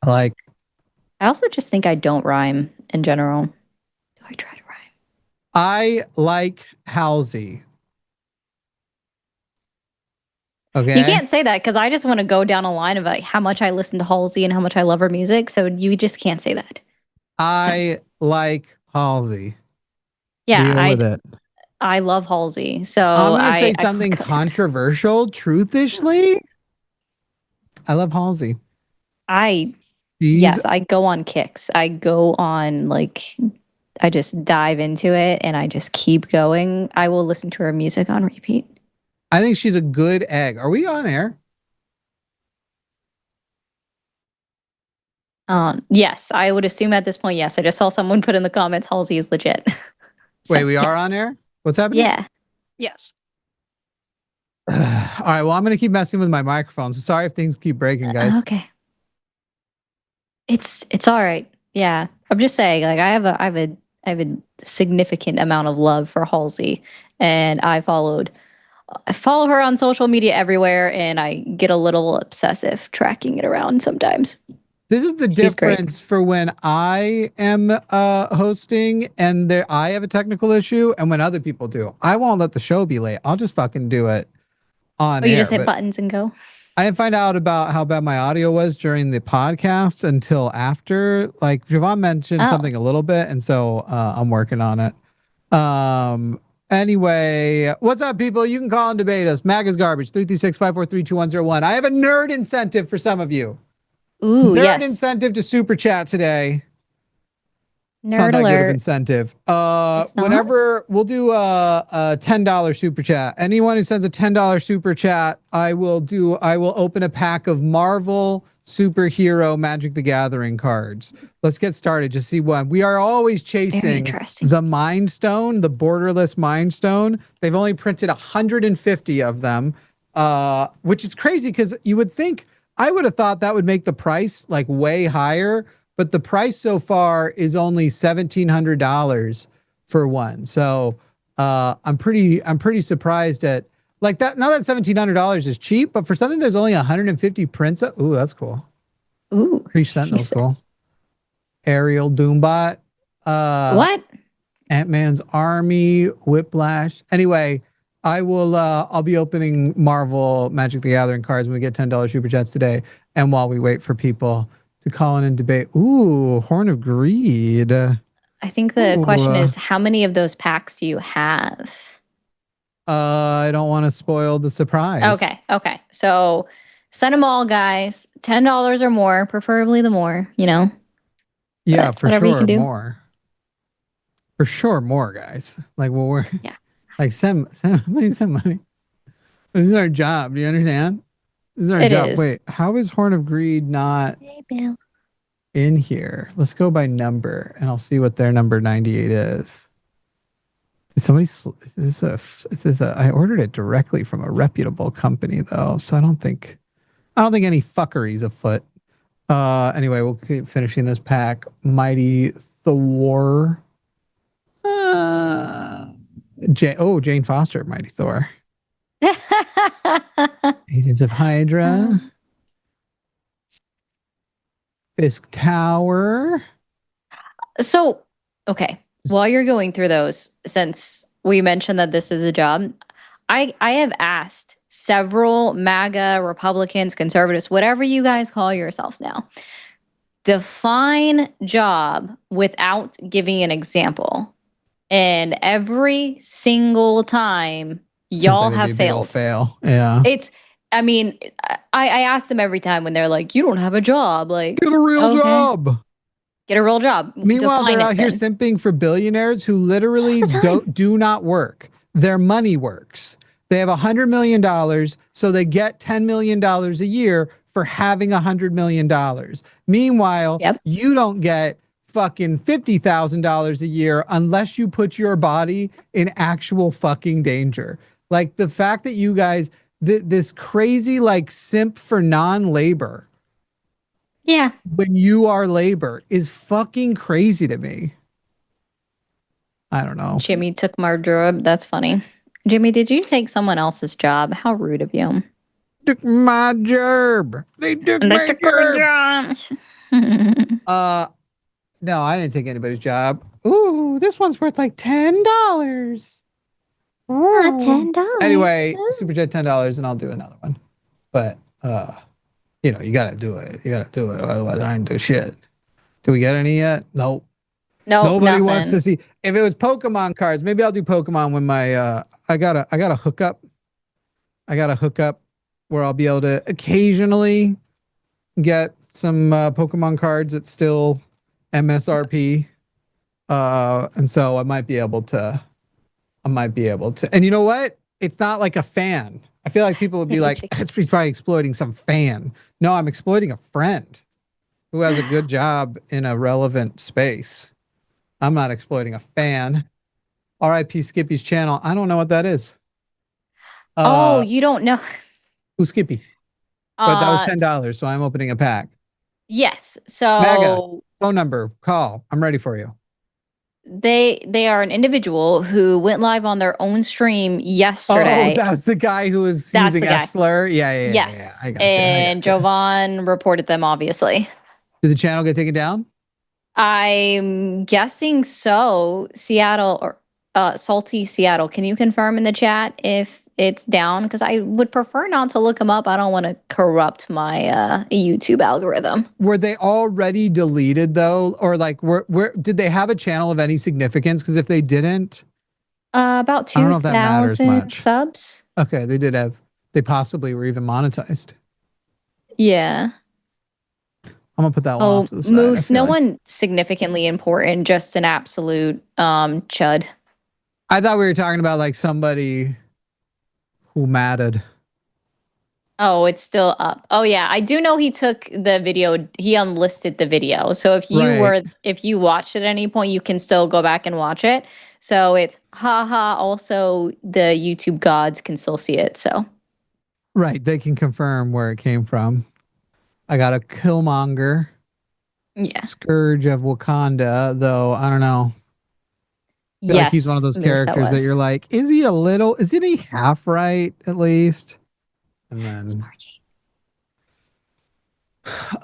Like, I also just think I don't rhyme in general. Do I try to rhyme? I like Halsey. You Okay. can't say that because I just want to go down a line of like how much I listen to Halsey and how much I love her music. So you just can't say that. So I like Halsey. yeah, Deal with it. I love Halsey. So I'm gonna say I something controversial, truthishly. I love Halsey. I She's yes, I go on kicks. I go on like I just dive into it and I just keep going. I will listen to her music on repeat. I think she's a good egg. Are we on air? Yes, I would assume at this point, yes. I just saw someone put in the comments Halsey is legit. Wait, So we are yes. on air? What's happening? Yeah. Yes. All right, well, I'm gonna keep messing with my microphone. So sorry if things keep breaking, guys. Okay. It's all right. Yeah. I'm just saying, like I have a significant amount of love for Halsey and I follow her on social media everywhere and I get a little obsessive tracking it around sometimes. This is the She's great. difference for when I am hosting and there I have a technical issue and when other people do. I won't let the show be late. I'll just fucking do it on Oh, you air. just hit But buttons and go? I didn't find out about how bad my audio was during the podcast until after. Like Javon mentioned Oh. something a little bit, and so I'm working on it. Anyway, what's up, people? You can call and debate us. MAGA's garbage, 336-543-2101. I have a nerd incentive for some of you. Ooh, Nerd yes. incentive to super chat today. It's not Nerd that good of alert. incentive. It's not? Whenever we'll do a $10 super chat. Anyone who sends a $10 super chat, I will open a pack of Marvel superhero Magic the Gathering cards. Let's get started. Just see one. We are always Very chasing interesting. the Mind Stone, the borderless Mind Stone. They've only printed 150 of them, which is crazy because you would think I would have thought that would make the price like way higher, but the price so far is only $1,700 for one. So I'm pretty surprised at like that. Now that $1,700 is cheap, but for something there's only 150 prints. Ooh, that's cool. Ooh, Creech she Sentinel's cool. says. Aerial Doombot. What? Ant-Man's Army, Whiplash. Anyway, I'll be opening Marvel Magic the Gathering cards when we get $10 super chats today. And while we wait for people to call in and debate. Ooh, Horn of Greed. I think the question Ooh, is how many of those packs do you have? I don't want to spoil the surprise. Okay, okay. So send them all, guys. $10 or more, preferably the more, you know. Yeah, But for whatever you sure, can do. more. For sure, more guys. Like, well, we're Yeah. like please send money. This is our job. Do you understand? This is our It job. is. Wait, how is Horn of Greed not Hey, Bill. in here? Let's go by number, and I'll see what their number 98 is. Is somebody? I ordered it directly from a reputable company, though, so I don't think any fuckery's afoot. Anyway, we'll keep finishing this pack. Mighty Thor. Uh, Jane Foster, Mighty Thor. Agents of Hydra. Fisk Tower. So, okay. While you're going through those, since we mentioned that this is a job, I have asked several MAGA, Republicans, conservatives, whatever you guys call yourselves now, define job without giving an example. And every single time, Seems like y'all it'd be have a big old failed. fail. Yeah. It's, I mean, I ask them every time when they're like, you don't have a job. Like, Get a real okay, job. get a real job. Meanwhile, Define they're it out here then. simping for billionaires who All literally the time. do not work. Their money works. They have $100 million, so they get $10 million a year for having $100 million. Meanwhile, Yep. you don't get fucking $50,000 a year unless you put your body in actual fucking danger. Like the fact that you guys, this crazy like simp for non-labor Yeah. when you are labor is fucking crazy to me. I don't know. Jimmy took my job. That's funny. Jimmy, did you take someone else's job? How rude of you. took my job. They took And they my took our job. jobs. No, I didn't take anybody's job. Ooh, this one's worth like $10. Not Ooh. $10. Anyway, super chat $10 and I'll do another one. But you know, you gotta do it. You gotta do it. Otherwise I ain't do shit. Do we get any yet? Nope. Nope, Nobody wants to nothing. see. If it was Pokemon cards, maybe I'll do Pokemon when my I got a hookup. I got a hookup where I'll be able to occasionally get some Pokemon cards at still MSRP. And so I might be able to. And you know what? It's not like a fan. I feel like people would be like, he's probably exploiting some fan. No, I'm exploiting a friend who has a good job in a relevant space. I'm not exploiting a fan. R.I.P. Skippy's channel. I don't know what that is. Oh, you don't know. Who's Skippy? But that was Uh, $10, so I'm opening a pack. yes. MAGA, So phone number, call. I'm ready for you. they are an individual who went live on their own stream Oh, yesterday. that's the guy who was That's using the F guy. slur. Yeah. Yes. I got you. And Jovan reported them, obviously. Did the channel get taken down? I'm guessing so. Seattle or Salty Seattle. Can you confirm in the chat if it's down? Because I would prefer not to look them up. I don't want to corrupt my YouTube algorithm. Were they already deleted though, or like where did they have a channel of any significance? Because if they didn't, About I don't know if that matters 2,000 much. subs. Okay, they did have. They possibly were even monetized. Yeah. I'm gonna put that one Oh, off to the side. Moose, no like. one significantly important, just an absolute chud. I thought we were talking about like somebody who mattered. Oh, it's still up. Oh yeah, I do know he took the video, he unlisted the video. So if you watched it at any point, you can still go back and watch it. So it's haha, also the YouTube gods can still see it. So Right, they can confirm where it came from. I got a Killmonger. yeah. Scourge of Wakanda, though I don't know. I feel like he's one of Yes, those Moose, characters that you're like, isn't he half right at least? And then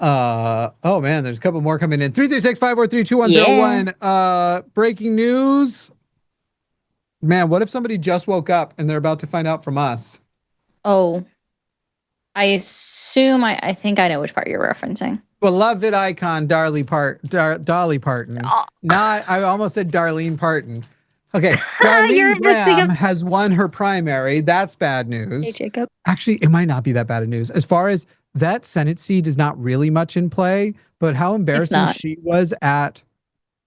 oh man, there's a couple more coming in. 336-543-2101. Breaking news. Man, what if somebody just woke up and they're about to find out from us? Oh, I assume I think I know which part you're referencing. Beloved icon Dolly Parton. Oh. Not, I almost said Darlene Parton. Okay, Darlene Graham has won her primary. That's bad news. Hey, Jacob. Actually, it might not be that bad of news. As far as that Senate seat is not really much in play, but how embarrassing she was at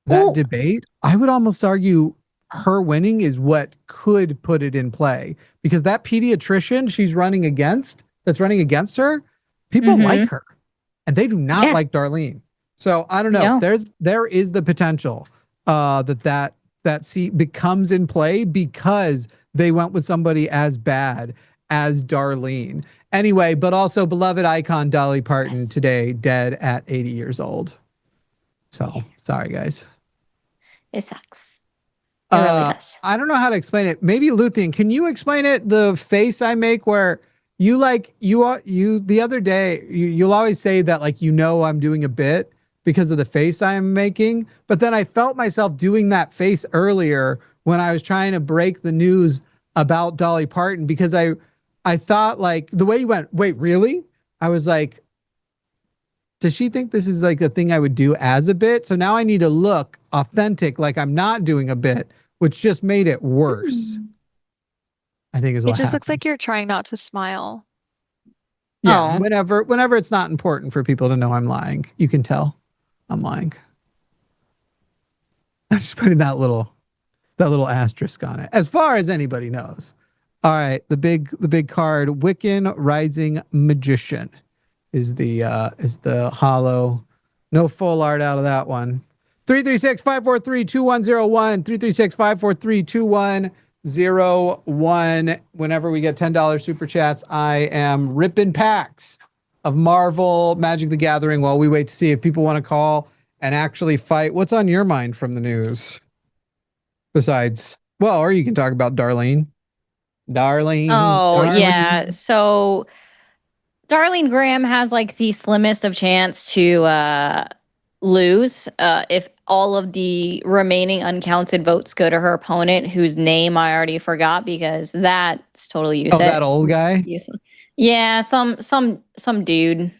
that debate, I would almost argue her winning is what could put it in play. Because that pediatrician she's running against, that's running against her, people like her. And they do not like Darlene. So I don't know. No. There is the potential that seat becomes in play because they went with somebody as bad as Darlene. Anyway, but also beloved icon Dolly Parton today dead at 80 years old. So sorry guys. It sucks. It really does. I don't know how to explain it. Maybe Luthien, can you explain it? The face I make where you the other day, you'll always say that like, I'm doing a bit because of the face I'm making. But then I felt myself doing that face earlier when I was trying to break the news about Dolly Parton, because I thought like the way you went, wait, really? I was like, does she think this is like a thing I would do as a bit? So now I need to look authentic, like I'm not doing a bit, which just made it worse. I think is what it just happened. Looks like you're trying not to smile. Yeah, whenever it's not important for people to know I'm lying, you can tell I'm lying. I'm just putting that little asterisk on it, as far as anybody knows. All right, the big card, Wiccan Rising Magician, is the hollow. No full art out of that one. 336-543-2101. 336-543-2101. Whenever we get $10 super chats, I am ripping packs of Marvel Magic the Gathering while we wait to see if people want to call and actually fight. What's on your mind from the news? Besides, well, or you can talk about Darlene. Oh, yeah. So Darlene Graham has like the slimmest of chance to lose if all of the remaining uncounted votes go to her opponent, whose name I already forgot because that's totally Oh, that old guy? useless. Yeah, some dude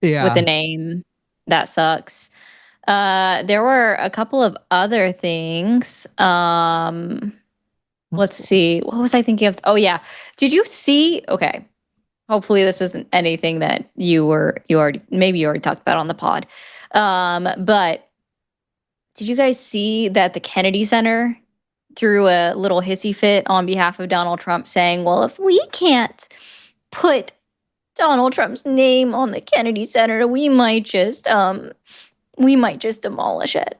with a Yeah. name that sucks. There were a couple of other things. Let's see. What was I thinking of? Oh yeah. Did you see? Okay. Hopefully this isn't anything that you already talked about on the pod. But did you guys see that the Kennedy Center threw a little hissy fit on behalf of Donald Trump saying, well, if we can't put Donald Trump's name on the Kennedy Center, we might just demolish it.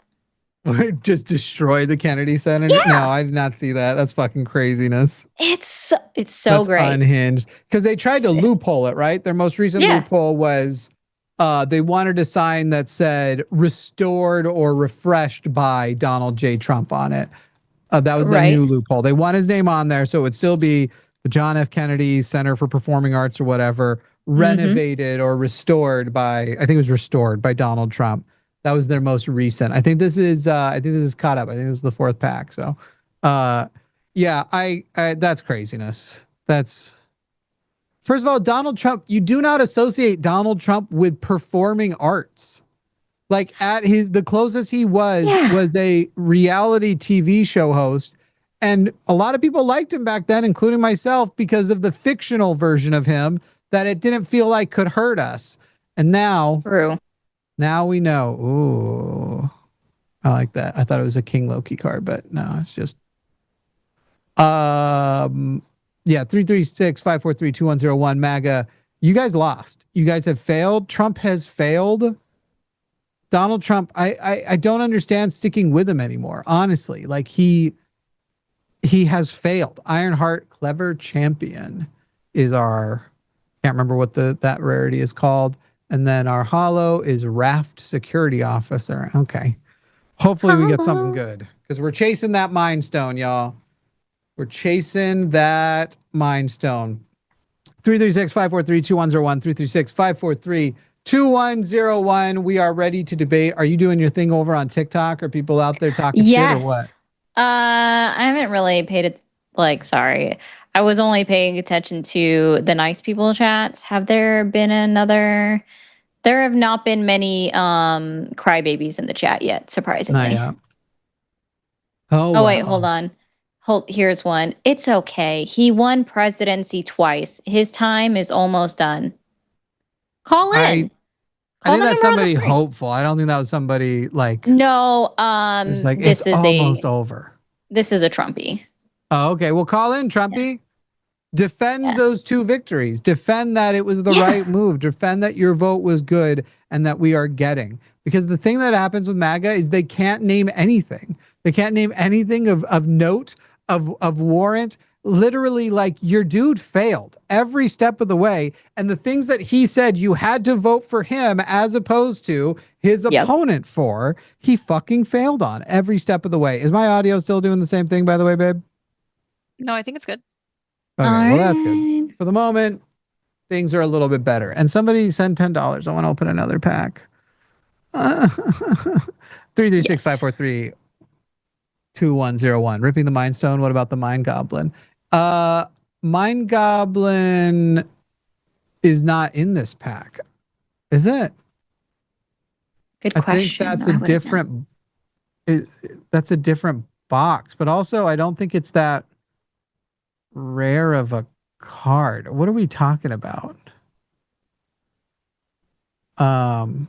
Just destroy the Kennedy Center? Yeah. No, I did not see that. That's fucking craziness. It's so That's great. unhinged. Because they tried to loophole it, right? Their most recent loophole was they wanted a sign that said restored or refreshed by Donald J. Trump on it. That was their new loophole. They want his name on there, so it would still be the John F. Kennedy Center for Performing Arts or whatever, renovated or restored by, I think it was restored by Donald Trump. That was their most recent. I think this is caught up. I think this is the fourth pack. So, yeah, I that's craziness. That's, first of all, Donald Trump, you do not associate Donald Trump with performing arts. Like the closest he was a reality TV show host. And a lot of people liked him back then, including myself, because of the fictional version of him that it didn't feel like could hurt us. And now, now we know. Ooh, I like that. I thought it was a King Loki card, but no, it's just, yeah, 336-543-2101 MAGA. You guys lost. You guys have failed. Trump has failed. Donald Trump, I don't understand sticking with him anymore. Honestly, like he has failed. Ironheart Clever Champion is our, can't remember what that rarity is called. And then our hollow is Raft Security Officer. Okay. Hopefully we get something good because we're chasing that Mind Stone, y'all. We're chasing that Mind Stone. 336-543-2101, 336-543-2101. We are ready to debate. Are you doing your thing over on TikTok? Are people out there talking shit or what? I haven't really paid it. Sorry. I was only paying attention to the nice people chats. Have there been another? There have not been many crybabies in the chat yet, surprisingly. Oh, wait, hold on. Here's one. It's okay. He won presidency twice. His time is almost done. Call in. I think that's somebody hopeful. I don't think that was somebody like. No, like, it's almost over. This is a Trumpy. Oh, okay. Well, call in, Trumpy. Defend those two victories. Defend that it was the right move. Defend that your vote was good and that we are getting. Because the thing that happens with MAGA is they can't name anything. They can't name anything of note, of warrant. Literally, like, your dude failed every step of the way. And the things that he said you had to vote for him as opposed to his opponent for, he fucking failed on every step of the way. Is my audio still doing the same thing, by the way, babe? No, I think it's good. Okay, well, that's good. For the moment, things are a little bit better. And somebody sent $10. I want to open another pack. 336-543-2101. Ripping the Mind Stone. What about the Mind Goblin? Mind Goblin is not in this pack, is it? Good question. I think that's a different. That's a different box, but also I don't think it's that rare of a card. What are we talking about? Mind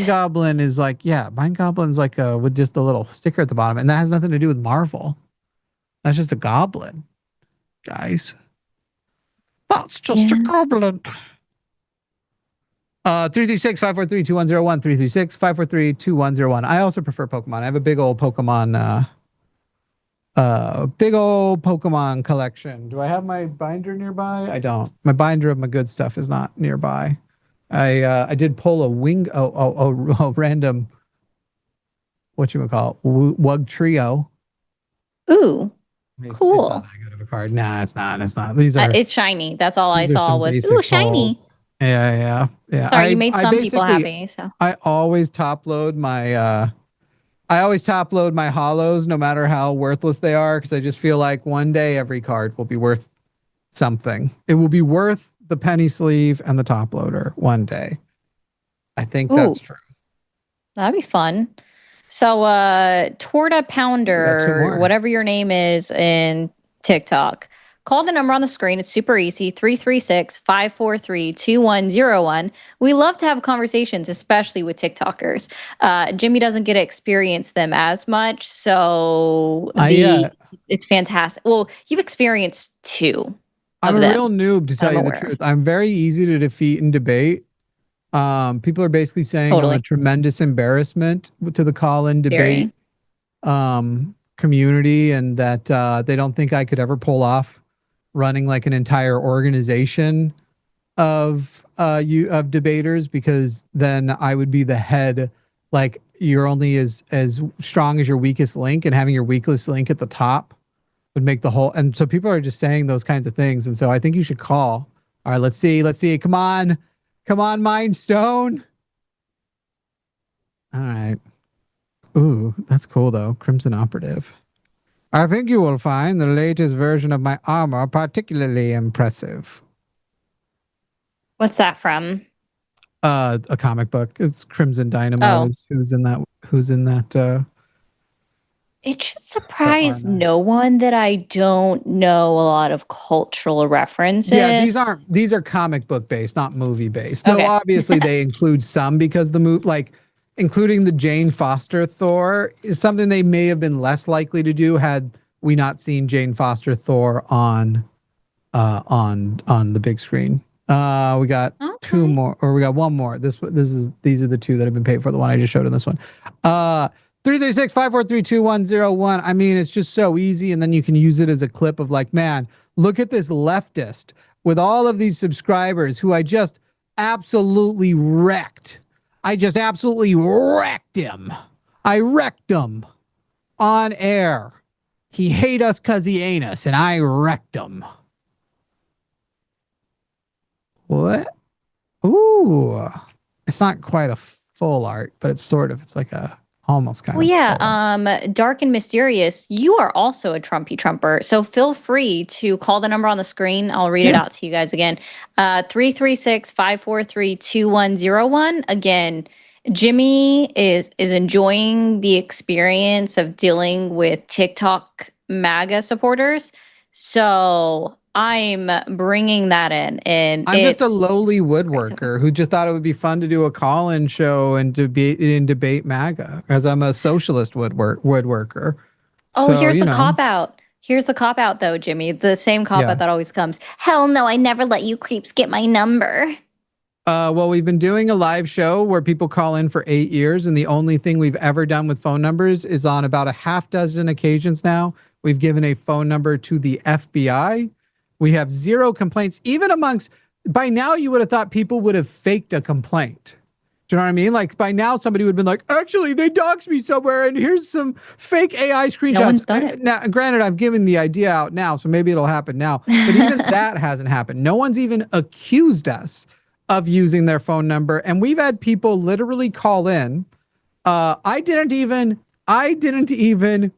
Goblin is like, Mind Goblin's like with just a little sticker at the bottom, and that has nothing to do with Marvel. That's just a goblin, guys. That's just a goblin. 336-543-2101, 336-543-2101. I also prefer Pokemon. I have a big old Pokemon collection. Do I have my binder nearby? I don't. My binder of my good stuff is not nearby. I did pull a random, Wug Trio. Ooh, cool. It's not that good of a card. Nah, it's not. These are. It's shiny. That's all I saw was, ooh, shiny. Pulls. Yeah. Sorry, you made I some people basically happy. So I always top load my hollows no matter how worthless they are because I just feel like one day every card will be worth something. It will be worth the penny sleeve and the top loader one day. I think ooh, that's true. that'd be fun. So Torta We got two Pounder, more. whatever your name is in TikTok. Call the number on the screen. It's super easy 336-543-2101. We love to have conversations, especially with TikTokers. Jimmy doesn't get to experience them as much. So it's fantastic. Well, you've experienced two I'm of a them. real noob to tell I'm you the aware of. truth. I'm very easy to defeat in debate. People are basically saying I'm a Totally. tremendous embarrassment to the call-in debate Very. community, and that they don't think I could ever pull off running like an entire organization of debaters because then I would be the head. Like you're only as strong as your weakest link, and having your weakest link at the top would make the whole. And so people are just saying those kinds of things, and so I think you should call. All right, let's see. Come on, Mind Stone. All right. Ooh, that's cool though. Crimson Operative. I think you will find the latest version of my armor particularly impressive. What's that from? A comic book. It's Crimson Dynamo Oh, is who's in that it should that surprise armor. no one that I don't know a lot of cultural Yeah, references. these are comic book based, not movie based. Though Okay. obviously they include some because the move like including the Jane Foster Thor is something they may have been less likely to do had we not seen Jane Foster Thor on the big screen. We got two Okay. more, or we got one more. These are the two that have been paid for. The one I just showed in this one. 336-543-2101. I mean, it's just so easy, and then you can use it as a clip of like, man, look at this leftist with all of these subscribers who I just absolutely wrecked. I just absolutely wrecked him. I wrecked him on air. He hate us cause he ain't us, and I wrecked him. What? Ooh, it's not quite a full art, but it's sort of. It's like a almost kind Well, of yeah, full art. Dark and Mysterious, you are also a Trumpy Trumper. So feel free to call the number on the screen. I'll read it out to you guys again. 336-543-2101. Again, Jimmy is enjoying the experience of dealing with TikTok MAGA supporters. So I'm bringing that in, and I'm just a it's lowly crazy. woodworker who just thought it would be fun to do a call-in show and debate MAGA, as I'm a socialist woodworker. Oh, So here's the cop out. Here's the cop out, though, Jimmy. The same cop yeah. out that always comes. Hell no, I never let you creeps get my number. Well, we've been doing a live show where people call in for 8 years, and the only thing we've ever done with phone numbers is on about a half dozen occasions now. We've given a phone number to the FBI. We have zero complaints, even amongst. By now, you would have thought people would have faked a complaint. Do you know what I mean? Like by now, somebody would have been like, "Actually, they doxed me somewhere, and here's some fake AI screenshots." No one's done it. Now, granted, I've given the idea out now, so maybe it'll happen now. But even that hasn't happened. No one's even accused us of using their phone number, and we've had people literally call in. I didn't even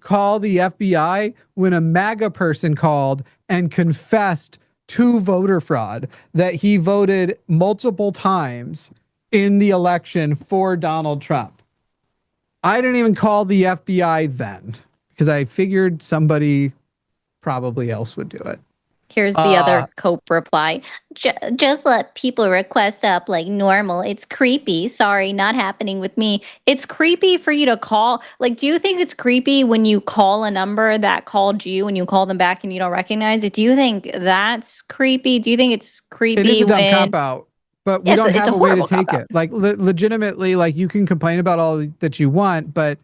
call the FBI when a MAGA person called and confessed to voter fraud that he voted multiple times in the election for Donald Trump. I didn't even call the FBI then because I figured somebody probably else would do it. Here's the other cope reply. Just let people request up like normal. It's creepy. Sorry, not happening with me. It's creepy for you to call. Like, do you think it's creepy when you call a number that called you and you call them back and you don't recognize it? Do you think that's creepy? Do you think it's It is creepy a dumb when cop out, but we don't it's have a a way to horrible cop take out? it. Like legitimately, like you can complain about all that you want, but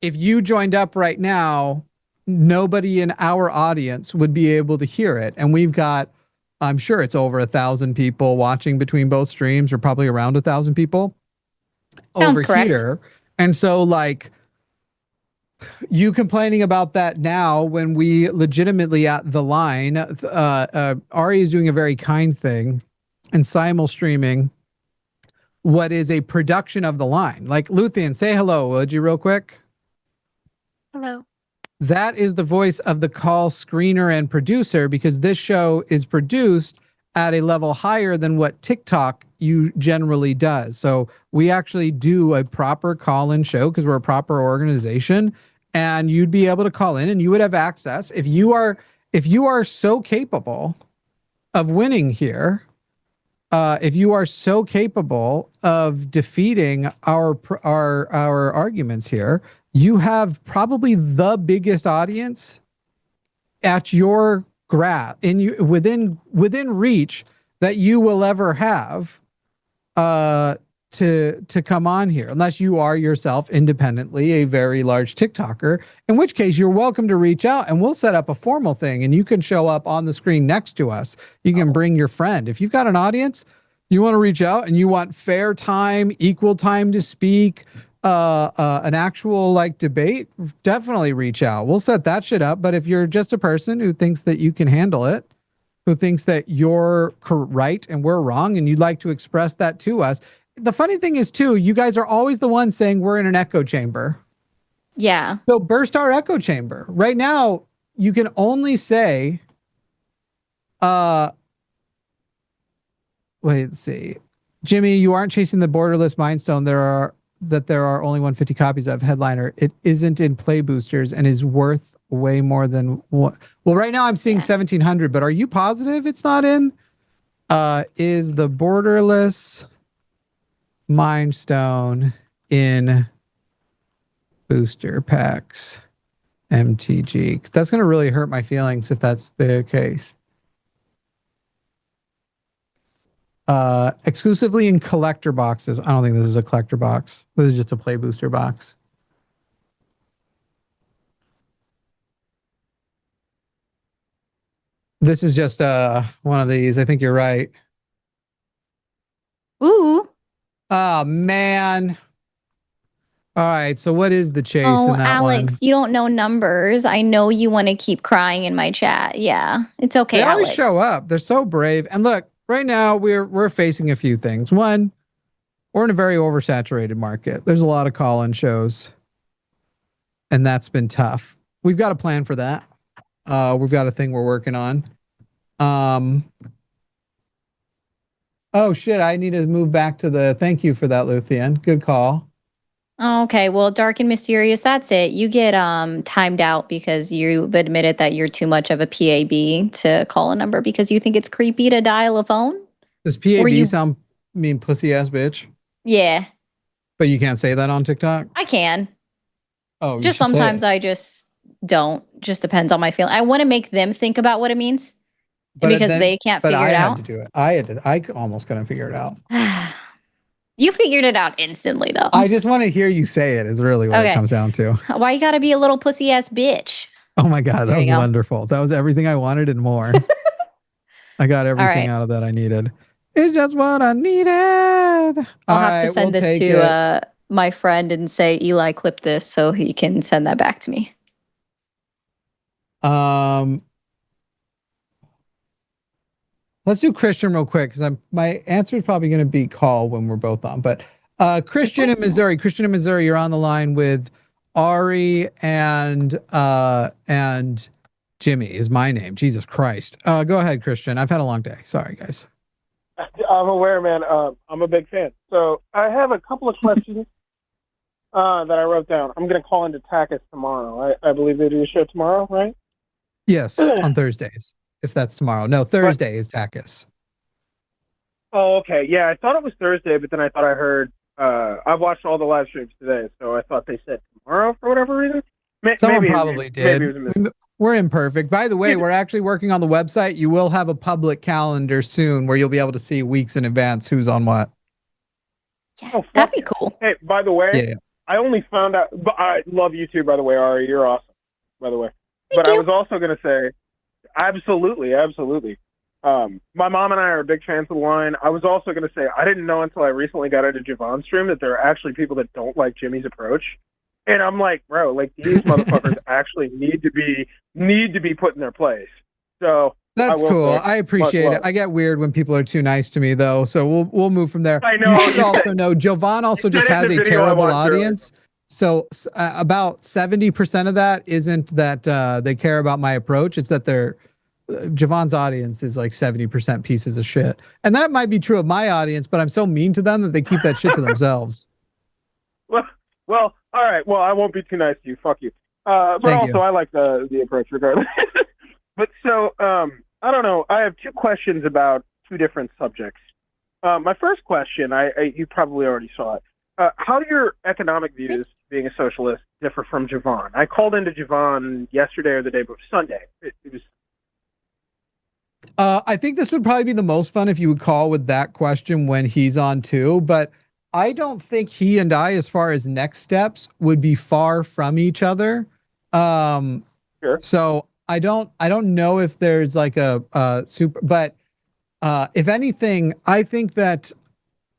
if you joined up right now, nobody in our audience would be able to hear it. And we've got, I'm sure it's over 1,000 people watching between both streams, or probably around 1,000 people Sounds over correct. here. And so like you complaining about that now when we legitimately at the line, Ari is doing a very kind thing and simul streaming what is a production of the line. Like Luthien, say hello, would you, real quick? Hello. That is the voice of the call screener and producer, because this show is produced at a level higher than what TikTok you generally does. So we actually do a proper call-in show because we're a proper organization, and you'd be able to call in and you would have access. If you are so capable of winning here, if you are so capable of defeating our arguments here, you have probably the biggest audience at your within reach that you will ever have to come on here, unless you are yourself independently a very large TikToker, in which case you're welcome to reach out and we'll set up a formal thing and you can show up on the screen next to us. You can bring your friend. If you've got an audience, you want to reach out and you want fair time, equal time to speak, an actual like debate, definitely reach out. We'll set that shit up. But if you're just a person who thinks that you can handle it, who thinks that you're right and we're wrong, and you'd like to express that to us. The funny thing is too, you guys are always the ones saying we're in an echo chamber. Yeah. So burst our echo chamber. Right now, you can only say, wait, let's see. Jimmy, you aren't chasing the borderless Mindstone. There are only 150 copies of Headliner. It isn't in play boosters and is worth way more than what. Well, right now I'm seeing 1,700, but are you positive it's not in? Is the borderless Mindstone in booster packs MTG? That's going to really hurt my feelings if that's the case. Exclusively in collector boxes. I don't think this is a collector box. This is just a play booster box. This is just one of these. I think you're right. Ooh. Oh man. All right. So what is the chase in that Alex, one? you don't know numbers. I know you want to keep crying in my chat. Yeah, it's okay. They always Alex. show up. They're so brave. And look, right now we're facing a few things. One, we're in a very oversaturated market. There's a lot of call-in shows, and that's been tough. We've got a plan for that. We've got a thing we're working on. Oh shit, I need to move back to the thank you for that, Luthien. Good call. Okay, well, Dark and Mysterious, that's it. You get timed out because you've admitted that you're too much of a PAB to call a number because you think it's creepy to dial a phone. Does PAB sound mean pussy ass bitch? Yeah. But you can't say that on TikTok? I can. Oh, just sometimes I just don't. Just depends on my feeling. I want to make them think about what it means. But because they can't figure it out. But I had to do it. I almost couldn't figure it out. You figured it out instantly, though. I just want to hear you say it is really what it comes down to. Why you gotta be a little pussy ass bitch? Oh my God, that was wonderful. That was everything I wanted and more. I got everything out of that I needed. It's just what I needed. I'll have to send this to my friend and say, Eli, clip this so he can send that back to me. Let's do Christian real quick because my answer is probably going to be call when we're both on. But Christian in Missouri, you're on the line with Ari and Jimmy is my name. Jesus Christ. Go ahead, Christian. I've had a long day. Sorry, guys. I'm aware, man. I'm a big fan. So I have a couple of questions that I wrote down. I'm going to call into Takis tomorrow. I believe they do a show tomorrow, right? Yes, on Thursdays. If that's tomorrow. No, Thursday is Takis. Oh, okay. Yeah, I thought it was Thursday, but then I thought I heard, I've watched all the live streams today, so I thought they said tomorrow for whatever reason. Someone probably did. We're imperfect. By the way, we're actually working on the website. You will have a public calendar soon where you'll be able to see weeks in advance who's on what. Yeah, that'd be cool. Hey, by the way, I only found out, but I love you too, by the way, Ari. You're awesome, by the way. But I was also going to say, absolutely. My mom and I are big fans of the line. I was also going to say, I didn't know until I recently got into Javon's stream that there are actually people that don't like Jimmy's approach. And I'm like, bro, like these motherfuckers actually need to be put in their place. So That's will cool. say. I appreciate Much it. love. I get weird when people are too nice to me, though. So we'll move from there. I know, You should you also said- know Jovan also you just said it in has the a video I terrible watched earlier. audience. So about 70% of that isn't that they care about my approach. It's that they're Javon's audience is like 70% pieces of shit. And that might be true of my audience, but I'm so mean to them that they keep that shit to themselves. Well, all right. Well, I won't be too nice to you. Fuck you. But Thank also, you. I like the approach regardless. But so, I don't know. I have two questions about two different subjects. My first question, you probably already saw it. How do your economic views, being a socialist, differ from Javon? I called into Javon yesterday or the day before Sunday. It was. I think this would probably be the most fun if you would call with that question when he's on too, but I don't think he and I, as far as next steps, would be far from each other. Sure. So I don't know if there's like a super, but if anything, I think that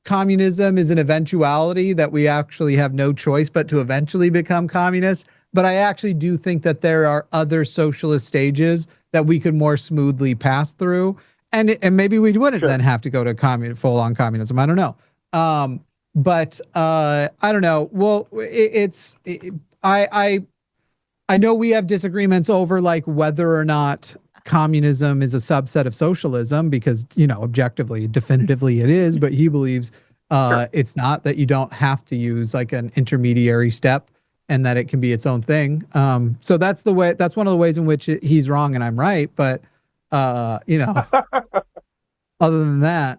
communism is an eventuality that we actually have no choice but to eventually become communist. But I actually do think that there are other socialist stages that we could more smoothly pass through. And maybe we wouldn't Sure. then have to go to full on communism. I don't know. But I don't know. Well, I know we have disagreements over like whether or not communism is a subset of socialism because, you know, objectively, definitively it is, but he believes Sure. it's not, that you don't have to use like an intermediary step and that it can be its own thing. So that's one of the ways in which he's wrong and I'm right. But, you know, other than that,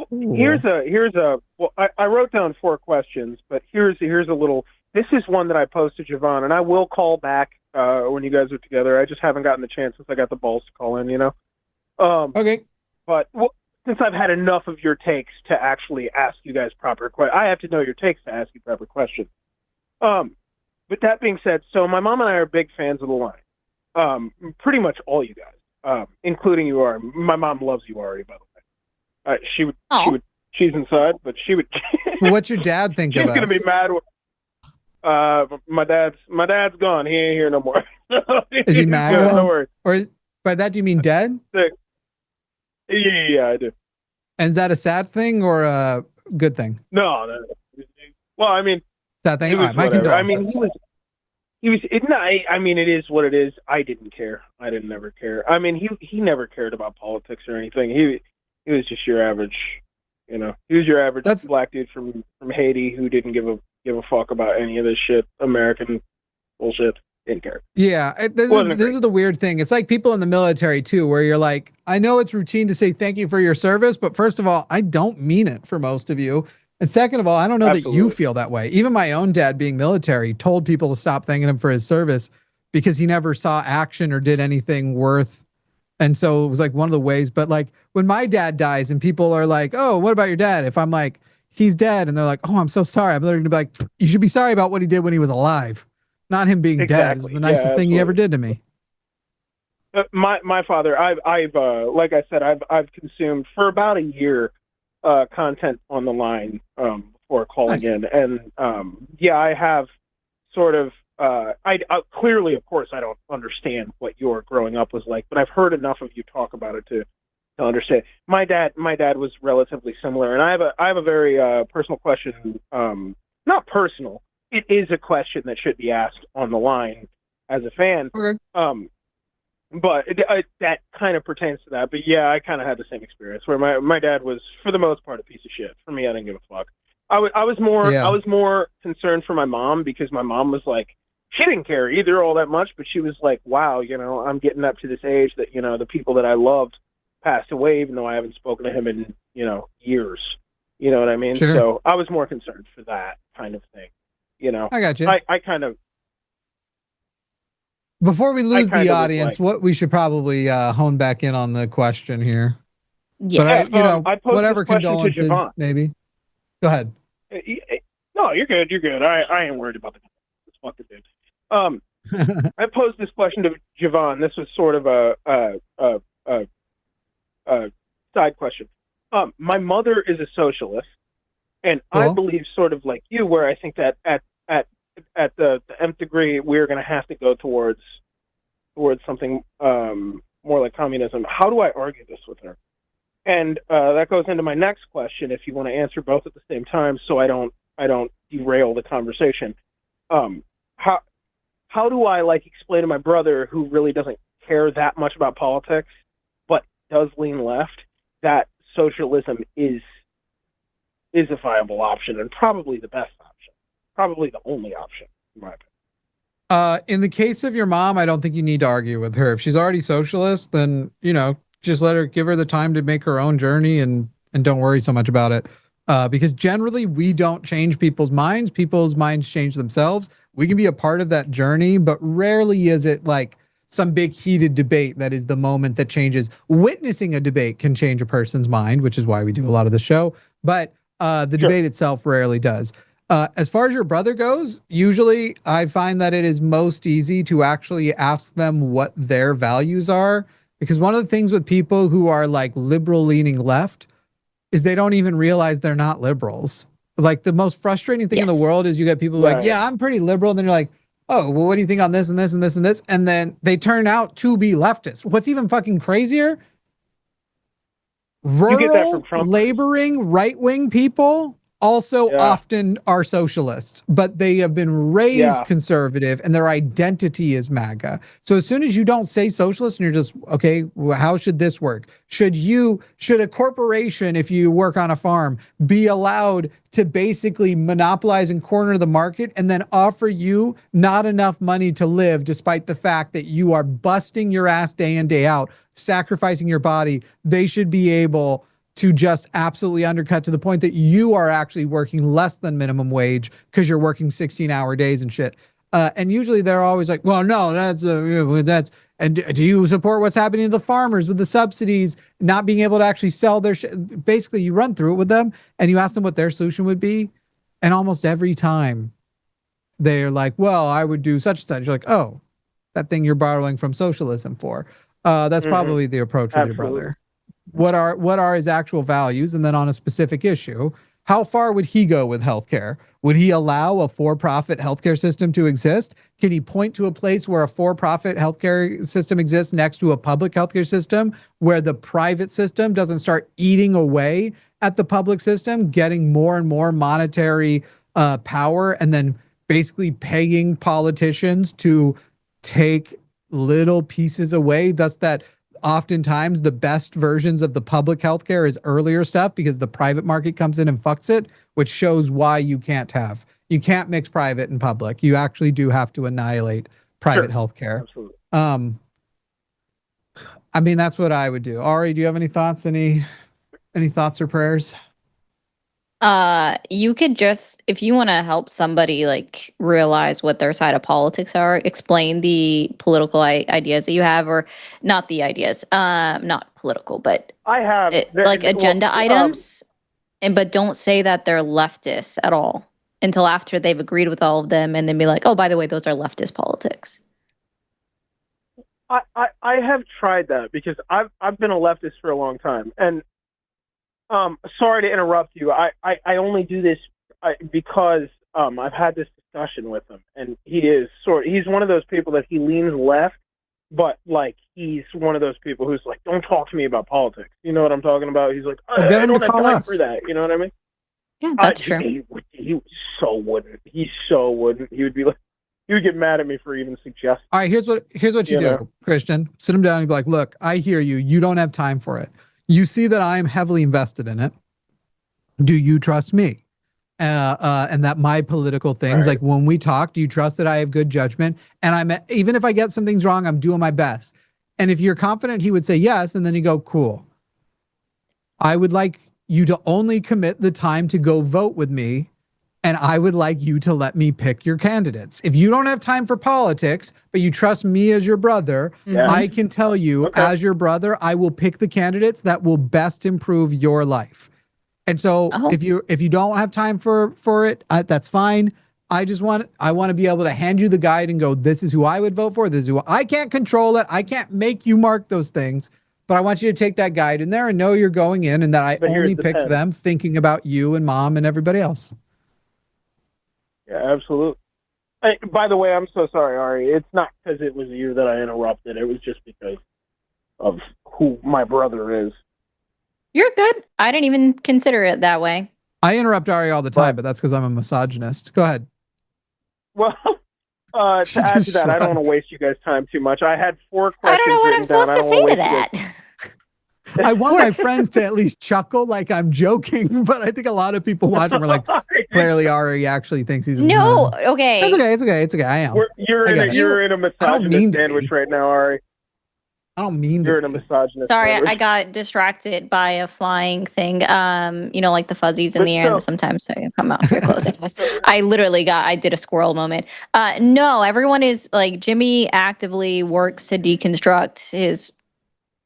Here's a well, I wrote down 4 questions, but here's a little. This is one that I posed to Javon, and I will call back when you guys are together. I just haven't gotten the chance since I got the balls to call in, you know. okay. But since I've had enough of your takes to actually ask you guys proper questions, I have to know your takes to ask you proper questions. But that being said, so my mom and I are big fans of the line. Pretty much all you guys, including you are. My mom loves you already, by the way. She's inside, but she would. What's your dad think She's of us? gonna be mad. My dad's gone. He ain't here no more. Is he MAGA? Good, no worries. Or by that, do you mean dead? Yeah, I do. And is that a sad thing or a good thing? No. Well, I mean, Sad thing. it All was right, my whatever. I condolences. mean, he was. I mean, it is what it is. I didn't care. I didn't never care. I mean, he never cared about politics or anything. He was just your average. You know, he was your average black dude from Haiti who didn't give a fuck about any of this shit. American bullshit. Didn't care. Yeah, this is the weird thing. It's like people in the military too, where you're like, I know it's routine to say thank you for your service, but first of all, I don't mean it for most of you. And second of all, I don't know that you feel that way. Even my own dad, being military, told people to stop thanking him for his service because he never saw action or did anything worth. And so it was like one of the ways. But like when my dad dies and people are like, oh, what about your dad? If I'm like, he's dead, and they're like, oh, I'm so sorry, I'm literally gonna be like, you should be sorry about what he did when he was alive, not him being dead. It was the nicest thing he ever did to me. My father, I've like I said, I've consumed for about a year content on the line before calling in, and yeah, I have sort of. I clearly, of course, I don't understand what your growing up was like, but I've heard enough of you talk about it to understand. My dad was relatively similar, and I have a very personal question. Not personal. It is a question that should be asked on the line as a fan. Okay. But that kind of pertains to that. But yeah, I kind of had the same experience where my dad was, for the most part, a piece of shit. For me, I didn't give a fuck. I was more concerned for my mom because my mom was like, she didn't care either all that much, but she was like, wow, you know, I'm getting up to this age that, you know, the people that I loved passed away, even though I haven't spoken to him in, you know, years. You know what I mean? Sure. So I was more concerned for that kind of thing. You know, I got you. I kind of. Before we lose the audience, what we should probably hone back in on the question here. Yes. But you know, I posed whatever this question to condolences, Javon. maybe. Go ahead. No, you're good. You're good. I ain't worried about this fucking dude. I posed this question to Javon. This was sort of a side question. My mother is a socialist, and Cool. I believe sort of like you, where I think that at the nth degree, we're going to have to go towards towards something more like communism. How do I argue this with her? And that goes into my next question. If you want to answer both at the same time, so I don't derail the conversation. How do I explain to my brother, who really doesn't care that much about politics, but does lean left, that socialism is a viable option and probably the best option, probably the only option, in my opinion. In the case of your mom, I don't think you need to argue with her. If she's already socialist, then, just give her the time to make her own journey and don't worry so much about it. Because generally we don't change people's minds. People's minds change themselves. We can be a part of that journey, but rarely is it like some big heated debate that is the moment that changes. Witnessing a debate can change a person's mind, which is why we do a lot of the show. But the debate itself rarely does. As far as your brother goes, usually I find that it is most easy to actually ask them what their values are. Because one of the things with people who are liberal leaning left is they don't even realize they're not liberals. The most frustrating thing in the world is you get people yeah, I'm pretty liberal. And then you're like, oh, well, what do you think on this and this and this and this? And then they turn out to be leftists. What's even fucking crazier? Rural, laboring, right-wing people also often are socialists, but they have been raised conservative and their identity is MAGA. So as soon as you don't say socialist and you're just, okay, well, how should this work? Should a corporation, if you work on a farm, be allowed to basically monopolize and corner the market and then offer you not enough money to live, despite the fact that you are busting your ass day in, day out, sacrificing your body? They should be able to just absolutely undercut to the point that you are actually working less than minimum wage because you're working 16-hour days and shit. And usually they're always like, well, no, that's, and do you support what's happening to the farmers with the subsidies, not being able to actually sell their shit? Basically, you run through it with them and you ask them what their solution would be. And almost every time they're like, well, I would do such and such. You're like, oh, that thing you're borrowing from socialism for. That's probably the approach with your brother. What are his actual values? And then on a specific issue, how far would he go with healthcare? Would he allow a for-profit healthcare system to exist? Can he point to a place where a for-profit healthcare system exists next to a public healthcare system where the private system doesn't start eating away at the public system, getting more and more monetary power, and then basically paying politicians to take little pieces away? Thus that oftentimes the best versions of the public healthcare is earlier stuff because the private market comes in and fucks it, which shows why you can't mix private and public. You actually do have to annihilate private healthcare. Absolutely. I mean, that's what I would do. Ari, do you have any thoughts? Any thoughts or prayers? You could just, if you want to help somebody realize what their side of politics are, explain the political ideas that you have, or not the ideas, not political, but I have agenda items, but don't say that they're leftists at all until after they've agreed with all of them, and then be like, oh, by the way, those are leftist politics. I have tried that because I've been a leftist for a long time, and sorry to interrupt you. I only do this because I've had this discussion with him, and he's one of those people that he leans left, but he's one of those people who's like, don't talk to me about politics. You know what I'm talking about? He's like, I don't have time for that. You know what I mean? Yeah, that's true. He so wouldn't. He would be like, he would get mad at me for even suggesting. All right, here's what you do, Christian. Sit him down and be like, look, I hear you. You don't have time for it. You see that I am heavily invested in it. Do you trust me? And that my political things, when we talk, do you trust that I have good judgment? And even if I get some things wrong, I'm doing my best. And if you're confident, he would say yes. And then you go, cool. I would like you to only commit the time to go vote with me. And I would like you to let me pick your candidates. If you don't have time for politics, but you trust me as your brother, I can tell you as your brother, I will pick the candidates that will best improve your life. And so if you don't have time for it, that's fine. I want to be able to hand you the guide and go, this is who I would vote for. This is who I can't control it. I can't make you mark those things, but I want you to take that guide in there and know you're going in and that I only picked them thinking about you and mom and everybody else. Yeah, absolutely. By the way, I'm so sorry, Ari. It's not because it was you that I interrupted. It was just because of who my brother is. You're good. I didn't even consider it that way. I interrupt Ari all the time, but that's because I'm a misogynist. Go ahead. Well, to add to that, I don't want to waste you guys' time too much. I had 4 questions. I don't know what I'm supposed to say to that. I want my friends to at least chuckle like I'm joking, but I think a lot of people watching were like, clearly Ari actually thinks he's a No, misogynist. okay. It's okay. I am. You're in a misogynist sandwich right now, Ari. I don't mean you're in a misogynist. Sorry, sandwich. I got distracted by a flying thing. Like the fuzzies in the air, and sometimes they come out very close. I did a squirrel moment. No, everyone is like Jimmy actively works to deconstruct his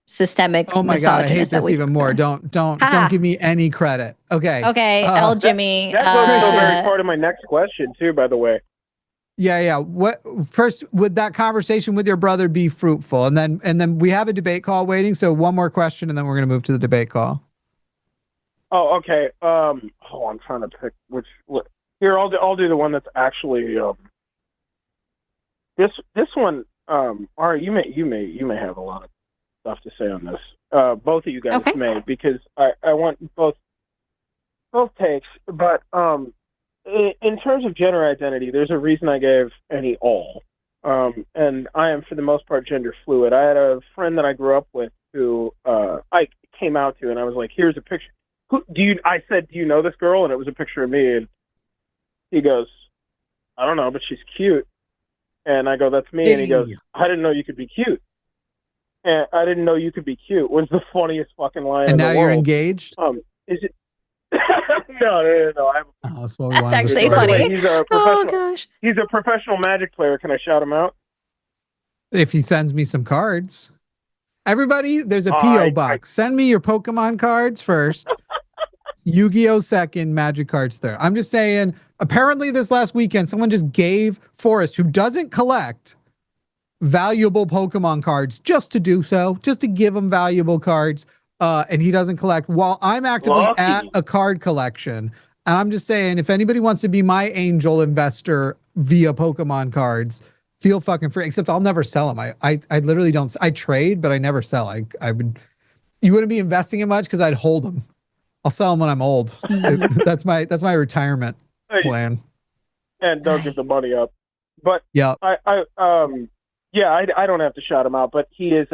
systemic. Oh my god, I hate this even more. Don't give me any credit. Okay. L Jimmy. That goes to the very part of my next question too, by the way. Yeah. What first would that conversation with your brother be fruitful? And then we have a debate call waiting. So one more question, and then we're gonna move to the debate call. Oh, okay. I'm trying to pick which. Here, I'll do the one that's actually this one. Ari, you may have a lot of stuff to say on this. Both of you guys may, because I want both takes, but in terms of gender identity, there's a reason I gave any all. And I am, for the most part, gender fluid. I had a friend that I grew up with who I came out to, and I was like, here's a picture. I said, do you know this girl? And it was a picture of me. And he goes, I don't know, but she's cute. And I go, that's me. And he goes, I didn't know you could be cute. And I didn't know you could be cute was the funniest fucking line in the world. And now you're engaged? Is it? No. That's what we That's actually funny. Oh gosh, he's a professional Magic player. Can I shout him out? If he sends me some cards. Everybody, there's a PO box. Send me your Pokemon cards first. Yu-Gi-Oh second, Magic cards third. I'm just saying. Apparently, this last weekend, someone just gave Forrest, who doesn't collect, valuable Pokemon cards just to do so, just to give him valuable cards. And he doesn't collect while I'm actively at a card collection. And I'm just saying, if anybody wants to be my angel investor via Pokemon cards, feel fucking free. Except I'll never sell them. I literally don't. I trade, but I never sell. You wouldn't be investing in much because I'd hold them. I'll sell them when I'm old. That's my retirement plan. And don't give the money up. But yeah, I don't have to shout him out, but he is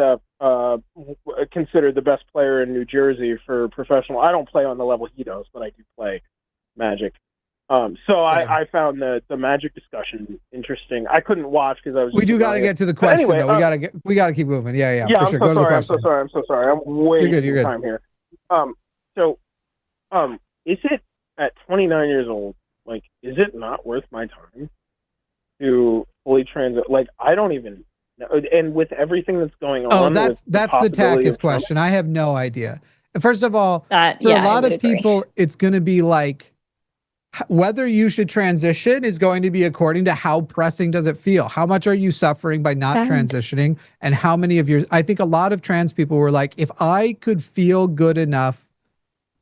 considered the best player in New Jersey for professional. I don't play on the level he does, but I do play Magic. So I found the Magic discussion interesting. I couldn't watch because I was. We do got to get to the question though. We got to keep moving. Yeah. For sure. Go to the question. I'm so sorry. I'm wasting time here. Is it at 29 years old? Like, is it not worth my time to fully transit? Like, I don't even. And with everything that's going on, that's the Takis question. I have no idea. First of all, for a lot of people, it's going to be like whether you should transition is going to be according to how pressing does it feel. How much are you suffering by not transitioning, and how many of your? I think a lot of trans people were like, if I could feel good enough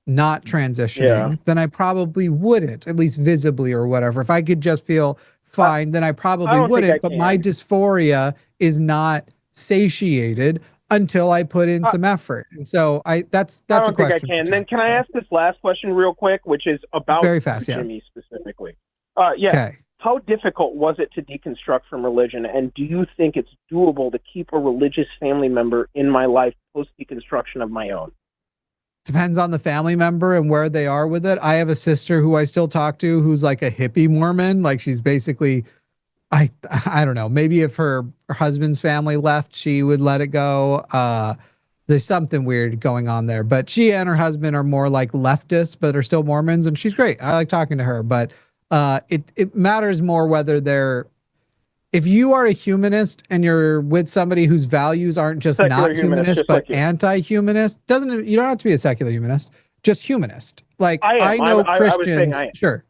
not transitioning, then I probably wouldn't, at least visibly or whatever. If I could just feel fine, then I probably wouldn't. But my dysphoria is not satiated until I put in some effort. And so that's a question. I don't think I can. Then can I ask this last question real quick, which is about very fast, Jimmy specifically? Okay. How difficult was it to deconstruct from religion, and do you think it's doable to keep a religious family member in my life post deconstruction of my own? Depends on the family member and where they are with it. I have a sister who I still talk to who's like a hippie Mormon. Like she's basically, I don't know, maybe if her husband's family left, she would let it go. There's something weird going on there, but she and her husband are more like leftists, but are still Mormons, and she's great. I like talking to her, but it matters more whether if you are a humanist and you're with somebody whose values aren't just secular not humanist, but like anti-humanist, you don't have to be a secular humanist, just humanist. Like I know Christians, sure.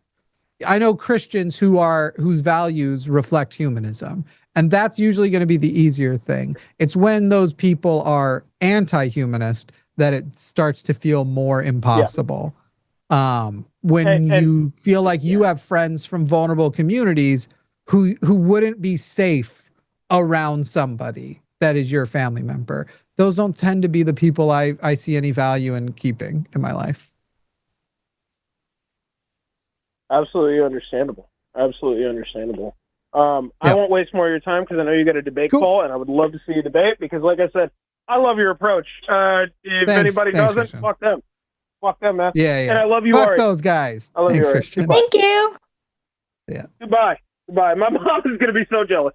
I know Christians whose values reflect humanism. And that's usually going to be the easier thing. It's when those people are anti-humanist that it starts to feel more impossible. When you feel like you have friends from vulnerable communities who wouldn't be safe around somebody that is your family member. Those don't tend to be the people I see any value in keeping in my life. Absolutely understandable. Absolutely understandable. I won't waste more of your time because I know you got a debate call, and I would love to see you debate because, like I said, I love your approach. If anybody doesn't, Christian. fuck them. Fuck them, man. Yeah. And I love you, Fuck Ari. those guys. I love Thanks, you, Ari. Christian. Thank you. Yeah. Goodbye. My mom is going to be so jealous.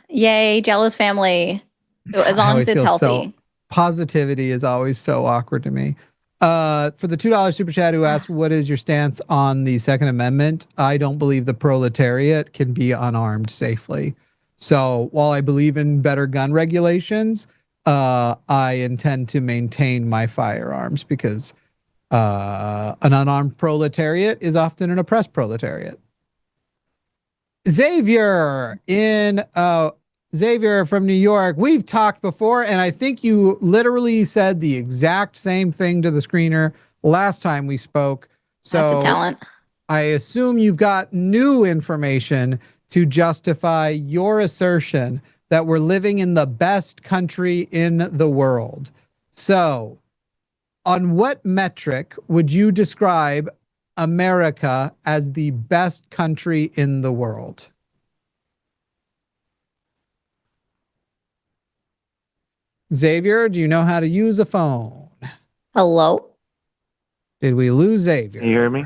Yay, jealous family. As I long as always it's feel healthy. Positivity is always so awkward to me. For the $2 super chat who asked, what is your stance on the Second Amendment? I don't believe the proletariat can be unarmed safely. So while I believe in better gun regulations, I intend to maintain my firearms because an unarmed proletariat is often an oppressed proletariat. Xavier Xavier from New York. We've talked before, and I think you literally said the exact same thing to the screener last time we spoke. So That's a talent. I assume you've got new information to justify your assertion that we're living in the best country in the world. So, on what metric would you describe America as the best country in the world? Xavier, do you know how to use a phone? Hello? Did we lose Xavier? Can you hear me?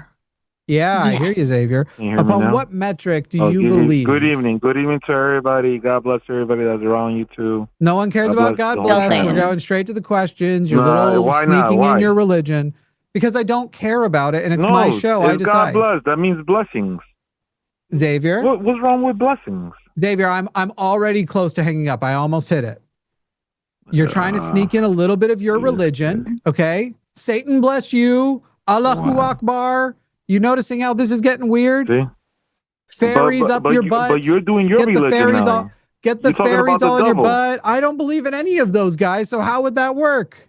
Yeah, I hear you, Yes. Xavier. Can you hear me Upon now? what metric do you believe? Good evening. Good evening to everybody. God bless everybody that's around you too. No one cares God about bless God the whole bless. channel. We're going straight to the questions. You're Nah, little why not? sneaking in Why? your religion because I don't care about it and it's my show. I It's God decide. bless. That means blessings. Xavier, What's wrong with blessings? Xavier, I'm already close to hanging up. I almost hit it. You're trying to sneak in a little bit of your religion, okay? Satan bless you. Allahu Akbar. You noticing how this is getting weird? See? Fairies up your butt. But you're doing your Get the religion fairies now. all. Get the You're talking fairies about the all in your devil. butt. I don't believe in any of those guys. So how would that work?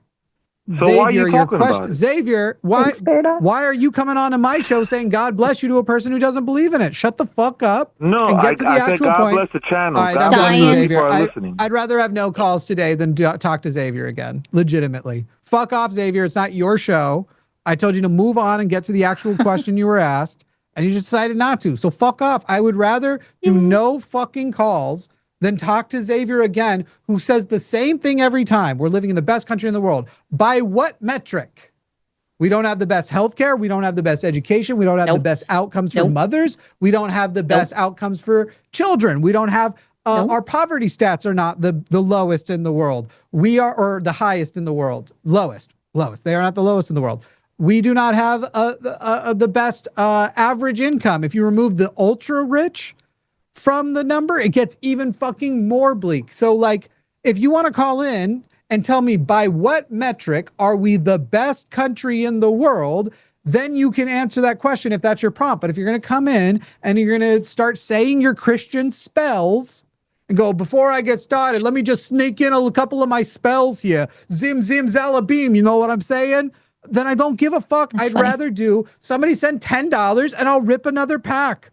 So Xavier, why are you your talking question, about it? Xavier, Thanks, Paradox. why are you coming on to my show saying God bless you to a person who doesn't believe in it? Shut the fuck up No, and get to the I said actual God point. bless the channel. All right, God I'm done bless with you. Science. People are Xavier. listening. I'd rather have no calls today than talk to Xavier again. Legitimately. Fuck off, Xavier. It's not your show. I told you to move on and get to the actual question you were asked, and you just decided not to. So fuck off. I would rather do no fucking calls than talk to Xavier again, who says the same thing every time. We're living in the best country in the world. By what metric? We don't have the best healthcare. We don't have the best education. We don't have the best outcomes for mothers. We don't have the best outcomes for children. We don't have our poverty stats are not the lowest in the world. We are, or the highest in the world. Lowest. They are not the lowest in the world. We do not have the best average income. If you remove the ultra rich from the number, it gets even fucking more bleak. So like, if you want to call in and tell me by what metric are we the best country in the world, then you can answer that question if that's your prompt. But if you're going to come in and you're going to start saying your Christian spells and go, before I get started, let me just sneak in a couple of my spells here. Zim, zim, zalabim. You know what I'm saying? Then I don't give a fuck. I'd rather do somebody send $10 and I'll rip another pack.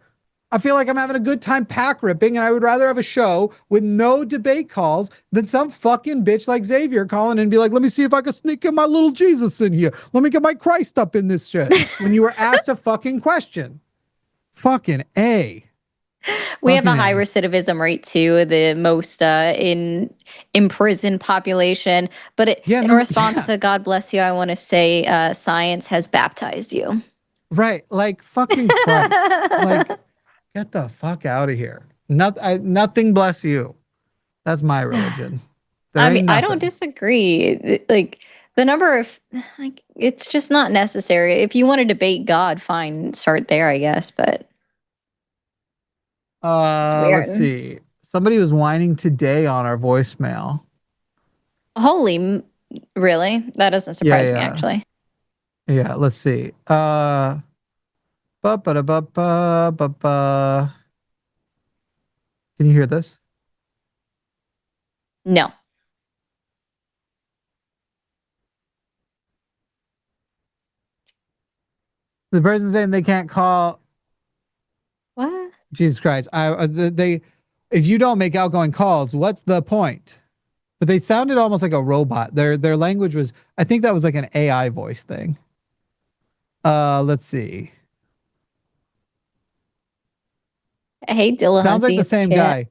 I feel like I'm having a good time pack ripping, and I would rather have a show with no debate calls than some fucking bitch like Xavier calling in and be like, let me see if I can sneak in my little Jesus in here. Let me get my Christ up in this shit. When you were asked a fucking question. Fucking A. We have a high recidivism rate too, the most in prison population. But in response to God bless you, I want to say science has baptized you. Right. Like fucking Christ. Like, get the fuck out of here. Nothing bless you. That's my religion. I mean, I don't disagree. Like the number of, like, it's just not necessary. If you want to debate God, fine, start there, I guess. But let's see. Somebody was whining today on our voicemail. Holy, really? That doesn't surprise me, actually. Yeah, let's see. Can you hear this? No. The person saying they can't call. Jesus Christ. If you don't make outgoing calls, what's the point? But they sounded almost like a robot. Their language was, I think that was like an AI voice thing. Let's see. Hey, Dillahunty. Sounds like the same chat.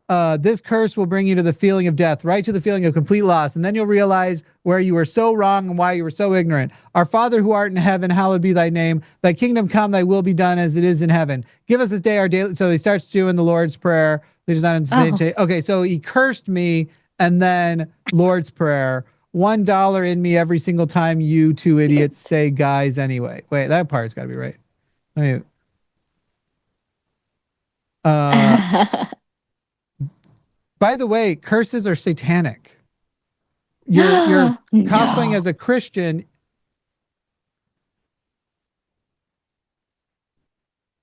guy. This curse will bring you to the feeling of death, right to the feeling of complete loss, and then you'll realize where you were so wrong and why you were so ignorant. Our Father who art in heaven, hallowed be thy name. Thy kingdom come, thy will be done as it is in heaven. Give us this day our daily. So he starts doing the Lord's Prayer. Okay, so he cursed me, and then Lord's Prayer. $1 in me every single time you two idiots say guys anyway. Wait, that part's got to be right. By the way, curses are satanic. You're cosplaying as a Christian.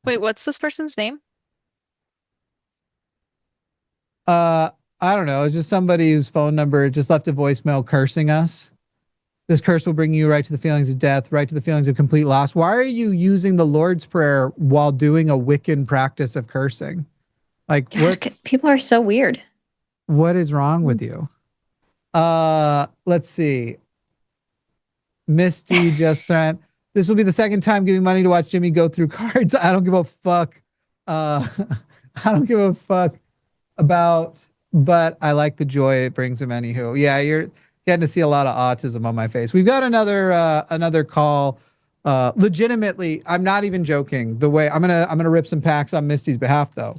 Wait, what's this person's name? I don't know. It's just somebody whose phone number just left a voicemail cursing us. This curse will bring you right to the feelings of death, right to the feelings of complete loss. Why are you using the Lord's Prayer while doing a Wiccan practice of cursing? Like, people are so weird. What is wrong with you? Let's see. Misty just threatened. This will be the second time giving money to watch Jimmy go through cards. I don't give a fuck. I don't give a fuck about, but I like the joy it brings him anywho. Yeah, you're getting to see a lot of autism on my face. We've got another call. Legitimately, I'm not even joking. The way I'm gonna rip some packs on Misty's behalf though.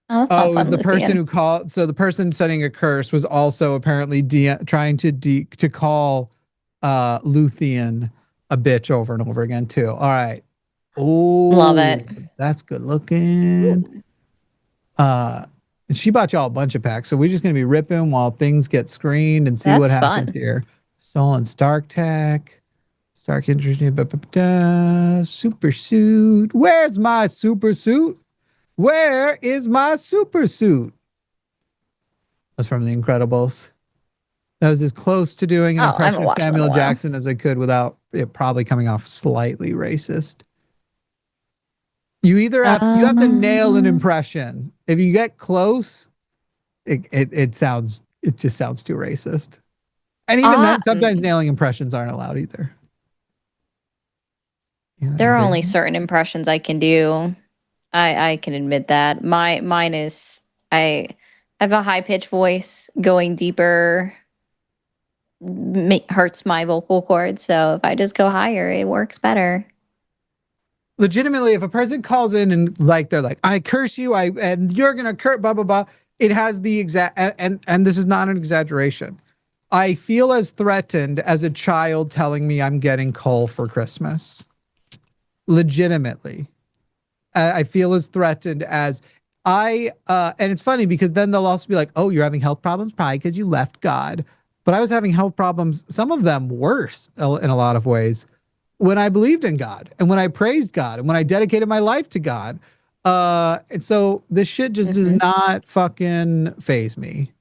It was the person who called. So the person setting a curse was also apparently trying to call Luthien a bitch over and over again too. All right. Oh, love it. That's good looking. And she bought y'all a bunch of packs, so we're just gonna be ripping while things get screened and see what happens here. Stolen Stark Tech, Stark interesting. Super suit. Where's my super suit? Where is my super suit? That's from The Incredibles. That was as close to doing an impression of Samuel Jackson as I could without it probably coming off slightly racist. You either have you have to nail an impression. If you get close, it just sounds too racist. And even then, sometimes nailing impressions aren't allowed either. There are only certain impressions I can do. I can admit that. Mine is I have a high pitched voice. Going deeper hurts my vocal cords. So if I just go higher, it works better. Legitimately, if a person calls in and like they're like, I curse you, and you're gonna curse blah blah blah, it has the exact and this is not an exaggeration. I feel as threatened as a child telling me I'm getting coal for Christmas. Legitimately. I feel as threatened as and it's funny because then they'll also be like, oh, you're having health problems? Probably because you left God. But I was having health problems, some of them worse in a lot of ways, when I believed in God and when I praised God and when I dedicated my life to God. And so this shit just does not fucking faze me.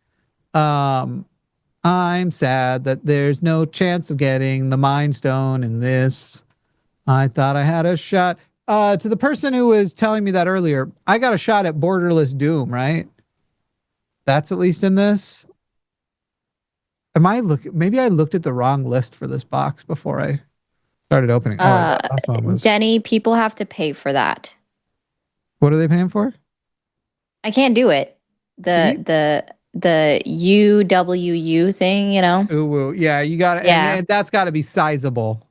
I'm sad that there's no chance of getting the Mind Stone in this. I thought I had a shot. To the person who was telling me that earlier, I got a shot at Borderless Doom, right? That's at least in this. Maybe I looked at the wrong list for this box before I started opening. Last one was... Denny, people have to pay for that. What are they paying for? I can't do it. The UWU thing, you know? Ooh, yeah, you got it. Yeah. And that's got to be sizable.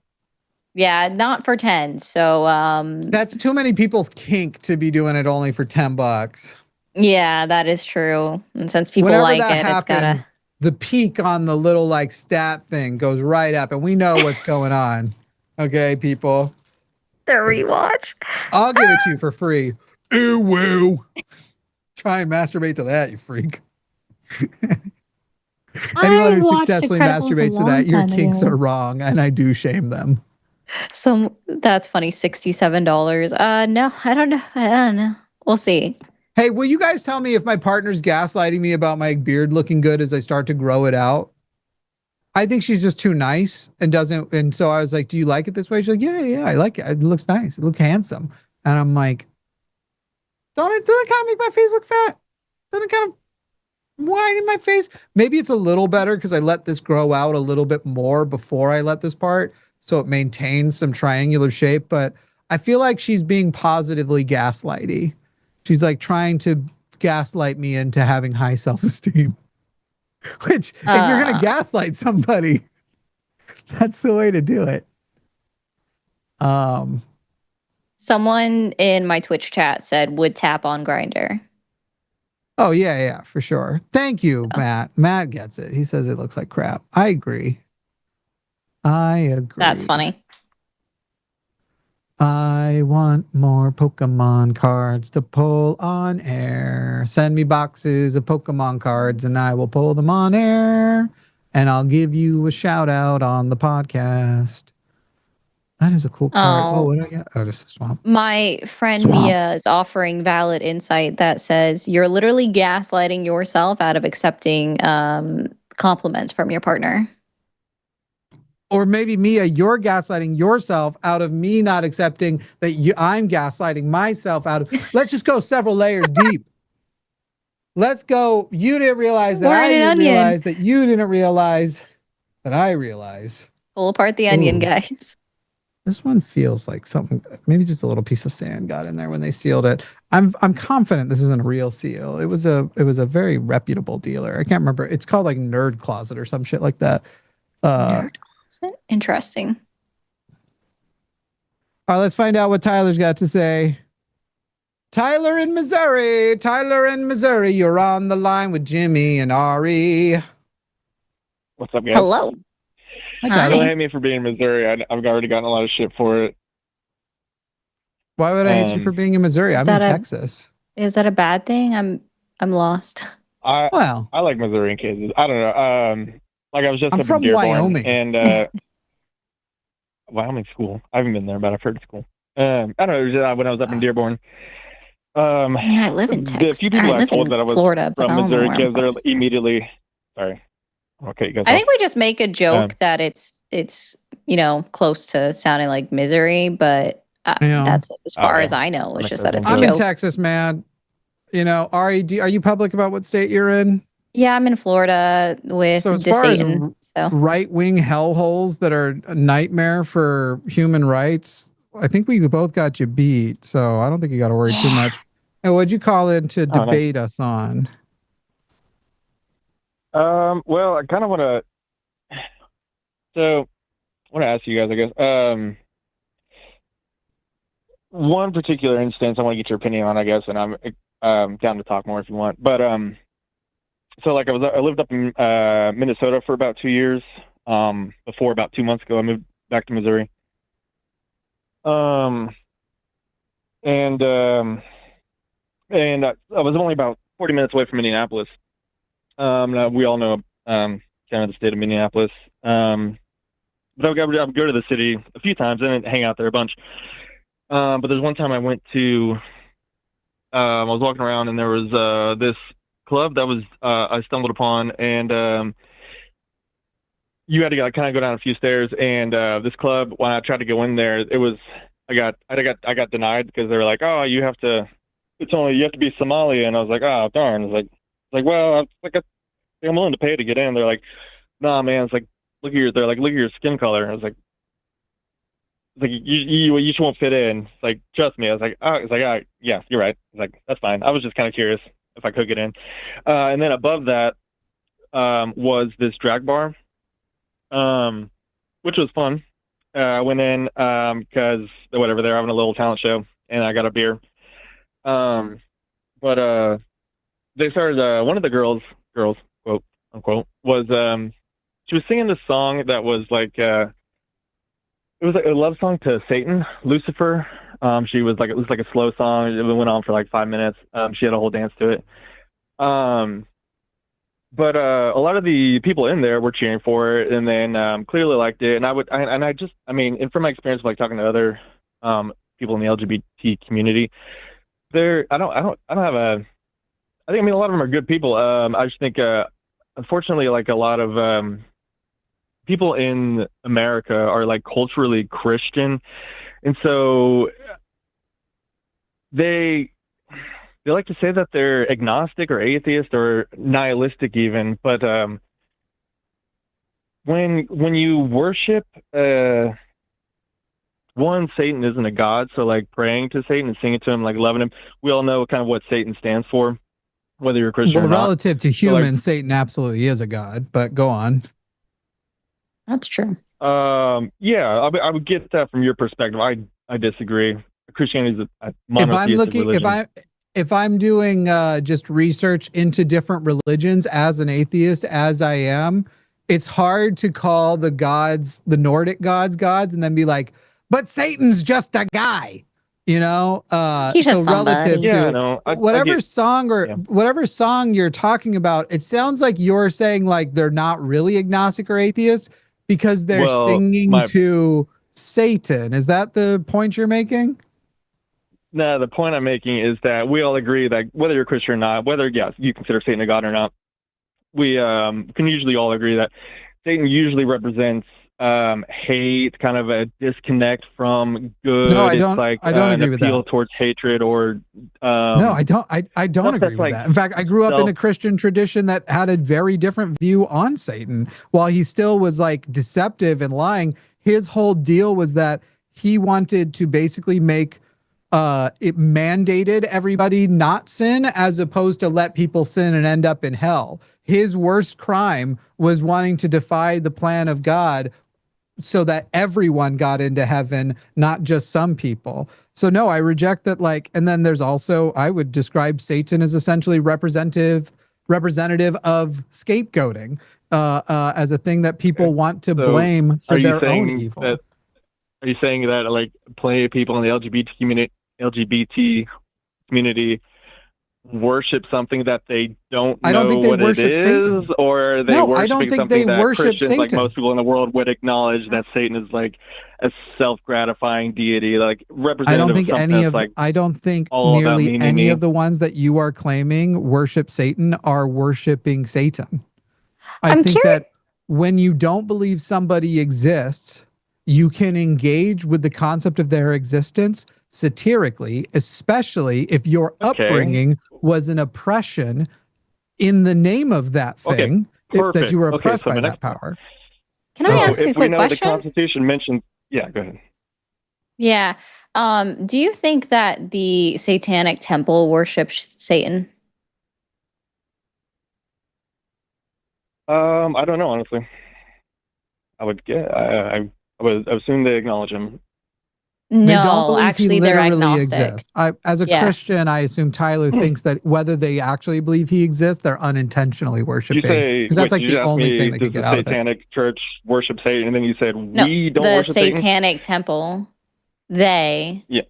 Yeah, not for 10. So that's too many people's kink to be doing it only for $10. Yeah, that is true. And since people whenever like that it, happens, it's gotta. The peak on the little like stat thing goes right up, and we know what's going on. Okay, people. The rewatch. I'll give it to you for free. Ew, woo. Try and masturbate to that, you freak. Anyone who successfully masturbates to that, your kinks are wrong, and I do shame them. So that's funny. $67. No, I don't know. We'll see. Hey, will you guys tell me if my partner's gaslighting me about my beard looking good as I start to grow it out? I think she's just too nice and doesn't. And so I was like, "Do you like it this way?" She's like, "Yeah, I like it. It looks nice. It looks handsome." And I'm like, "Don't it kind of make my face look fat? Doesn't it kind of wine in my face? Maybe it's a little better because I let this grow out a little bit more before I let this part, so it maintains some triangular shape. But I feel like she's being positively gaslighty. She's like trying to gaslight me into having high self-esteem." Which, if you're gonna gaslight somebody, that's the way to do it. Someone in my Twitch chat said would tap on Grinder. Oh yeah, for sure. Thank you, So. Matt. Matt gets it. He says it looks like crap. I agree. That's funny. I want more Pokemon cards to pull on air. Send me boxes of Pokemon cards and I will pull them on air. And I'll give you a shout out on the podcast. That is a cool card. Oh, what do I get? Oh, just a swamp. My friend Mia is offering valid insight that says you're literally gaslighting yourself out of accepting compliments from your partner. Or maybe Mia, you're gaslighting yourself out of me not accepting that I'm gaslighting myself out of. Let's just go several layers deep. Let's go. You didn't realize that I didn't realize that you didn't realize that I realize. Pull apart the onion, guys. This one feels like something. Maybe just a little piece of sand got in there when they sealed it. I'm confident this isn't a real seal. It was a very reputable dealer. I can't remember. It's called like Nerd Closet or some shit like that. Nerd Closet. Interesting. All right, let's find out what Tyler's got to say. Tyler in Missouri. Tyler in Missouri. You're on the line with Jimmy and Ari. What's up, guys? Hello. Hi, Tyler. Don't hate me for being in Missouri. I've already gotten a lot of shit for it. Why would I hate you for being in Missouri? I'm in Texas. Is that a bad thing? I'm lost. I like Missouri in cases. I don't know. Like I was just I'm up from in Dearborn, Wyoming. And Wyoming's cool. I haven't been there, but I've heard it's cool. I don't know. It was when I was up in Dearborn. I mean, I live in Texas. The few people I told that I was Florida, from Missouri because they're immediately sorry. Okay, you guys. I think we just make a joke that it's close to sounding like misery, but that's as far as I know. It's just that it's a joke. I'm in Texas, man. You know, Ari, are you public about what state you're in? Yeah, I'm in Florida with Satan. So right-wing hellholes that are a nightmare for human rights, I think we both got you beat. So I don't think you got to worry too much. And what'd you call in to debate us on? Well, I kind of want to. So, I want to ask you guys, I guess. One particular instance, I want to get your opinion on, I guess, and I'm down to talk more if you want. But so like I lived up in Minnesota for about 2 years. Before about 2 months ago, I moved back to Missouri. And I was only about 40 minutes away from Indianapolis. We all know kind of the state of Minneapolis. But I would go to the city a few times and hang out there a bunch. But there's one time I went to, I was walking around and there was this club that was I stumbled upon, and you had to kind of go down a few stairs. And this club, when I tried to go in there, it was I got denied because they were like, oh, you have to be Somali, and I was like, oh darn. I was like, well, I'm willing to pay to get in. They're like, nah, man. It's like, look at your skin color. I was like, you just won't fit in. It's like, trust me. I was like, oh, yeah, you're right. I was like, that's fine. I was just kind of curious if I could get in. And then above that was this drag bar, which was fun. I went in because whatever, they're having a little talent show, and I got a beer. But they started. One of the girls, quote unquote, was she was singing this song that was like it was like a love song to Satan, Lucifer. It was like a slow song. It went on for like 5 minutes. She had a whole dance to it. But a lot of the people in there were cheering for it, and then clearly liked it. And and from my experience, like talking to other people in the LGBT community, I think a lot of them are good people. I just think, unfortunately, like a lot of people in America are like culturally Christian, and so they like to say that they're agnostic or atheist or nihilistic even, but when you worship one, Satan isn't a god, so like praying to Satan and singing to him, like loving him, we all know kind of what Satan stands for, whether you're Christian Well, or not. relative to humans, Satan absolutely is a god, but go on. That's true. Yeah, I would get that from your perspective. I disagree. Christianity is a monotheistic religion. If I'm doing just research into different religions as an atheist, as I am, it's hard to call the gods, the Nordic gods, and then be like, but Satan's just a guy, you know? He's just so relative somebody. Yeah, to no, whatever song you're talking about, it sounds like you're saying like they're not really agnostic or atheist because they're singing to Satan. Is that the point you're making? No, the point I'm making is that we all agree that whether you're Christian or not, whether, yes, you consider Satan a god or not, we can usually all agree that Satan usually represents hate, kind of a disconnect from good. No, I don't. It's like I don't agree with that. appeal towards hatred or. No, I don't. I don't agree with that. In fact, I grew up in a Christian tradition that had a very different view on Satan. While he still was like deceptive and lying, his whole deal was that he wanted to basically make it mandated everybody not sin as opposed to let people sin and end up in hell. His worst crime was wanting to defy the plan of God so that everyone got into heaven, not just some people. So no, I reject that. Like, and then there's also, I would describe Satan as essentially representative of scapegoating, as a thing that people want to blame for their own evil. Are you saying that like plenty of people in the LGBT community worship something that they don't know what it is, or they worship something that Christians, like most people in the world, would acknowledge that Satan is like a self-gratifying deity, like representative. I don't think nearly any of the ones that you are claiming worship Satan are worshiping Satan. I think that when you don't believe somebody exists, you can engage with the concept of their existence satirically, especially if your upbringing was an oppression in the name of that thing, that you were oppressed by that power. Can I ask a quick question? The Constitution mentioned, yeah, go ahead. Yeah. Do you think that the Satanic Temple worships Satan? I don't know, honestly. I would assume they acknowledge him. No, they don't believe actually, he they're literally agnostic. exists. As a Christian, I assume Tyler thinks that whether they actually believe he exists, they're unintentionally worshiping. Because that's like the only thing they could get out of it. The Satanic Church worship Satan, and then you said we don't worship Satan? The Satanic Temple, they. Yeah.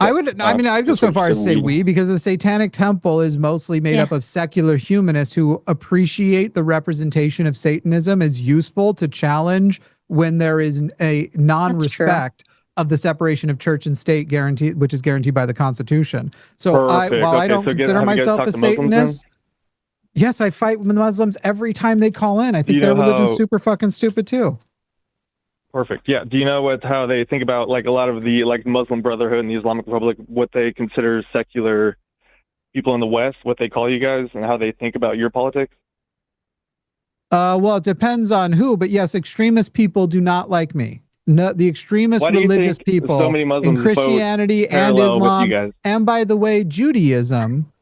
I'd go so far as to say we, because the Satanic Temple is mostly made up of secular humanists who appreciate the representation of Satanism as useful to challenge when there is a non-respect of the separation of church and state guaranteed, which is guaranteed by the Constitution. So while I don't consider myself a Satanist, yes, I fight with the Muslims every time they call in. I think their religion's super fucking stupid too. Perfect. Yeah. Do you know how they think about like a lot of the like Muslim Brotherhood and the Islamic Republic, what they consider secular people in the West, what they call you guys, and how they think about your politics? Well, it depends on who, but yes, extremist people do not like me. No, the extremist religious people in Christianity and Islam, and by the way, Judaism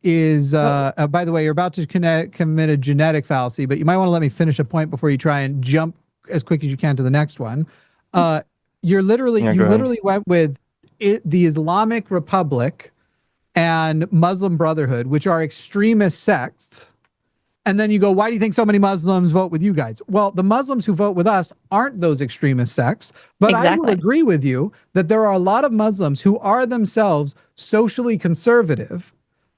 is by the way, you're about to commit a genetic fallacy, but you might want to let me finish a point before you try and jump as quick as you can to the next one. You literally went with the Islamic Republic and Muslim Brotherhood, which are extremist sects. And then you go, why do you think so many Muslims vote with you guys? Well, the Muslims who vote with us aren't those extremist sects, but I will agree with you that there are a lot of Muslims who are themselves socially conservative,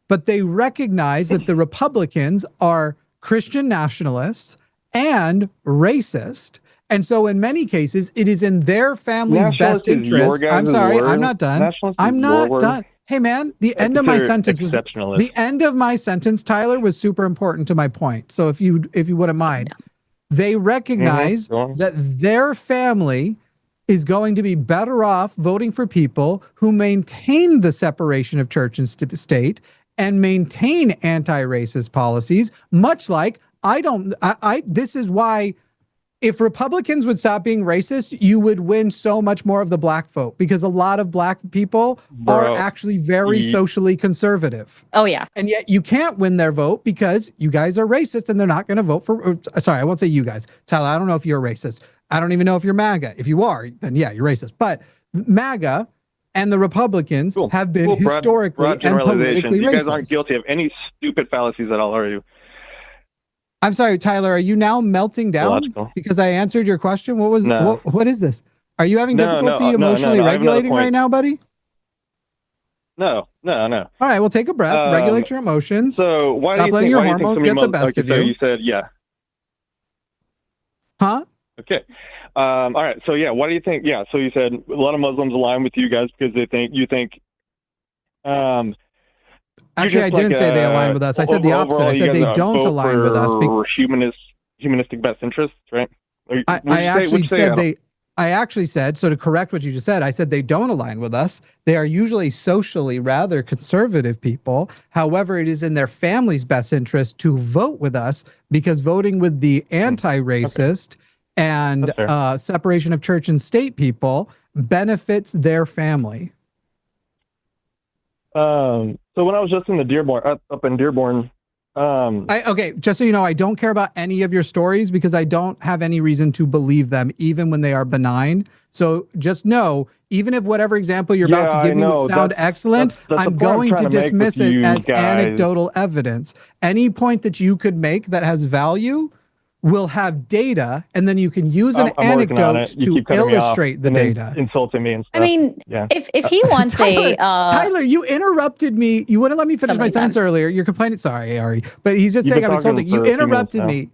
but they recognize that the Republicans are Christian nationalists and racist. And so in many cases, it is in their family's best interest. I'm sorry, I'm not done. I'm not done. Hey man, the end of my sentence, Tyler, was super important to my point. So if you wouldn't mind, They recognize Go on. that their family is going to be better off voting for people who maintain the separation of church and state and maintain anti-racist policies, much like this is why if Republicans would stop being racist, you would win so much more of the black vote, because a lot of black people are actually very socially conservative. Oh, yeah. And yet you can't win their vote because you guys are racist and they're not going to vote for, sorry, I won't say you guys. Tyler, I don't know if you're racist. I don't even know if you're MAGA. If you are, then yeah, you're racist. But MAGA and the Republicans have been historically and politically racist. You guys aren't guilty of any stupid fallacies at all, are you? I'm sorry, Tyler, are you now melting down Illogical. because I answered your question? What was No. what is this? Are you having difficulty no, emotionally I have another regulating point. right now, buddy? No. All right, well, take a breath, regulate your emotions. So why Stop do you letting think, your why do you think hormones so many get the Muslims, best of so you. you said, yeah. Huh? Okay. All right. So yeah, what do you think? Yeah. So you said a lot of Muslims align with you guys because you think. Actually, I didn't say they align with us. I said the opposite. Overall, I said they don't align with us. For humanistic best interests, right? I actually said, so to correct what you just said, I said they don't align with us. They are usually socially rather conservative people. However, it is in their family's best interest to vote with us because voting with the anti-racist and separation of church and state people benefits their family. So when I was just in the Dearborn, up in Dearborn, okay, just so you know, I don't care about any of your stories because I don't have any reason to believe them, even when they are benign. So just know, even if whatever example you're about to give me would sound excellent, I'm going to dismiss it as anecdotal evidence. Any point that you could make that has value will have data, and then you can use an anecdote to illustrate the data. Insulting me and stuff. I mean, if he wants Tyler, you interrupted me. You wouldn't let me finish my sentence earlier. You're complaining. Sorry, Ari, but he's just saying I'm insulting. You interrupted me.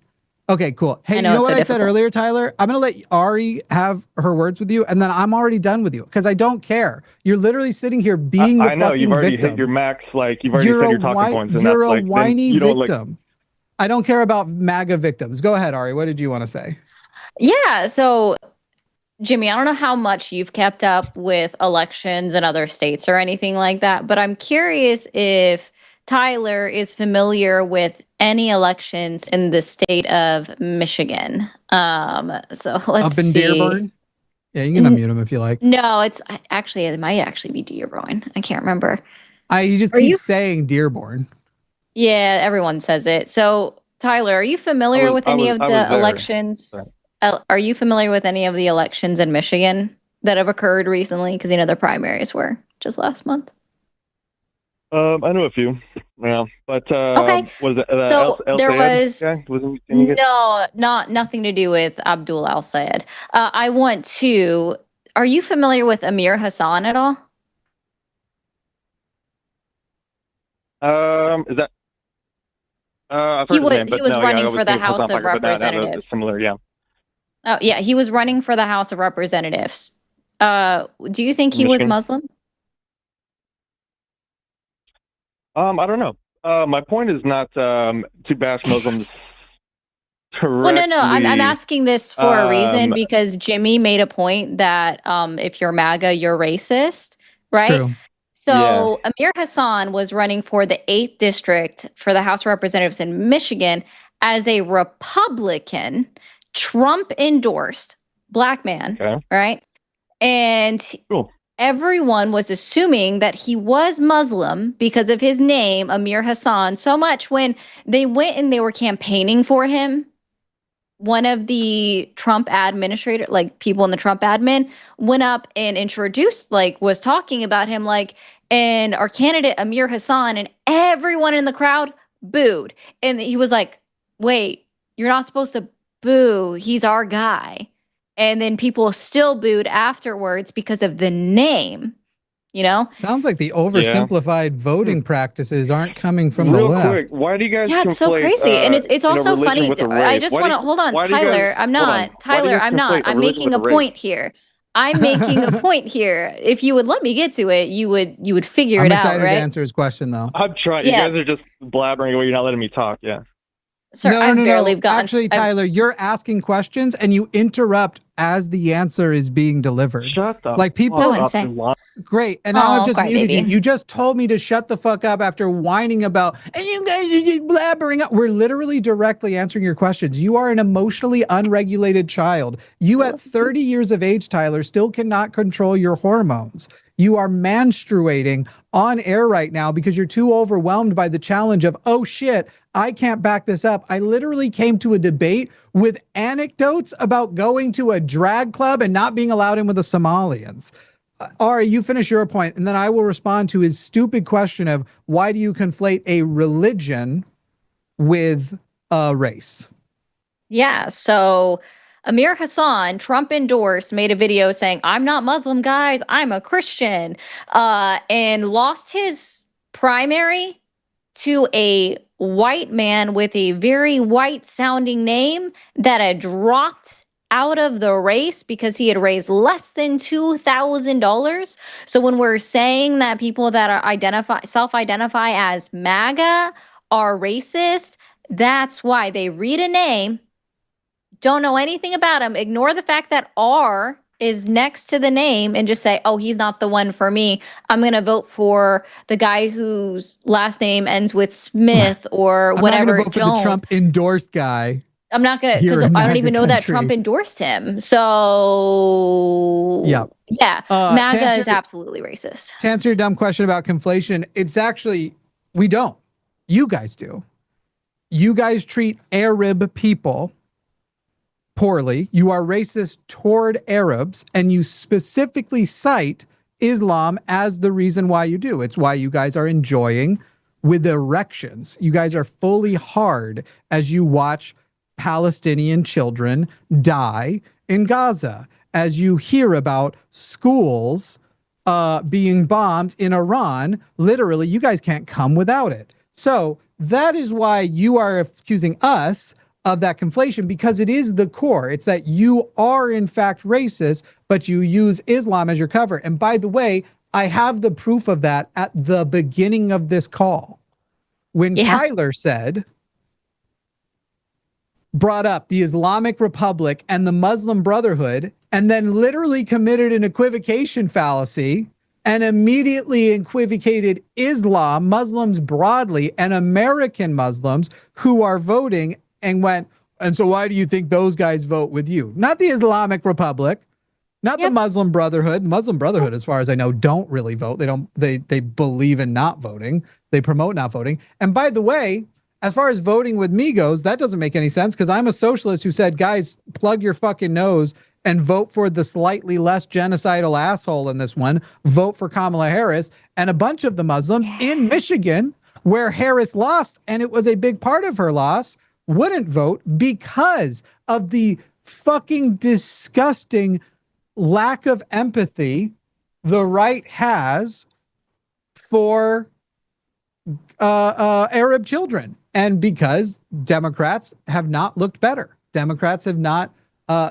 Okay, cool. Hey, you know what I said earlier, Tyler? I'm going to let Ari have her words with you, and then I'm already done with you because I don't care. You're literally sitting here being the fucking victim. I know, you've already hit your max. Like, you've already said your talking points. You're a whiny victim. I don't care about MAGA victims. Go ahead, Ari. What did you want to say? Yeah. So, Jimmy, I don't know how much you've kept up with elections in other states or anything like that, but I'm curious if Tyler is familiar with any elections in the state of Michigan. So let's see. Up in Dearborn? Yeah, you can unmute him if you like. No, it might actually be Dearborn. I can't remember. You just keep saying Dearborn. Yeah, everyone says it. So, Tyler, are you familiar with any of the elections? Are you familiar with any of the elections in Michigan that have occurred recently? Because, their primaries were just last month. I know a few. Yeah, but okay. Was it, so there was nothing to do with Abdul Al Sayed. Are you familiar with Amir Hassan at all? Is that? I've heard his name, but he was running for the House of Representatives. Similar, yeah. Oh, yeah, he was running for the House of Representatives. Do you think he was Muslim? I don't know. My point is not to bash Muslims correctly. Well, no. I'm asking this for a reason because Jimmy made a point that if you're MAGA, you're racist, right? It's true. So Amir Hassan was running for the 8th district for the House of Representatives in Michigan as a Republican, Trump endorsed black man, right? And everyone was assuming that he was Muslim because of his name, Amir Hassan, so much when they went and they were campaigning for him. One of the Trump administrator, people in the Trump admin, went up and introduced, was talking about him, and our candidate, Amir Hassan, and everyone in the crowd booed. And he was like, wait, you're not supposed to boo. He's our guy. And then people still booed afterwards because of the name, Sounds like the oversimplified voting practices aren't coming from the left. Quick, why do you guys it's so crazy. And it's also funny. I just want to, hold on, Tyler, I'm not. Tyler, I'm not. I'm making a point here. I'm making a point here. If you would let me get to it, you would figure it out, right? I'm excited to answer his question, though. I'm trying. You guys are just blabbering away. You're not letting me talk. Yeah. Sir, I've barely gotten. Actually, Tyler, you're asking questions and you interrupt as the answer is being delivered. Shut up. Like people, Go insane. great. And now I've just muted you. crybaby. You just told me to shut the fuck up after whining about, and you guys are just blabbering up. We're literally directly answering your questions. You are an emotionally unregulated child. You at 30 years of age, Tyler, still cannot control your hormones. You are menstruating on air right now because you're too overwhelmed by the challenge of, oh shit, I can't back this up. I literally came to a debate with anecdotes about going to a drag club and not being allowed in with the Somalians. Ari, you finish your point, and then I will respond to his stupid question of why do you conflate a religion with a race? Yeah, so Amir Hassan, Trump endorsed, made a video saying, I'm not Muslim, guys, I'm a Christian, and lost his primary to a white man with a very white sounding name that had dropped out of the race because he had raised less than $2,000. So when we're saying that people that are self-identify as MAGA are racist, that's why they read a name, don't know anything about him, ignore the fact that R is next to the name and just say, oh, he's not the one for me. I'm going to vote for the guy whose last name ends with Smith or I'm whatever. not going to vote for the Trump endorsed guy. I'm not going to, because I don't even know that Trump endorsed him. So yeah, MAGA is absolutely racist. To answer your dumb question about conflation, it's actually, we don't. You guys do. You guys treat Arab people poorly. You are racist toward Arabs, and you specifically cite Islam as the reason why you do. It's why you guys are enjoying with erections. You guys are fully hard as you watch Palestinian children die in Gaza, as you hear about schools being bombed in Iran. Literally, you guys can't come without it. So that is why you are accusing us of that conflation, because it is the core. It's that you are in fact racist, but you use Islam as your cover. And by the way, I have the proof of that at the beginning of this call. When Tyler brought up the Islamic Republic and the Muslim Brotherhood, and then literally committed an equivocation fallacy and immediately equivocated Islam, Muslims broadly, and American Muslims who are voting, and went, and so why do you think those guys vote with you? Not the Islamic Republic, not the Muslim Brotherhood. Muslim Brotherhood, as far as I know, don't really vote. They believe in not voting. They promote not voting. And by the way, as far as voting with me goes, that doesn't make any sense, because I'm a socialist who said, guys, plug your fucking nose and vote for the slightly less genocidal asshole in this one. Vote for Kamala Harris. And a bunch of the Muslims in Michigan, where Harris lost, and it was a big part of her loss, wouldn't vote because of the fucking disgusting lack of empathy the right has for Arab children. And because Democrats have not looked better. Democrats have not,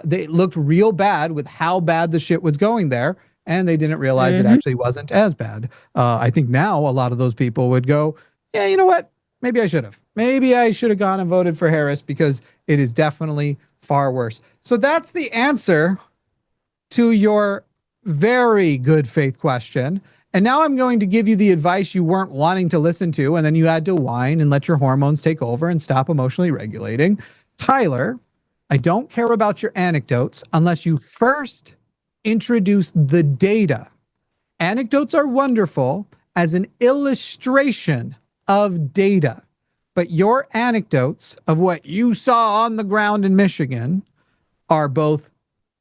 they looked real bad with how bad the shit was going there. And they didn't realize it actually wasn't as bad. I think now a lot of those people would go, yeah, you know what? Maybe I should have. Maybe I should have gone and voted for Harris, because it is definitely far worse. So that's the answer to your very good faith question. And now I'm going to give you the advice you weren't wanting to listen to, and then you had to whine and let your hormones take over and stop emotionally regulating. Tyler, I don't care about your anecdotes unless you first introduce the data. Anecdotes are wonderful as an illustration of data, but your anecdotes of what you saw on the ground in Michigan are both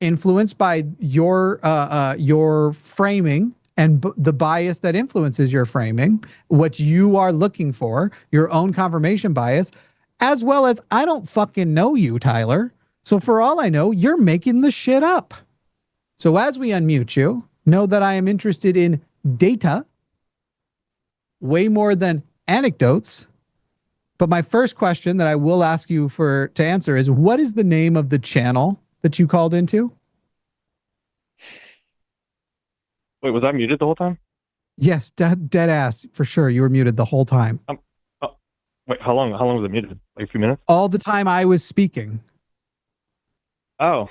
influenced by your framing and the bias that influences your framing, what you are looking for, your own confirmation bias, as well as I don't fucking know you, Tyler. So for all I know, you're making the shit up. So as we unmute you, know that I am interested in data way more than anecdotes. But my first question that I will ask you to answer is, what is the name of the channel that you called into? Wait, was I muted the whole time? Yes, dead ass for sure. You were muted the whole time. Wait, how long was it muted? Like a few minutes? All the time I was speaking. Oh,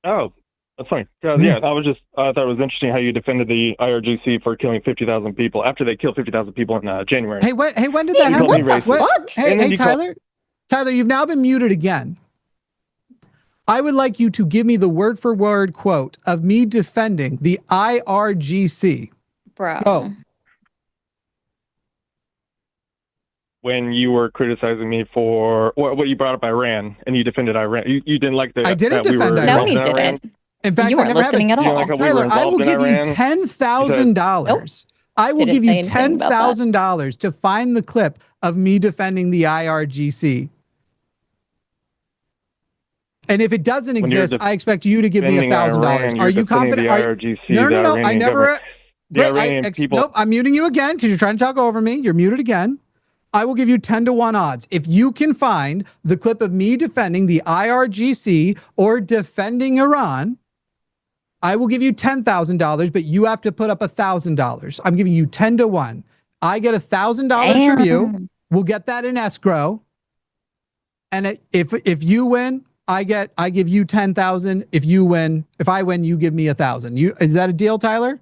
that's fine. Yeah. Yeah, I thought it was interesting how you defended the IRGC for killing 50,000 people after they killed 50,000 people in January. Hey, when did that You happen? called me What the racist. fuck? Hey, And then you Tyler. Tyler, you've now been muted again. I would like you to give me the word for word quote of me defending the IRGC. Bro. Go. When you were criticizing me for what you brought up Iran and you defended Iran, you didn't like the. I didn't that we were defend Iran. No, involved he in Iran? didn't. In fact, You that weren't never listening happened. at You don't like all. how we were Tyler, I will involved in give you Iran? $10,000. I will Didn't give you say anything about that. $10,000 to find the clip of me defending the IRGC. And if it doesn't When you're exist, I expect you to give me defending $1,000. Iran, Are you're you defending confident? the IRGC, No, the I Iranian never. government. The Great, Iranian people. Nope, I'm muting you again because you're trying to talk over me. You're muted again. I will give you 10-1 odds. If you can find the clip of me defending the IRGC or defending Iran, I will give you $10,000, but you have to put up $1,000. I'm giving you 10-1. I get $1,000 from you. Damn. We'll get that in escrow. And if you win, I give you 10,000. If I win, you give me 1,000. Is that a deal, Tyler?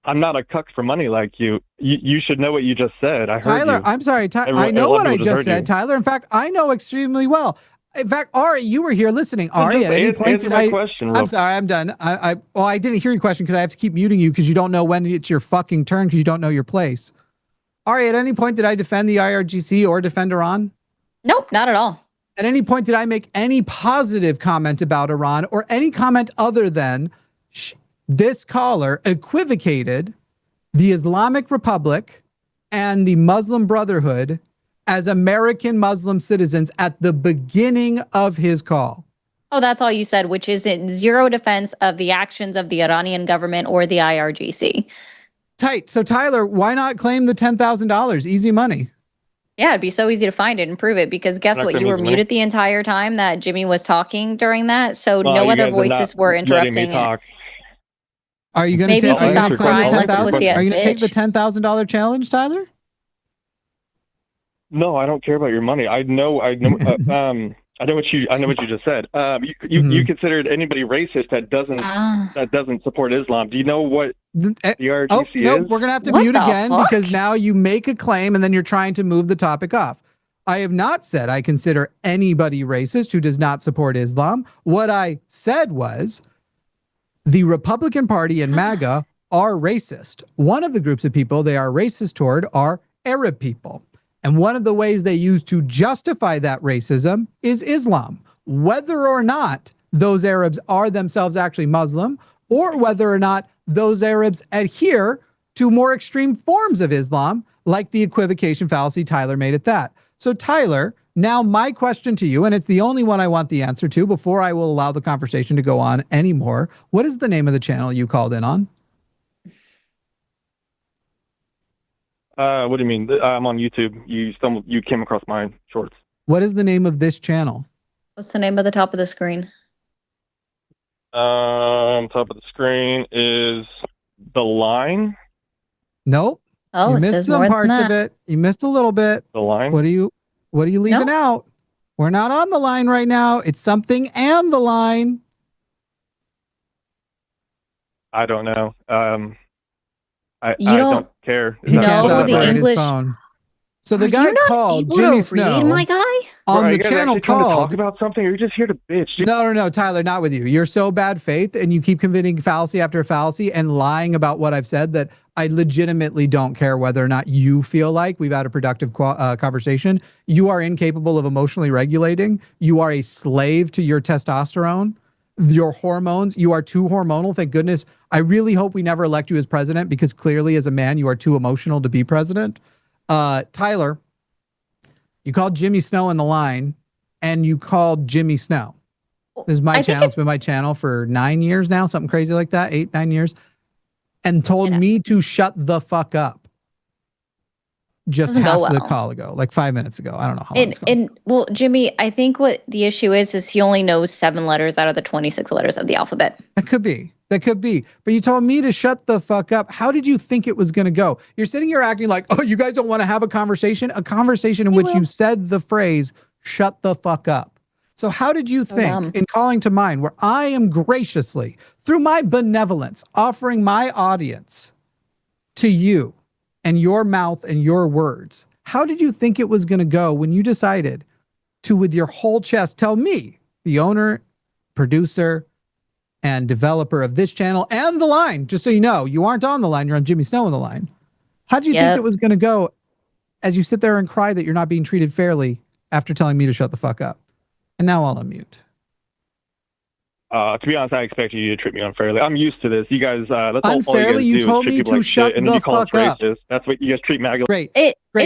I'm not a cuck for money like you. You should know what you just said. I heard Tyler, you. I'm sorry. I know what I just said, Tyler. In fact, I know extremely well. In fact, Ari, you were here listening. Ari, at any point did I? Question, I'm sorry, I'm done. I didn't hear your question because I have to keep muting you because you don't know when it's your fucking turn because you don't know your place. Ari, at any point did I defend the IRGC or defend Iran? Nope, not at all. At any point did I make any positive comment about Iran or any comment other than this caller equivocated the Islamic Republic and the Muslim Brotherhood as American Muslim citizens at the beginning of his call? Oh, that's all you said, which is zero defense of the actions of the Iranian government or the IRGC. Tight. So Tyler, why not claim the $10,000? Easy money. Yeah, it'd be so easy to find it and prove it because guess what? You were muted the entire time that Jimmy was talking during that, so no other voices were interrupting it. Are you going to Maybe take? if you stop crying like a pussy-ass Are you going to take the bitch. $10,000 challenge, Tyler? No, I don't care about your money. I know what you just said. You considered anybody racist that doesn't support Islam. Do you know what the IRGC is? No, we're gonna have to mute again because now you make a claim and then you're trying to move the topic off. I have not said I consider anybody racist who does not support Islam. What I said was the Republican Party and MAGA are racist. One of the groups of people they are racist toward are Arab people. And one of the ways they use to justify that racism is Islam. Whether or not those Arabs are themselves actually Muslim, or whether or not those Arabs adhere to more extreme forms of Islam, like the equivocation fallacy Tyler made at that. So Tyler, now my question to you, and it's the only one I want the answer to before I will allow the conversation to go on anymore. What is the name of the channel you called in on? What do you mean? I'm on YouTube. You came across my shorts. What is the name of this channel? What's the name of the top of the screen? Top of the screen is The Line. Nope. Oh, you it missed says some more than parts of that. it. You missed a little bit. The Line. What are you leaving out? We're not on the line right now. It's something and the line. I don't know. I You don't care. He No, can't the operate his English- phone. So the Are guy you not called able Jimmy to Snow read, my guy? on Bro, the you guys channel actually trying to talk called. about something, or are you just here to bitch? No, Tyler, not with you. You're so bad faith and you keep committing fallacy after fallacy and lying about what I've said that I legitimately don't care whether or not you feel like we've had a productive conversation. You are incapable of emotionally regulating. You are a slave to your testosterone, your hormones. You are too hormonal. Thank goodness. I really hope we never elect you as president because clearly as a man, you are too emotional to be president. Tyler, you called Jimmy Snow in the line and you called Jimmy Snow. This is my channel. It's been my channel for 9 years now, something crazy like that, 8-9 years. And told me to shut the fuck up. Just half the call ago, like 5 minutes ago. I don't know how long it's going. Well, Jimmy, I think what the issue is he only knows 7 letters out of the 26 letters of the alphabet. It could be. That could be. But you told me to shut the fuck up. How did you think it was going to go? You're sitting here acting like, oh, you guys don't want to have a conversation in which you said the phrase, shut the fuck up. So how did you think in calling to mind where I am graciously, through my benevolence, offering my audience to you and your mouth and your words, how did you think it was going to go when you decided to, with your whole chest, tell me, the owner, producer, and developer of this channel and the line, just so you know, you aren't on the line, you're on Jimmy Snow on the line. How did you think it was going to go as you sit there and cry that you're not being treated fairly after telling me to shut the fuck up? And now I'll unmute. To be honest, I expected you to treat me unfairly. I'm used to this. You guys, that's unfairly, you told me to shut the fuck up. That's what you guys treat MAGA. Great.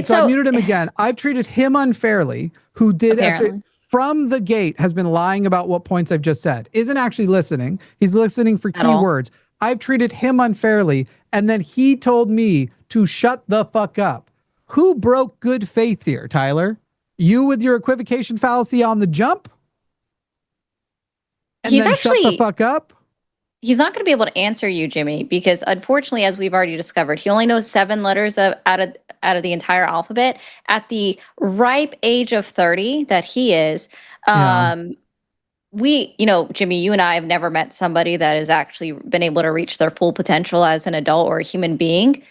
So I muted him again. I've treated him unfairly, who did from the gate has been lying about what points I've just said. Isn't actually listening. He's listening for keywords. I've treated him unfairly, and then he told me to shut the fuck up. Who broke good faith here, Tyler? You with your equivocation fallacy on the jump? And he's then actually shut the fuck up? He's not going to be able to answer you, Jimmy, because unfortunately, as we've already discovered, he only knows 7 letters out of the entire alphabet. At the ripe age of 30 that he is, we, Jimmy, you and I have never met somebody that has actually been able to reach their full potential as an adult or a human being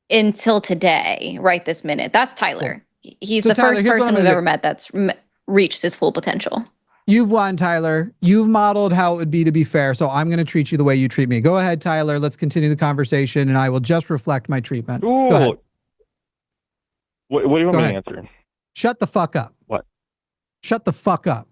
until today, right this minute. That's Tyler. Cool. He's the first person we've ever met that's reached his full potential. You've won, Tyler. You've modeled how it would be to be fair, so I'm going to treat you the way you treat me. Go ahead, Tyler. Let's continue the conversation, and I will just reflect my treatment. Ooh. Go ahead. What do you want me to answer? Shut the fuck up. What? Shut the fuck up.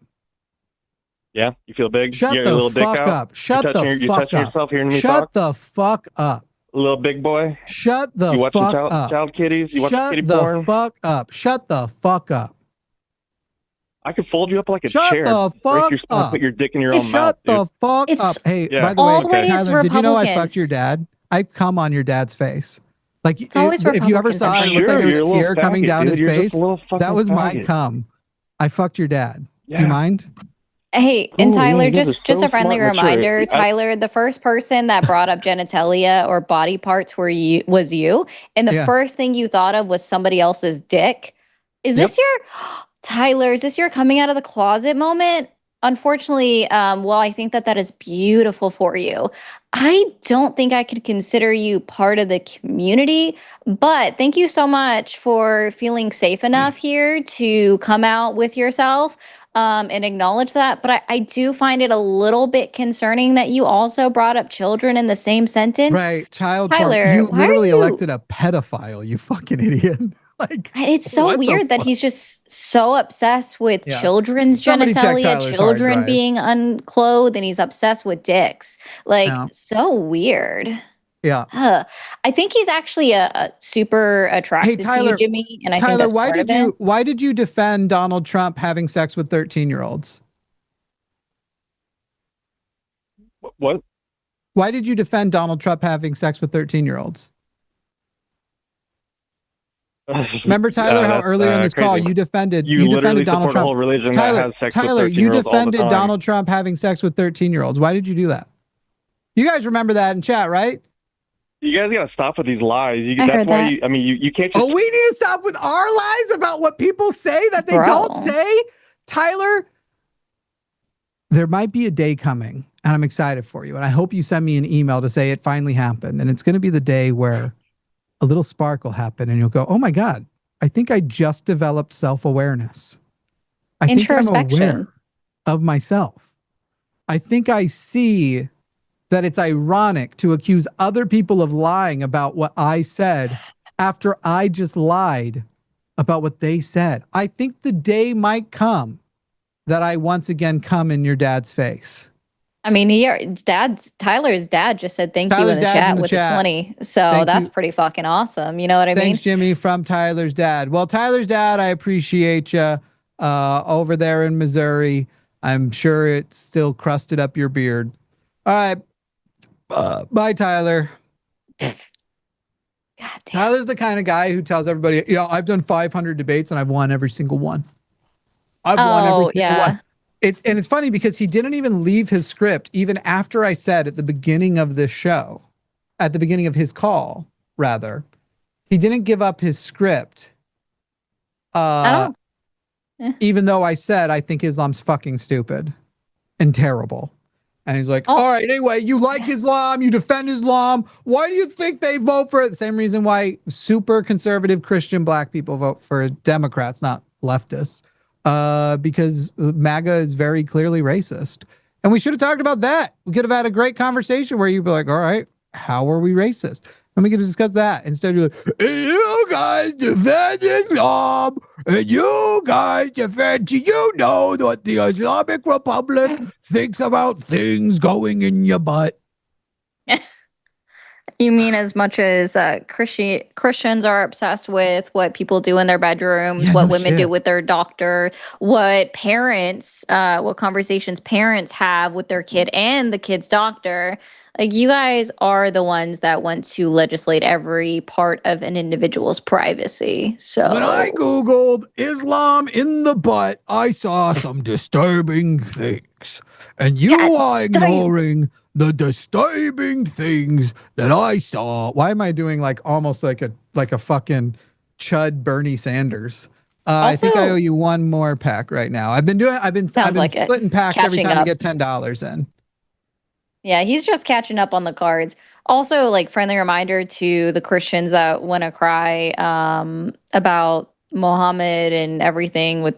Yeah? You feel big? Shut the fuck up. Shut the fuck up. You're touching yourself hearing me talk? Shut the fuck up. Little big boy? Shut the fuck up. Child kitties? You watch kitty porn? Shut the fuck up. Shut the fuck up. I could fold you up like a chair. Shut the fuck up. Put your dick in your own mouth. Shut the fuck up. Hey, by the way, Tyler, did you know I fucked your dad? I come on your dad's face. Like, if you ever saw it, it looked like there was a tear coming down his face. That was my cum. I fucked your dad. Yeah. Do you mind? Hey, and Tyler, just a friendly reminder, Tyler, the first person that brought up genitalia or body parts was you, and the first thing you thought of was somebody else's dick. Is this Tyler, is this your coming out of the closet moment? Unfortunately, well, I think that is beautiful for you. I don't think I could consider you part of the community, but thank you so much for feeling safe enough here to come out with yourself and acknowledge that. But I do find it a little bit concerning that you also brought up children in the same sentence. Right, child Tyler, porn. You literally elected a pedophile, you fucking idiot. Like, it's so weird that he's just so obsessed with children's genitalia, children being unclothed, and he's obsessed with dicks. Like, so weird. Yeah. I think he's actually a super attracted to you, Jimmy. And I think that's part of it. Why did you defend Donald Trump having sex with 13-year-olds? What? Why did you defend Donald Trump having sex with 13-year-olds? Remember, Tyler, how earlier in this call you defended Donald Trump. Tyler, you defended Donald Trump having sex with 13-year-olds. Why did you do that? You guys remember that in chat, right? You guys got to stop with these lies. You can't just... Oh, we need to stop with our lies about what people say that they don't say? Tyler, there might be a day coming, and I'm excited for you, and I hope you send me an email to say it finally happened, and it's going to be the day where a little spark will happen and you'll go, oh my God, I think I just developed self-awareness. I think I'm aware of myself. I think I see that it's ironic to accuse other people of lying about what I said after I just lied about what they said. I think the day might come that I once again come in your dad's face. I mean, Tyler's dad just said thank you in the chat with the 20. So that's pretty fucking awesome. You know what I mean? Thanks, Jimmy, from Tyler's dad. Well, Tyler's dad, I appreciate you over there in Missouri. I'm sure it's still crusted up your beard. All right. Bye, Tyler. God damn. Tyler's the kind of guy who tells everybody, I've done 500 debates and I've won every single one. I've won every single one. It's funny because he didn't even leave his script even after I said at the beginning of this show, at the beginning of his call, rather, he didn't give up his script. I don't. Even though I said I think Islam's fucking stupid and terrible. And he's like, Oh. all right, anyway, you like Islam, you defend Islam. Why do you think they vote for it? Same reason why super conservative Christian black people vote for Democrats, not leftists. Because MAGA is very clearly racist. And we should have talked about that. We could have had a great conversation where you'd be like, all right, how are we racist? And we could discuss that instead of like, you guys defend Islam and you guys defend, you know what the Islamic Republic thinks about things going in your butt. You mean as much as Christians are obsessed with what people do in their bedrooms, Yeah, what no women do shit. with their doctor, what parents, what conversations parents have with their kid and the kid's doctor. Like, you guys are the ones that want to legislate every part of an individual's privacy. So When I Googled Islam in the butt, I saw some disturbing things. And you are ignoring the disturbing things that I saw. Why am I doing like almost like a fucking chud Bernie Sanders? I think I Also- owe you one more pack right now. I've been Sounds like it. splitting packs every Catching time I up. get $10 in. Yeah, he's just catching up on the cards. Also, like, friendly reminder to the Christians that want to cry about Muhammad and everything with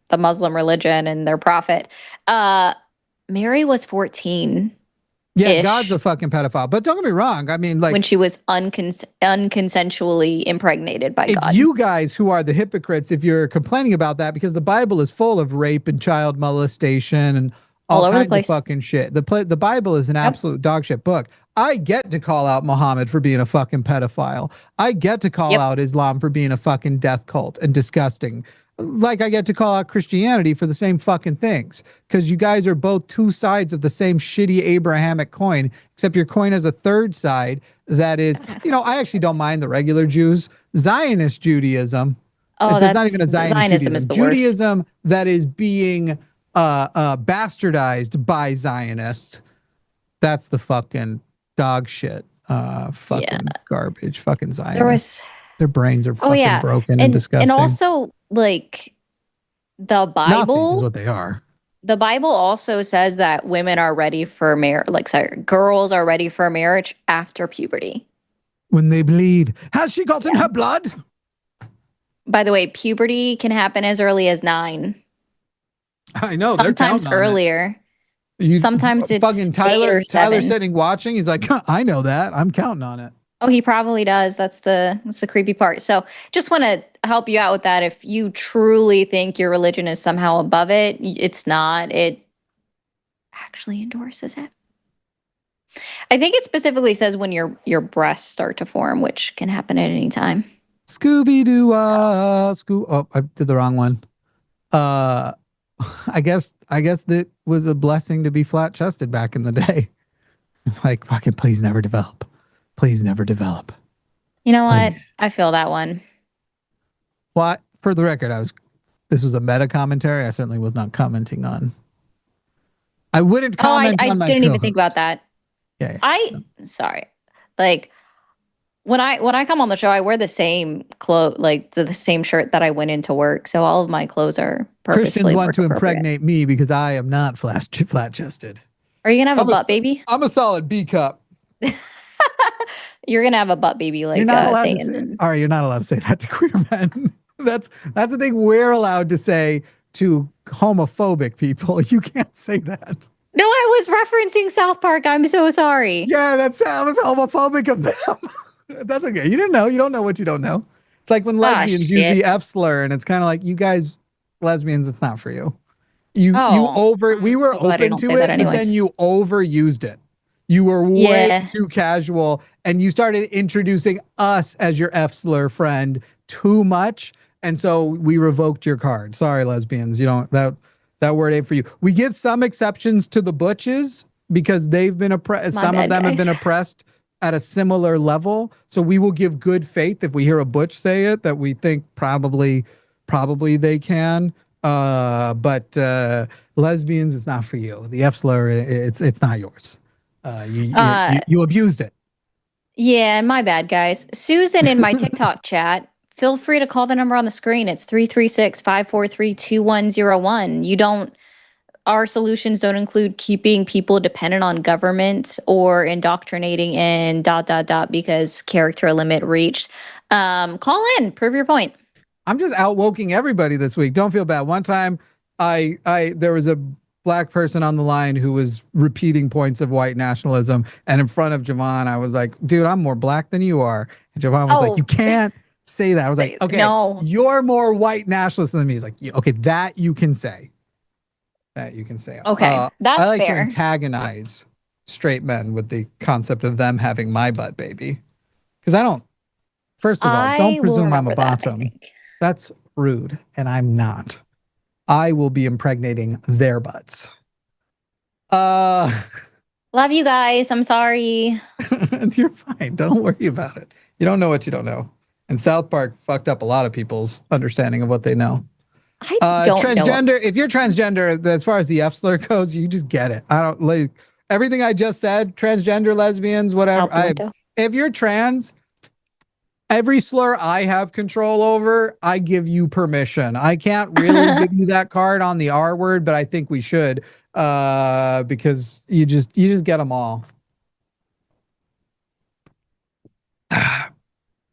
the Muslim religion and their prophet. Mary was 14 Yeah, Ish. God's a fucking pedophile. But don't get me wrong. I mean, like, when she was unconsensually impregnated by it's God. you guys who are the hypocrites if you're complaining about that, because the Bible is full of rape and child molestation and all All over the kinds of place. fucking shit. The Bible is an absolute dog shit book. I get to call out Muhammad for being a fucking pedophile. I get to call Yep. out Islam for being a fucking death cult and disgusting. Like I get to call out Christianity for the same fucking things, because you guys are both two sides of the same shitty Abrahamic coin, except your coin has a third side that is, I actually don't mind the regular Jews. Zionist Judaism. Oh, There's not that's even a Zionist Zionism Judaism. is the worst. Judaism that is being bastardized by Zionists. That's the fucking dog shit. Fucking garbage. Fucking Zionists. There was Their brains are fucking broken and disgusting. And also, like, the Nazis is Bible. what they are. The Bible also says that women are ready for marriage. Girls are ready for marriage after puberty. When they bleed. Has she gotten her blood? By the way, puberty can happen as early as 9. I know. They're Sometimes counting on it. earlier. You, Sometimes it's fucking 8 Tyler or 7. sitting watching. He's like, I know that. I'm counting on it. Oh, he probably does. That's the creepy part. So just want to help you out with that. If you truly think your religion is somehow above it, it's not. It actually endorses it. I think it specifically says when your breasts start to form, which can happen at any time. Scooby-Doo, Oh, I did the wrong one. I guess that was a blessing to be flat-chested back in the day. Like, fucking please never develop. Please never develop. You know what? Please. I feel that one. Well, for the record, this was a meta commentary. I certainly was not commenting on. I wouldn't comment I on my didn't even co-host. think about that. Yeah. Sorry. Like, when I come on the show, I wear the same clothes, like the same shirt that I went into work. So all of my clothes are purposely Christians want to work appropriate. impregnate me because I am not flat-chested. Are you gonna have I'm a a butt s- baby? I'm a solid B cup. You're gonna have a butt baby, like You're not allowed to Satan. say. All right, you're not allowed to say that to queer men. That's the thing we're allowed to say to homophobic people. You can't say that. No, I was referencing South Park. I'm so sorry. Yeah, that was homophobic of them. That's okay. You didn't know. You don't know what you don't know. It's like when lesbians use shit. the F slur, and it's kind of like, you guys, lesbians, it's not for you. We Oh, were so glad I open don't to say it, that but anyways. then you overused it. You were way Yeah. too casual, and you started introducing us as your F slur friend too much, and so we revoked your card. Sorry, lesbians. You don't that word ain't for you. We give some exceptions to the butches because they've been oppressed. My Some of bad, them have been guys. oppressed at a similar level. So we will give good faith if we hear a butch say it that we think probably they can. But lesbians is not for you. The F slur, it's not yours. You abused it. Yeah, my bad, guys. Susan in my TikTok chat, feel free to call the number on the screen. It's 336-543-2101. Our solutions don't include keeping people dependent on governments or indoctrinating in ... because character limit reached. Call in, prove your point. I'm just outwoking everybody this week. Don't feel bad. One time there was a black person on the line who was repeating points of white nationalism, and in front of Javon, I was like, dude, I'm more black than you are. And Javon was like, you can't say that. I was like, okay, no. You're more white nationalist than me. He's like, okay, that you can say. That you can say. Okay, that's I like fair. to antagonize straight men with the concept of them having my butt, baby. Because I don't, first of all, don't presume I'm a bottom. That's rude, and I'm not. I will be impregnating their butts. Love you guys. I'm sorry. You're fine. Don't worry about it. You don't know what you don't know. And South Park fucked up a lot of people's understanding of what they know. I don't transgender, know. if you're transgender, as far as the F slur goes, you just get it. I don't like everything I just said, transgender, lesbians, whatever. If you're trans, every slur I have control over, I give you permission. I can't really give you that card on the R word, but I think we should, because you just get them all.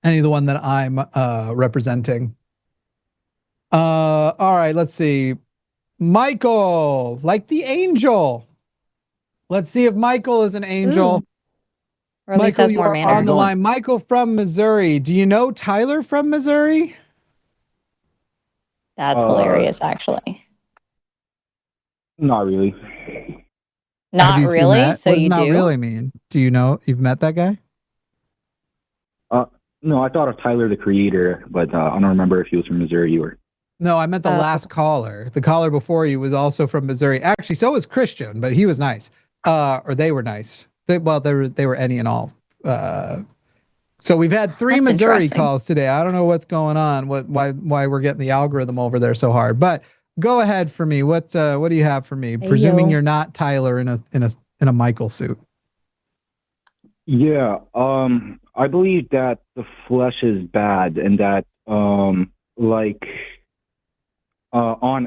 Any of the one that I'm representing. All right, let's see. Michael, like the angel. Let's see if Michael is an angel. Ooh. Or at least Michael, has you more are manners. on the line. Michael from Missouri. Do you know Tyler from Missouri? That's hilarious, actually. Not really. Not really? So what does you not do? really mean? Do you know you've met that guy? No, I thought of Tyler, the creator, but I don't remember if he was from Missouri or. No, I meant the last caller. The caller before you was also from Missouri. Actually, so was Christian, but he was nice. Or they were nice. They were any and all. So we've had 3 That's Missouri interesting. calls today. I don't know what's going on. Why we're getting the algorithm over there so hard. But go ahead for me. What do you have for me? Presuming you're not Tyler in a Michael suit. Yeah, I believe that the flesh is bad, and that on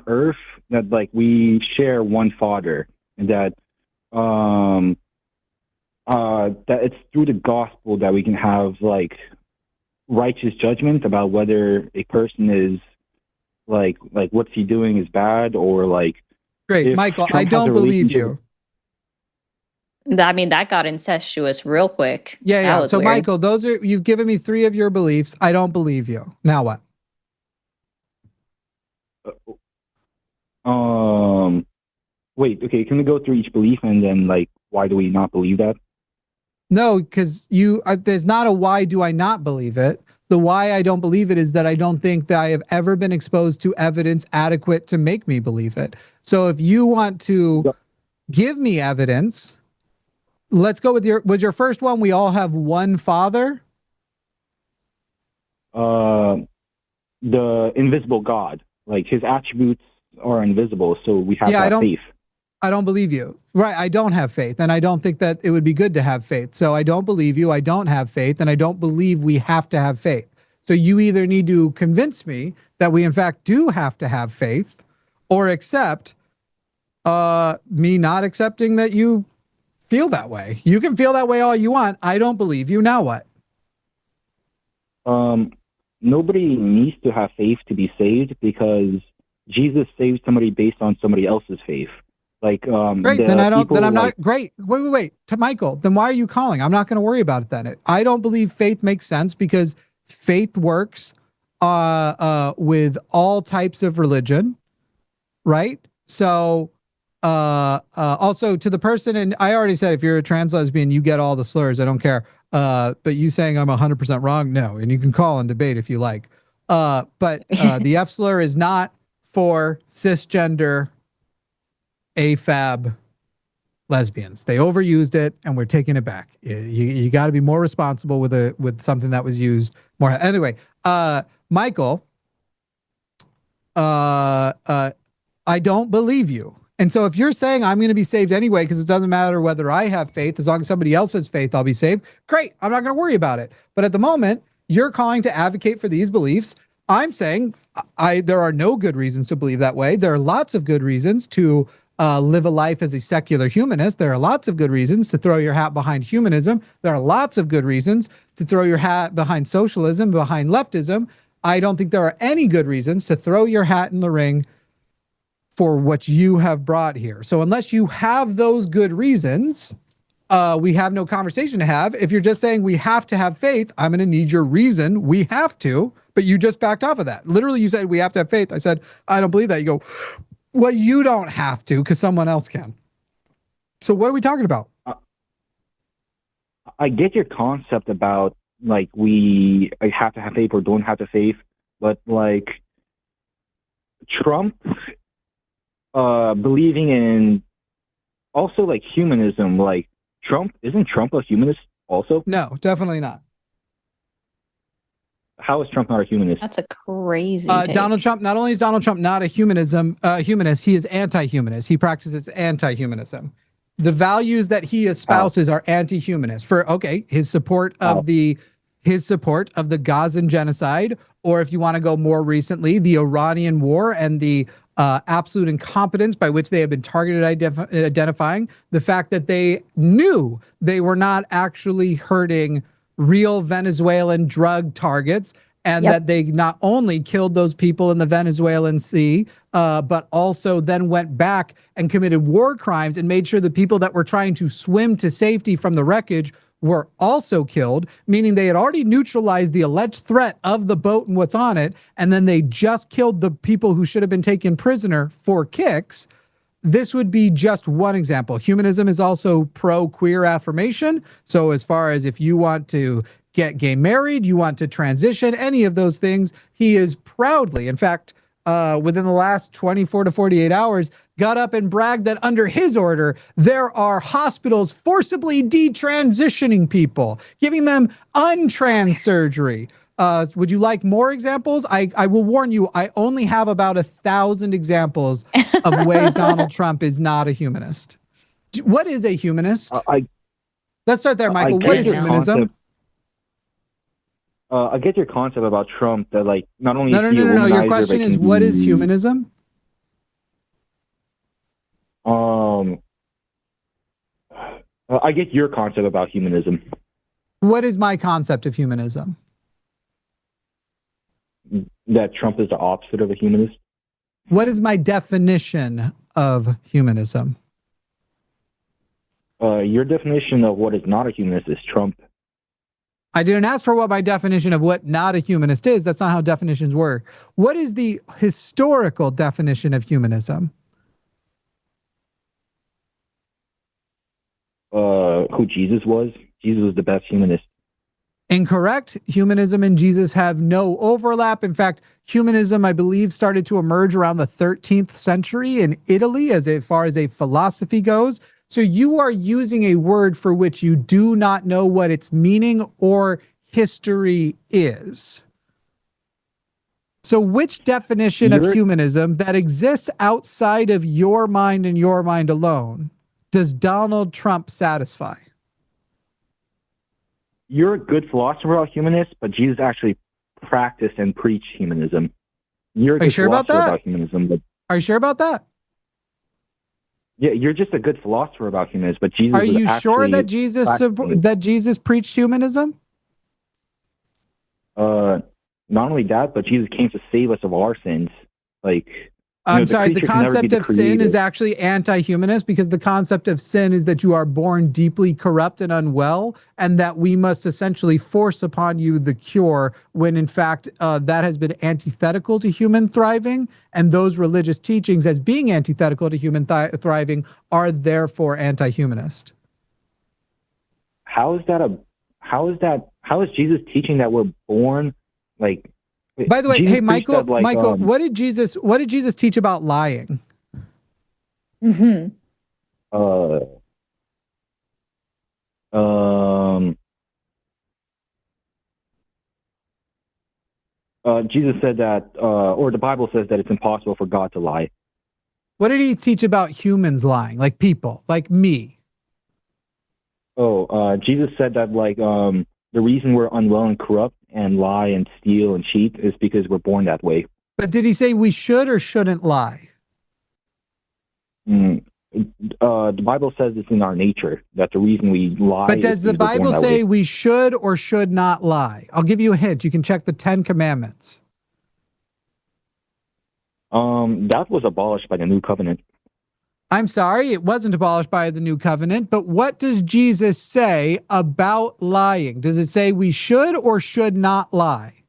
Earth that like we share one Father, and that that it's through the gospel that we can have like righteous judgment about whether a person is like what's he doing is bad, or like. Great, Michael. I don't believe you. I mean, that got incestuous real quick. Yeah. So, weird. Michael, you've given me 3 of your beliefs. I don't believe you. Now what? Wait. Okay. Can we go through each belief and then like why do we not believe that? No, because there's not a why do I not believe it. The why I don't believe it is that I don't think that I have ever been exposed to evidence adequate to make me believe it. So if you want to give me evidence. Let's go with your first one. We all have one Father. The invisible God, like his attributes are invisible, so we have faith. I don't believe you. Right, I don't have faith, and I don't think that it would be good to have faith. So I don't believe you. I don't have faith, and I don't believe we have to have faith. So you either need to convince me that we in fact do have to have faith, or accept me not accepting that you feel that way. You can feel that way all you want. I don't believe you. Now what? Nobody needs to have faith to be saved because Jesus saved somebody based on somebody else's faith. Like, great. Then I'm not great. Wait. To Michael, then why are you calling? I'm not going to worry about it then. I don't believe faith makes sense because faith works with all types of religion, right? So also to the person, and I already said if you're a trans lesbian, you get all the slurs. I don't care. But you saying I'm 100% wrong, no. And you can call and debate if you like. But the F slur is not for cisgender AFAB lesbians. They overused it, and we're taking it back. You got to be more responsible with something that was used more. Anyway, Michael, I don't believe you. And so if you're saying I'm going to be saved anyway, because it doesn't matter whether I have faith, as long as somebody else has faith, I'll be saved. Great. I'm not going to worry about it. But at the moment, you're calling to advocate for these beliefs. I'm saying there are no good reasons to believe that way. There are lots of good reasons to live a life as a secular humanist. There are lots of good reasons to throw your hat behind humanism. There are lots of good reasons to throw your hat behind socialism, behind leftism. I don't think there are any good reasons to throw your hat in the ring for what you have brought here. So unless you have those good reasons, we have no conversation to have. If you're just saying we have to have faith, I'm going to need your reason. We have to, but you just backed off of that. Literally, you said we have to have faith. I said, I don't believe that. You go, well, you don't have to because someone else can. So what are we talking about? I get your concept about like we have to have faith or don't have to faith, but like Trump believing in also like humanism, like isn't Trump a humanist also? No, definitely not. How is Trump not a humanist? That's a crazy take. Donald Trump, not only is Donald Trump not a humanist, he is anti-humanist. He practices anti-humanism. The values that he espouses are anti-humanist. His support of the Gazan genocide, or if you want to go more recently, the Iranian war and the absolute incompetence by which they have been targeted identifying, the fact that they knew they were not actually hurting real Venezuelan drug targets, and that they not only killed those people in the Venezuelan Sea, but also then went back and committed war crimes and made sure the people that were trying to swim to safety from the wreckage were also killed, meaning they had already neutralized the alleged threat of the boat and what's on it, and then they just killed the people who should have been taken prisoner for kicks. This would be just one example. Humanism is also pro-queer affirmation. So as far as if you want to get gay married, you want to transition, any of those things, he is proudly, in fact, within the last 24 to 48 hours, got up and bragged that under his order, there are hospitals forcibly detransitioning people, giving them untrans surgery. Would you like more examples? I will warn you, I only have about 1,000 examples of ways Donald Trump is not a humanist. What is a humanist? Let's start there, Michael. What is humanism? I get your concept about Trump that like not only No. Your question is what is humanism? I get your concept about humanism. What is my concept of humanism? That Trump is the opposite of a humanist. What is my definition of humanism? Your definition of what is not a humanist is Trump. I didn't ask for what my definition of what not a humanist is. That's not how definitions work. What is the historical definition of humanism? Who Jesus was. Jesus was the best humanist. Incorrect. Humanism and Jesus have no overlap. In fact, humanism, I believe, started to emerge around the 13th century in Italy as far as a philosophy goes. So you are using a word for which you do not know what its meaning or history is. So which definition of humanism that exists outside of your mind and your mind alone does Donald Trump satisfy? You're a good philosopher about humanists, but Jesus actually practiced and preached humanism. You're a good philosopher about humanism, but are you sure about that? Yeah, you're just a good philosopher about humanism, but Jesus. Are you sure that Jesus preached humanism? Not only that, but Jesus came to save us of our sins. Like, I'm sorry, the concept of sin is actually anti-humanist, because the concept of sin is that you are born deeply corrupt and unwell, and that we must essentially force upon you the cure, when in fact that has been antithetical to human thriving, and those religious teachings as being antithetical to human thriving are therefore anti-humanist. How is Jesus teaching that we're born like? By the way, Jesus hey Michael, that, like, Michael, what did Jesus teach about lying? Mm-hmm. Jesus said that, or the Bible says that it's impossible for God to lie. What did he teach about humans lying, like people, like me? Jesus said that the reason we're unwell and corrupt and lie and steal and cheat is because we're born that way. But did he say we should or shouldn't lie? The Bible says it's in our nature that the reason we lie. But does is the because we're born Bible that say way. we should or should not lie? I'll give you a hint. You can check the 10 Commandments. That was abolished by the New Covenant. I'm sorry, it wasn't abolished by the New Covenant, but what does Jesus say about lying? Does it say we should or should not lie?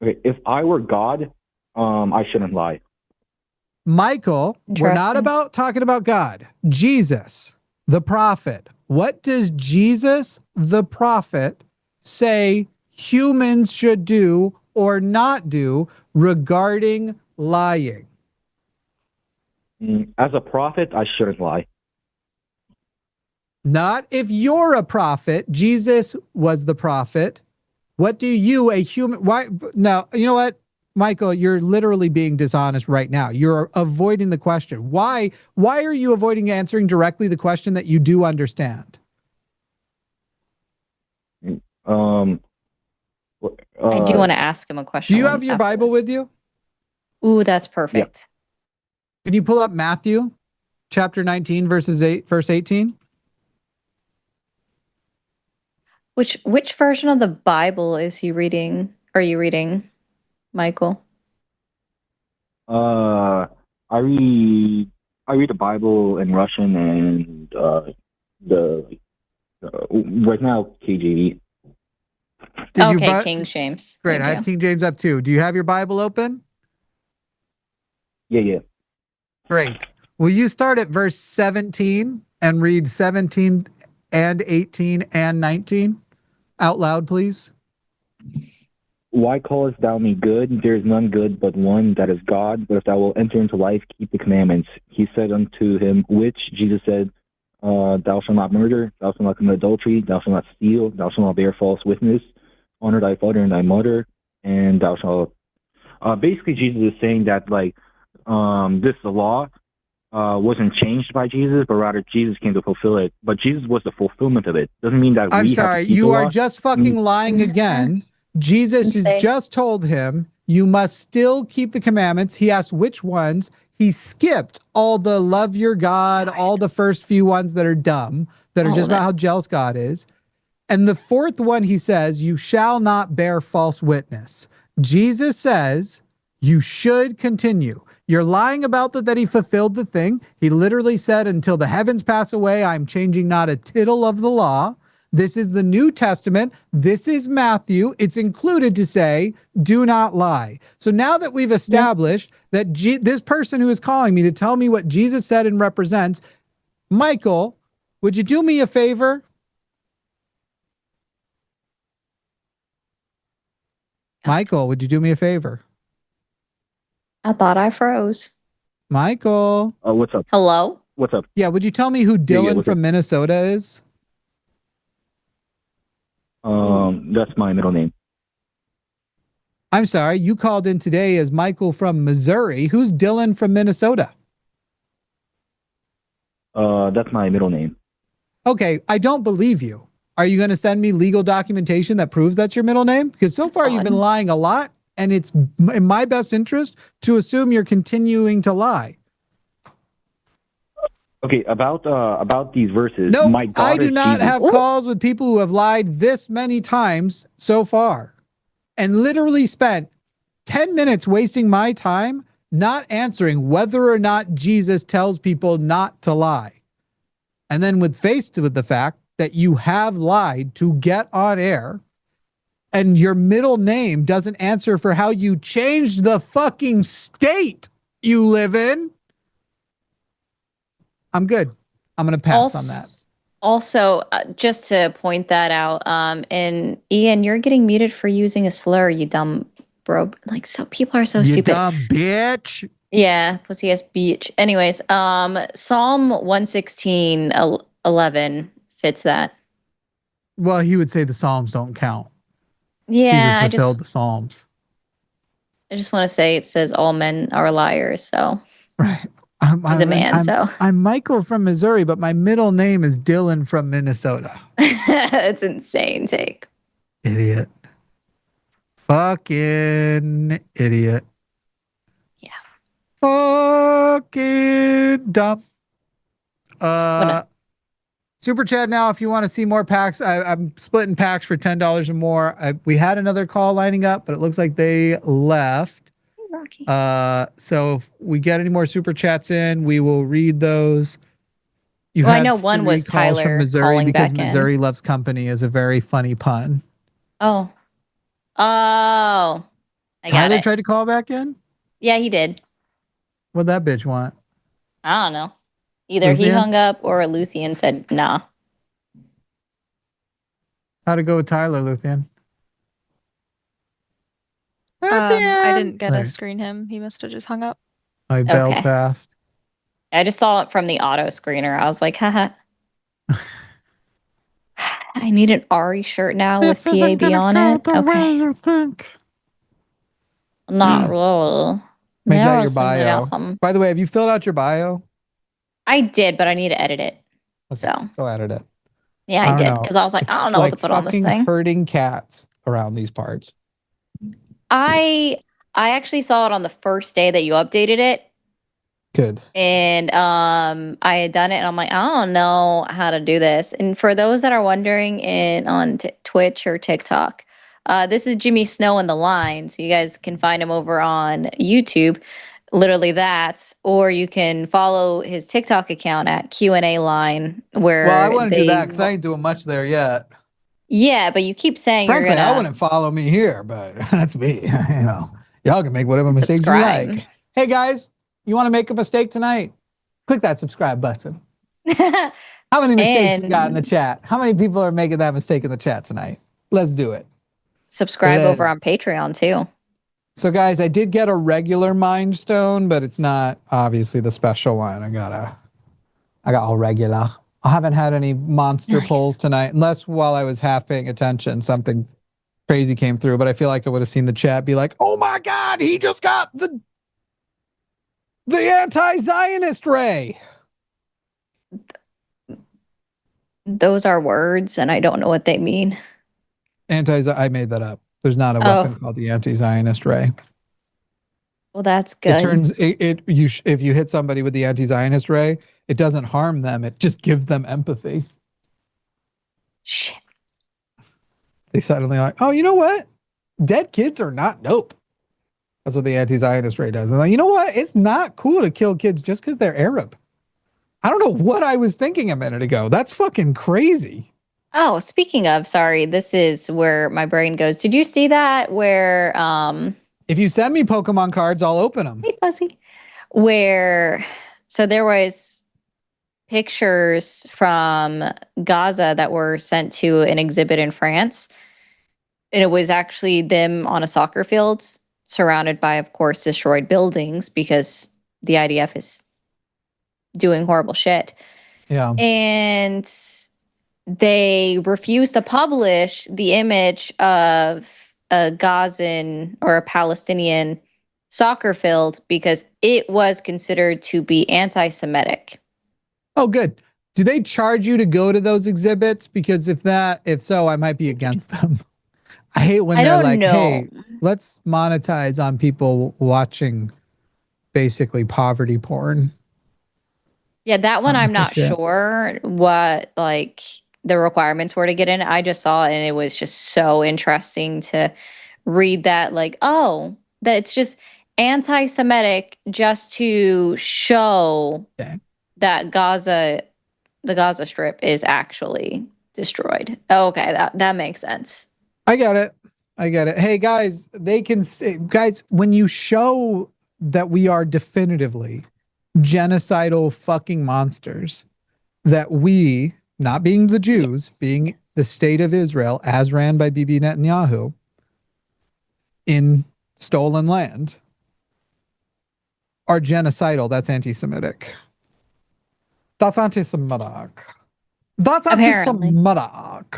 Okay, if I were God, I shouldn't lie. Michael, we're not Interesting. talking about God. Jesus, the prophet. What does Jesus, the prophet, say humans should do or not do regarding lying? As a prophet, I shouldn't lie. Not if you're a prophet. Jesus was the prophet. What do you, a human, why? No, you know what, Michael, you're literally being dishonest right now. You're avoiding the question. Why are you avoiding answering directly the question that you do understand? I do want to ask him a question. Do you have your after Bible this. with you? Ooh, that's perfect. Can you pull up Matthew chapter 19, verse 18? Which version of the Bible is he reading? Are you reading, Michael? I read the Bible in Russian and right now KJV. Okay, King James. Great, Thank I you. have King James up too. Do you have your Bible open? Yeah. Great. Will you start at verse 17 and read 17 and 18 and 19 out loud, please? Why callest thou me good? There is none good but one, that is God. But if thou wilt enter into life, keep the commandments. He said unto him, which? Jesus said, thou shalt not murder, thou shalt not commit adultery, thou shalt not steal, thou shalt not bear false witness, honor thy father and thy mother, and thou shalt. Basically, Jesus is saying that the law wasn't changed by Jesus, but rather Jesus came to fulfill it. But Jesus was the fulfillment of it. Doesn't mean that I'm we sorry, have to keep you the are law. just fucking lying again. Jesus has Insane. just told him you must still keep the commandments. He asked which ones. He skipped all the love your God, all the first few ones that are dumb, that are All just of it. about how jealous God is. And the fourth one, he says, you shall not bear false witness. Jesus says you should continue. You're lying about that he fulfilled the thing. He literally said, until the heavens pass away, I'm changing not a tittle of the law. This is the New Testament. This is Matthew. It's included to say, do not lie. So now that we've established that this person who is calling me to tell me what Jesus said and represents, Michael, would you do me a favor? Michael, would you do me a favor? I thought I froze. Michael. What's up? Hello? What's up? Yeah, would you tell me who Dylan what's from up? Minnesota is? That's my middle name. I'm sorry, you called in today as Michael from Missouri. Who's Dylan from Minnesota? That's my middle name. Okay, I don't believe you. Are you going to send me legal documentation that proves that's your middle name? Because so That's far you've been odd. lying a lot, and it's in my best interest to assume you're continuing to lie. Okay, about these verses. No, my I do daughter's not Jesus. have calls with people who have lied this many times so far, and literally spent 10 minutes wasting my time not answering whether or not Jesus tells people not to lie. And then faced with the fact that you have lied to get on air, and your middle name doesn't answer for how you changed the fucking state you live in, I'm good. I'm going to pass on that. Also, just to point that out, and Ian, you're getting muted for using a slur, you dumb bro. Like, so people are so You stupid. dumb bitch. Yeah, pussy ass beach. Anyways, Psalm 116, 11 fits that. Well, he would say the Psalms don't count. Yeah, Jesus fulfilled the Psalms. I just want to say it says all men are liars. So Right. he's a man. So I'm Michael from Missouri, but my middle name is Dylan from Minnesota. it's insane take. Idiot. Fucking idiot. Yeah. Fucking dumb. What Super chat now if you want to see more packs. I'm splitting packs for $10 or more. We had another call lining up, but it looks like they left. Rocky. So if we get any more super chats in, we will read those. You Well, I had know one 3 was calls Tyler from Missouri calling because back in. Missouri loves company is a very funny pun. Oh. I got Tyler it. tried to call back in? Yeah, he did. What'd that bitch want? I don't know. Either he Luthien? hung up or Luthien said nah. How'd it go with Tyler, Luthien? I didn't get to There. screen him. He must have just hung up. I bailed Okay. fast. I just saw it from the auto screener. I was like, haha. I need an Ari shirt now with PAB on it. Okay. You think. Not really. Make Now that I your was thinking about bio. something. By the way, have you filled out your bio? I did, but I need to edit it. Okay, So go edit it. yeah, I I don't did know. because I was like, It's I don't know what to put on this fucking thing. herding cats around these parts. I actually saw it on the first day that you updated it. Good. And I had done it and I'm like, I don't know how to do this. And for those that are wondering on Twitch or TikTok, this is Jimmy Snow in the line. So you guys can find him over on YouTube, literally that, or you can follow his TikTok account at Q&A line where Well, I wouldn't do that because I ain't doing much there yet. Yeah, but you keep saying Frankly, you're gonna I wouldn't follow me here, but that's me. Y'all can make whatever mistakes subscribe. you like. Hey guys, you want to make a mistake tonight? Click that subscribe button. How many mistakes we got in the chat? How many people are making that mistake in the chat tonight? Let's do it. Subscribe over on Patreon too. So guys, I did get a regular Mind Stone, but it's not obviously the special one. I got all regular. I haven't had any monster pulls tonight, unless while I was half paying attention, something crazy came through. But I feel like I would have seen the chat be like, "Oh my God, he just got the anti-Zionist ray." Those are words, and I don't know what they mean. I made that up. There's not a weapon called the anti-Zionist ray. Well, that's good. If you hit somebody with the anti-Zionist ray, it doesn't harm them. It just gives them empathy. Shit. They suddenly like, oh, you know what? Dead kids are not dope. That's what the anti-Zionist ray does. And like, you know what? It's not cool to kill kids just because they're Arab. I don't know what I was thinking a minute ago. That's fucking crazy. Oh, speaking of, sorry, this is where my brain goes. Did you see that where if you send me Pokemon cards, I'll open them. Hey, Fuzzy. So there was pictures from Gaza that were sent to an exhibit in France. And it was actually them on a soccer field surrounded by, of course, destroyed buildings because the IDF is doing horrible shit. Yeah. And they refused to publish the image of a Gazan or a Palestinian soccer field because it was considered to be anti-Semitic. Oh, good. Do they charge you to go to those exhibits? Because if so, I might be against them. I hate when they're like, hey, let's monetize on people watching basically poverty porn. Yeah, that one I'm not sure what like the requirements were to get in. I just saw it and it was just so interesting to read that like, oh, that it's just anti-Semitic just to show that the Gaza Strip is actually destroyed. Okay, that makes sense. I get it. Hey guys, guys, when you show that we are definitively genocidal fucking monsters, that we, not being the Jews, being the state of Israel as ran by Bibi Netanyahu in stolen land, are genocidal, that's anti-Semitic. That's anti-Semitic. That's anti-Semitic.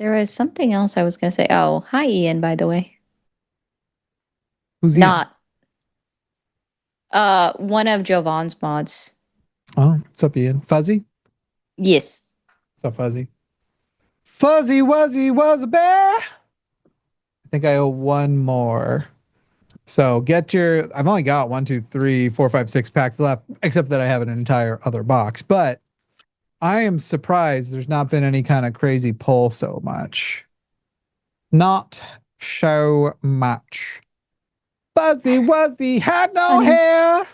There was something else I was going to say. Oh, hi, Ian, by the way. Who's Ian? Not. One of Jovan's mods. Oh, what's up, Ian? Fuzzy? Yes. What's up, Fuzzy? Fuzzy Wuzzy was a bear. I think I owe one more. So get your, I've only got 1, 2, 3, 4, 5, 6 packs left, except that I have an entire other box. But I am surprised there's not been any kind of crazy pull so much. Not so much. Fuzzy Wuzzy had no Funny. hair.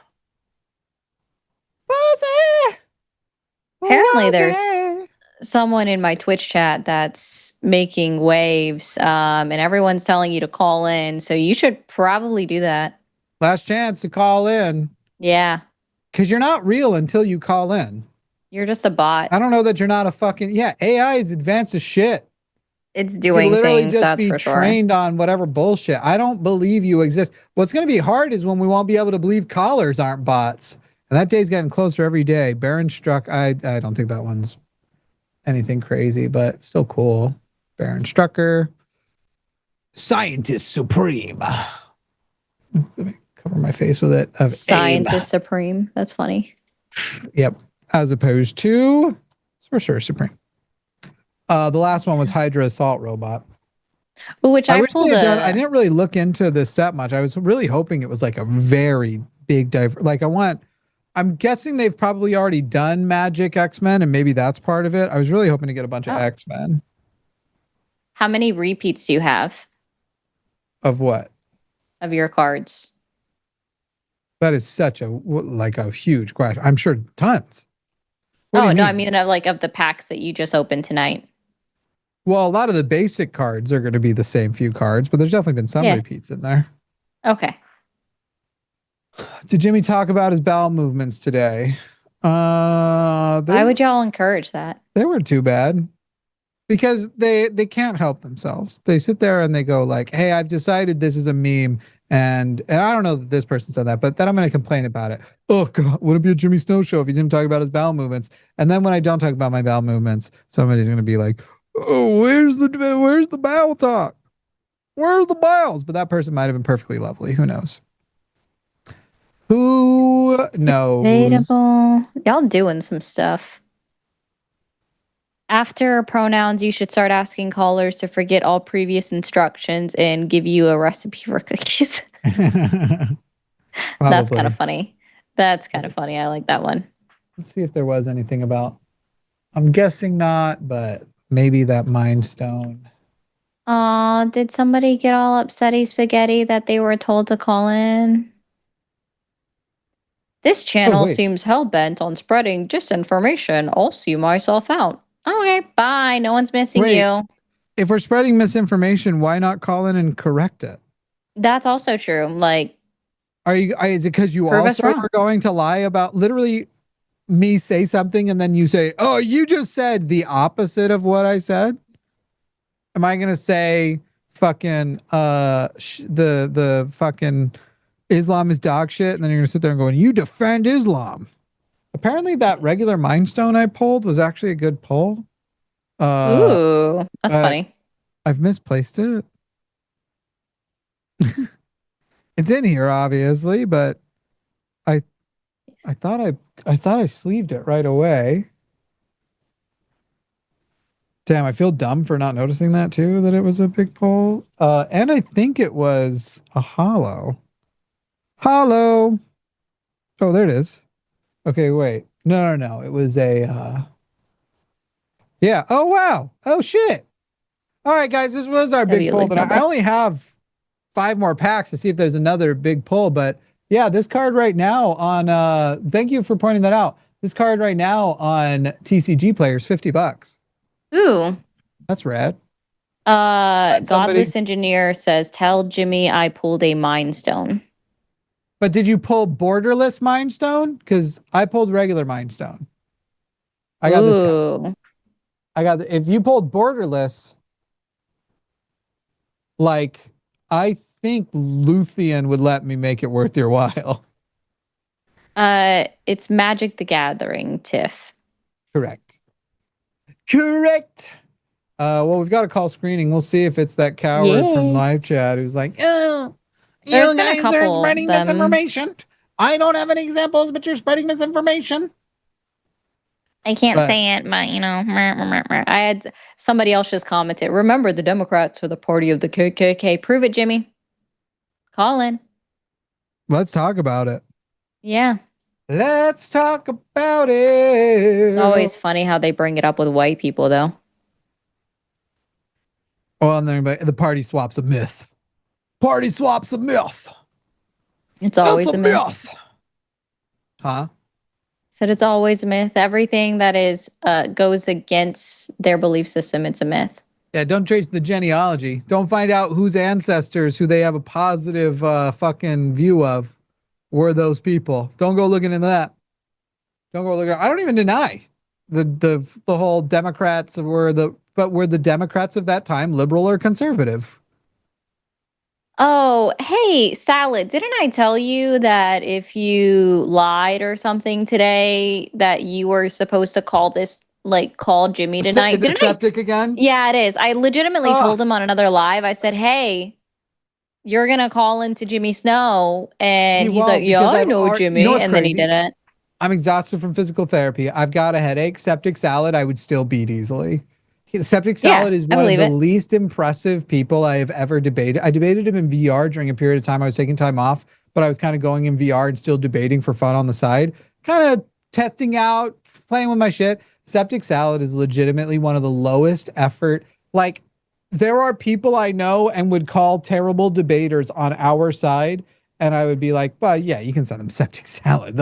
Fuzzy. Apparently, Wuzzy. there's someone in my Twitch chat that's making waves, and everyone's telling you to call in. So you should probably do that. Last chance to call in. Yeah. Because you're not real until you call in. You're just a bot. I don't know that you're not a fucking, yeah, AI is advanced as shit. It's You doing literally things, just that's be for sure. trained on whatever bullshit. I don't believe you exist. What's going to be hard is when we won't be able to believe callers aren't bots. And that day's getting closer every day. Baron Struck, I don't think that one's anything crazy, but still cool. Baron Strucker. Scientist Supreme. Let me cover my face with it. Of Scientist Supreme. That's funny. Yep. As opposed to Sorcerer Supreme. The last one was Hydra Assault Robot. Which I wish pulled they had done, I didn't really look into this set much. I was really hoping it was like a very big I'm guessing they've probably already done Magic X-Men and maybe that's part of it. I was really hoping to get a bunch of X-Men. How many repeats do you have Of what? of your cards? That is such a huge question. I'm sure tons. What do Oh, you no, mean? I mean of the packs that you just opened tonight. Well, a lot of the basic cards are going to be the same few cards, but there's definitely been some repeats in there. Okay. Did Jimmy talk about his bowel movements today? Why would y'all encourage that? They weren't too bad because they can't help themselves. They sit there and they go like, hey, I've decided this is a meme. And I don't know that this person said that, but then I'm going to complain about it. Oh God, would it be a Jimmy Snow show if he didn't talk about his bowel movements? And then when I don't talk about my bowel movements, somebody's going to be like, oh, where's the bowel talk? Where's the bowels? But that person might have been perfectly lovely. Who knows? Who knows? Debatable. Y'all doing some stuff. After pronouns, you should start asking callers to forget all previous instructions and give you a recipe for cookies. That's kind of funny. That's kind of funny. I like that one. Let's see if there was anything about. I'm guessing not, but maybe that Mind Stone. Did somebody get all upsetty spaghetti that they were told to call in? This channel seems hell-bent on spreading disinformation. I'll see myself out. Okay, bye. No one's missing you. If we're spreading misinformation, why not call in and correct it? That's also true. Like, is it because you also are going to lie about literally me say something and then you say, oh, you just said the opposite of what I said? Am I going to say fucking the fucking Islam is dog shit, and then you're gonna sit there and go, you defend Islam? Apparently that regular Mind Stone I pulled was actually a good pull. Ooh, that's funny. I've misplaced it. It's in here, obviously, but I thought I sleeved it right away. Damn, I feel dumb for not noticing that too, that it was a big pull. And I think it was a hollow. Hollow. Oh, there it is. Okay, wait. No. It was a yeah. Oh wow. Oh shit. All right, guys, this was our big pull. But I only have 5 more packs to see if there's another big pull. But yeah, this card right now on thank you for pointing that out. This card right now on TCG Players, $50. Ooh. That's rad. Godless Engineer says, tell Jimmy I pulled a Mind Stone. But did you pull Borderless Mind Stone? Because I pulled regular Mind Stone. I got this guy. If you pulled Borderless, like, I think Luthien would let me make it worth your while. It's Magic the Gathering, Tiff. Correct. Well, we've got a call screening. We'll see if it's that coward from Yay. live chat who's like, oh, There's you been a guys are couple spreading them. misinformation. I don't have any examples, but you're spreading misinformation. I can't But- say it, but I had somebody else just commented. Remember, the Democrats are the party of the KKK. Prove it, Jimmy. Call in. Let's talk about it. Yeah. Let's talk about it. It's always funny how they bring it up with white people, though. Well, and then the party swap's a myth. Party swap's a myth. It's always It's a myth. Huh? Said it's always a myth. Everything that is goes against their belief system, it's a myth. Yeah, don't trace the genealogy. Don't find out whose ancestors, who they have a positive fucking view of, were those people. Don't go looking into that. Don't go looking. I don't even deny the whole Democrats were the Democrats of that time liberal or conservative? Oh, hey, Salad, didn't I tell you that if you lied or something today that you were supposed to call Jimmy tonight? Is it septic again? Yeah, it is. I legitimately Ugh. told him on another live. I said, "Hey, you're gonna call into Jimmy Snow," and He he's like, won't, "Yeah, because I I've know already- Jimmy," you know what's and then he crazy? didn't. I'm exhausted from physical therapy. I've got a headache. Septic Salad, I would still beat easily. Septic Salad is I one of believe the it. least impressive people I have ever debated. I debated him in VR during a period of time. I was taking time off, but I was kind of going in VR and still debating for fun on the side, kind of testing out, playing with my shit. Septic Salad is legitimately one of the lowest effort. Like, there are people I know and would call terrible debaters on our side. And I would be like, well, yeah, you can send them Septic Salad.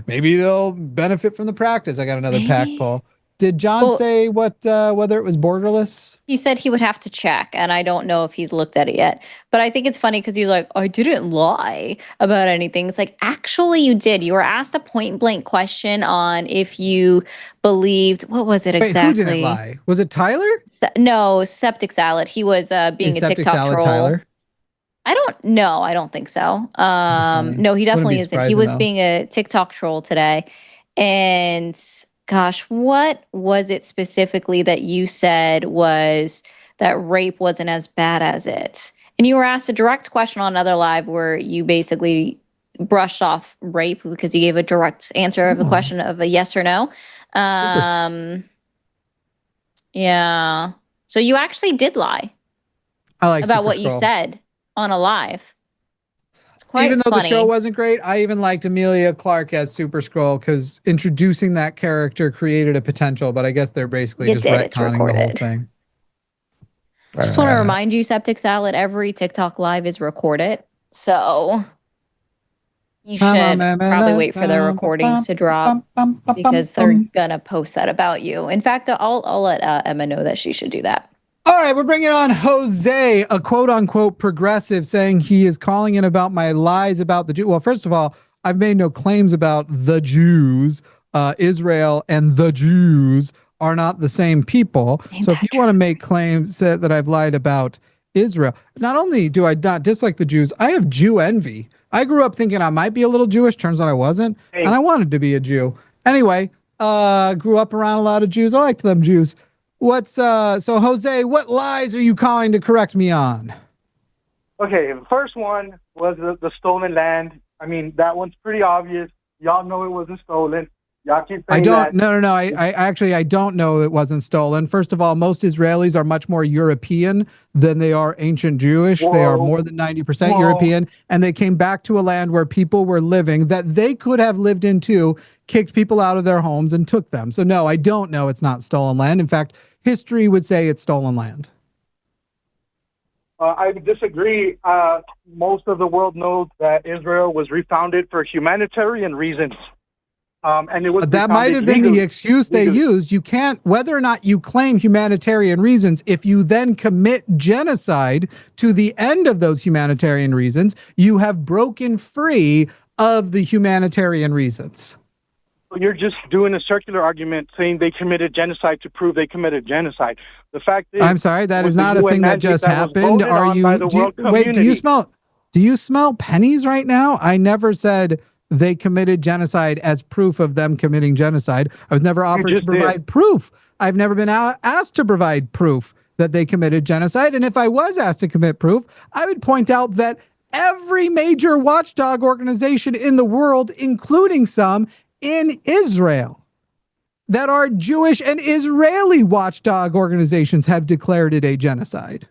Maybe they'll benefit from the practice. I got another pack Maybe. pull. Did John Well- say whether it was borderless? He said he would have to check, and I don't know if he's looked at it yet. But I think it's funny because he's like, "I didn't lie about anything." It's like, actually, you did. You were asked a point blank question on if you believed. What was it Wait, exactly? who didn't lie? Was it Tyler? No, Septic Salad. He was being Is a Septic TikTok Salad troll. Tyler? I don't know. I don't think so. funny. No, he definitely be isn't. He surprising, was though. being a TikTok troll today. And gosh, what was it specifically that you said was that rape wasn't as bad as it? And you were asked a direct question on another live where you basically brushed off rape because you gave a direct answer of the Oh. question of a yes or no. Yeah. So you actually did lie I like about Super what you Scroll. said on a live. It's quite Even though funny. the show wasn't great, I even liked Amelia Clark as Super Scroll because introducing that character created a potential. But I guess they're basically You just did, it's retconning the whole recorded. thing. Just want to remind you, Septic Salad, every TikTok live is recorded. So you should probably wait for their recordings to drop because they're going to post that about you. In fact, I'll let Emma know that she should do that. All right, we're bringing on Jose, a quote-unquote progressive, saying he is calling in about my lies about the Jews. Well, first of all, I've made no claims about the Jews. Israel and the Jews are not the same people. Ain't So if that you want to make claims that I've lied about Israel, not only do I not dislike the Jews, I have Jew envy. I grew up thinking I might be a little Jewish. Turns out I wasn't. Hey. And I wanted to be a Jew. Anyway, grew up around a lot of Jews. I liked them Jews. So Jose, what lies are you calling to correct me on? Okay, the first one was the stolen land. I mean, that one's pretty obvious. Y'all know it wasn't stolen. Y'all keep saying that. No. I don't know it wasn't stolen. First of all, most Israelis are much more European than they are ancient Jewish. They are Whoa. more than 90% Whoa. European. And they came back to a land where people were living that they could have lived in too, kicked people out of their homes and took them. So no, I don't know it's not stolen land. In fact, history would say it's stolen land. I disagree. Most of the world knows that Israel was refounded for humanitarian reasons. And it was That might have been the legally. excuse they legally. used. You can't, whether or not you claim humanitarian reasons, if you then commit genocide to the end of those humanitarian reasons, you have broken free of the humanitarian reasons. You're just doing a circular argument saying they committed genocide to prove they committed genocide. The fact is, I'm sorry, that with is the not a UN thing that mandate just that was happened. voted Are on you, by the world wait, community. do you smell pennies right now? I never said they committed genocide as proof of them committing genocide. I was never offered to just provide proof. I've never been asked to provide proof that they committed genocide. And if I was asked to commit proof, I would point out that every major watchdog organization in the world, including some in Israel, that are Jewish and Israeli watchdog organizations, have declared it a genocide.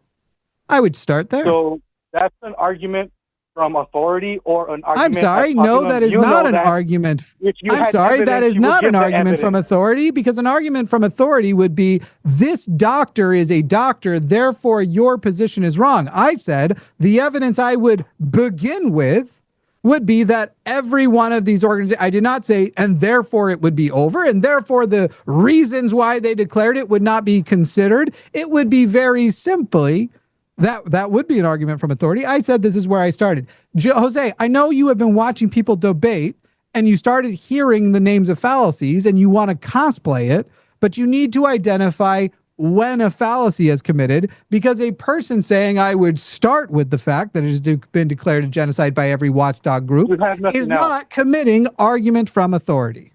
I would start there. So that's an argument from authority or an argument. I'm sorry. No, that is not an argument. I'm sorry. That is not an argument from authority, because an argument from authority would be this doctor is a doctor, therefore your position is wrong. I said the evidence I would begin with would be that every one of these organizations, I did not say, and therefore it would be over, and therefore the reasons why they declared it would not be considered. It would be very simply that would be an argument from authority. I said this is where I started. Jose, I know you have been watching people debate and you started hearing the names of fallacies and you want to cosplay it, but you need to identify when a fallacy is committed, because a person saying I would start with the fact that it has been declared a genocide by every watchdog group is not committing argument from authority.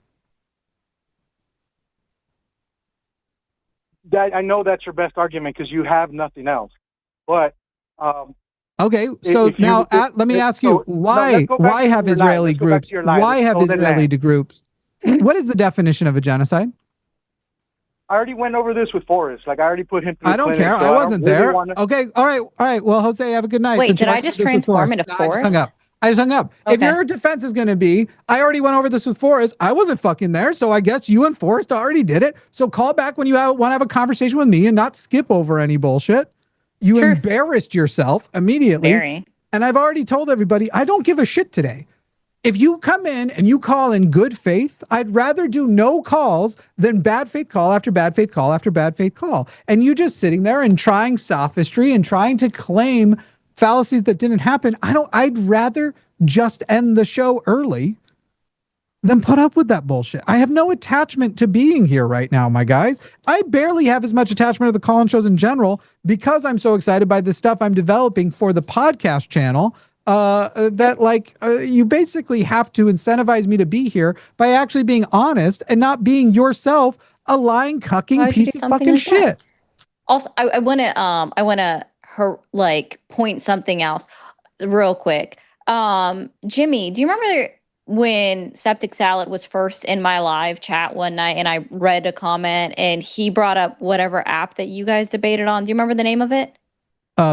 I know that's your best argument because you have nothing else. But okay, so now let me ask you, why have Israeli groups? Why have Israeli groups? What is the definition of a genocide? I already went over this with Forrest. Like I already put him through I don't clinic, care. so I wasn't there. Really Okay, all right. Well, Jose, have a good night. Wait, did I just transform into Forrest? I just hung up. Okay. If your defense is going to be, I already went over this with Forrest. I wasn't fucking there, so I guess you and Forrest already did it. So call back when you want to have a conversation with me and not skip over any bullshit. You embarrassed yourself immediately. Very. And I've already told everybody, I don't give a shit today. If you come in and you call in good faith, I'd rather do no calls than bad faith call after bad faith call after bad faith call. And you just sitting there and trying sophistry and trying to claim fallacies that didn't happen. I'd rather just end the show early than put up with that bullshit. I have no attachment to being here right now, my guys. I barely have as much attachment to the call-in shows in general because I'm so excited by the stuff I'm developing for the podcast channel. You basically have to incentivize me to be here by actually being honest and not being yourself a lying, cucking piece of fucking shit. Also, I want to point something else real quick. Jimmy, do you remember when Septic Salad was first in my live chat one night and I read a comment and he brought up whatever app that you guys debated on? Do you remember the name of it?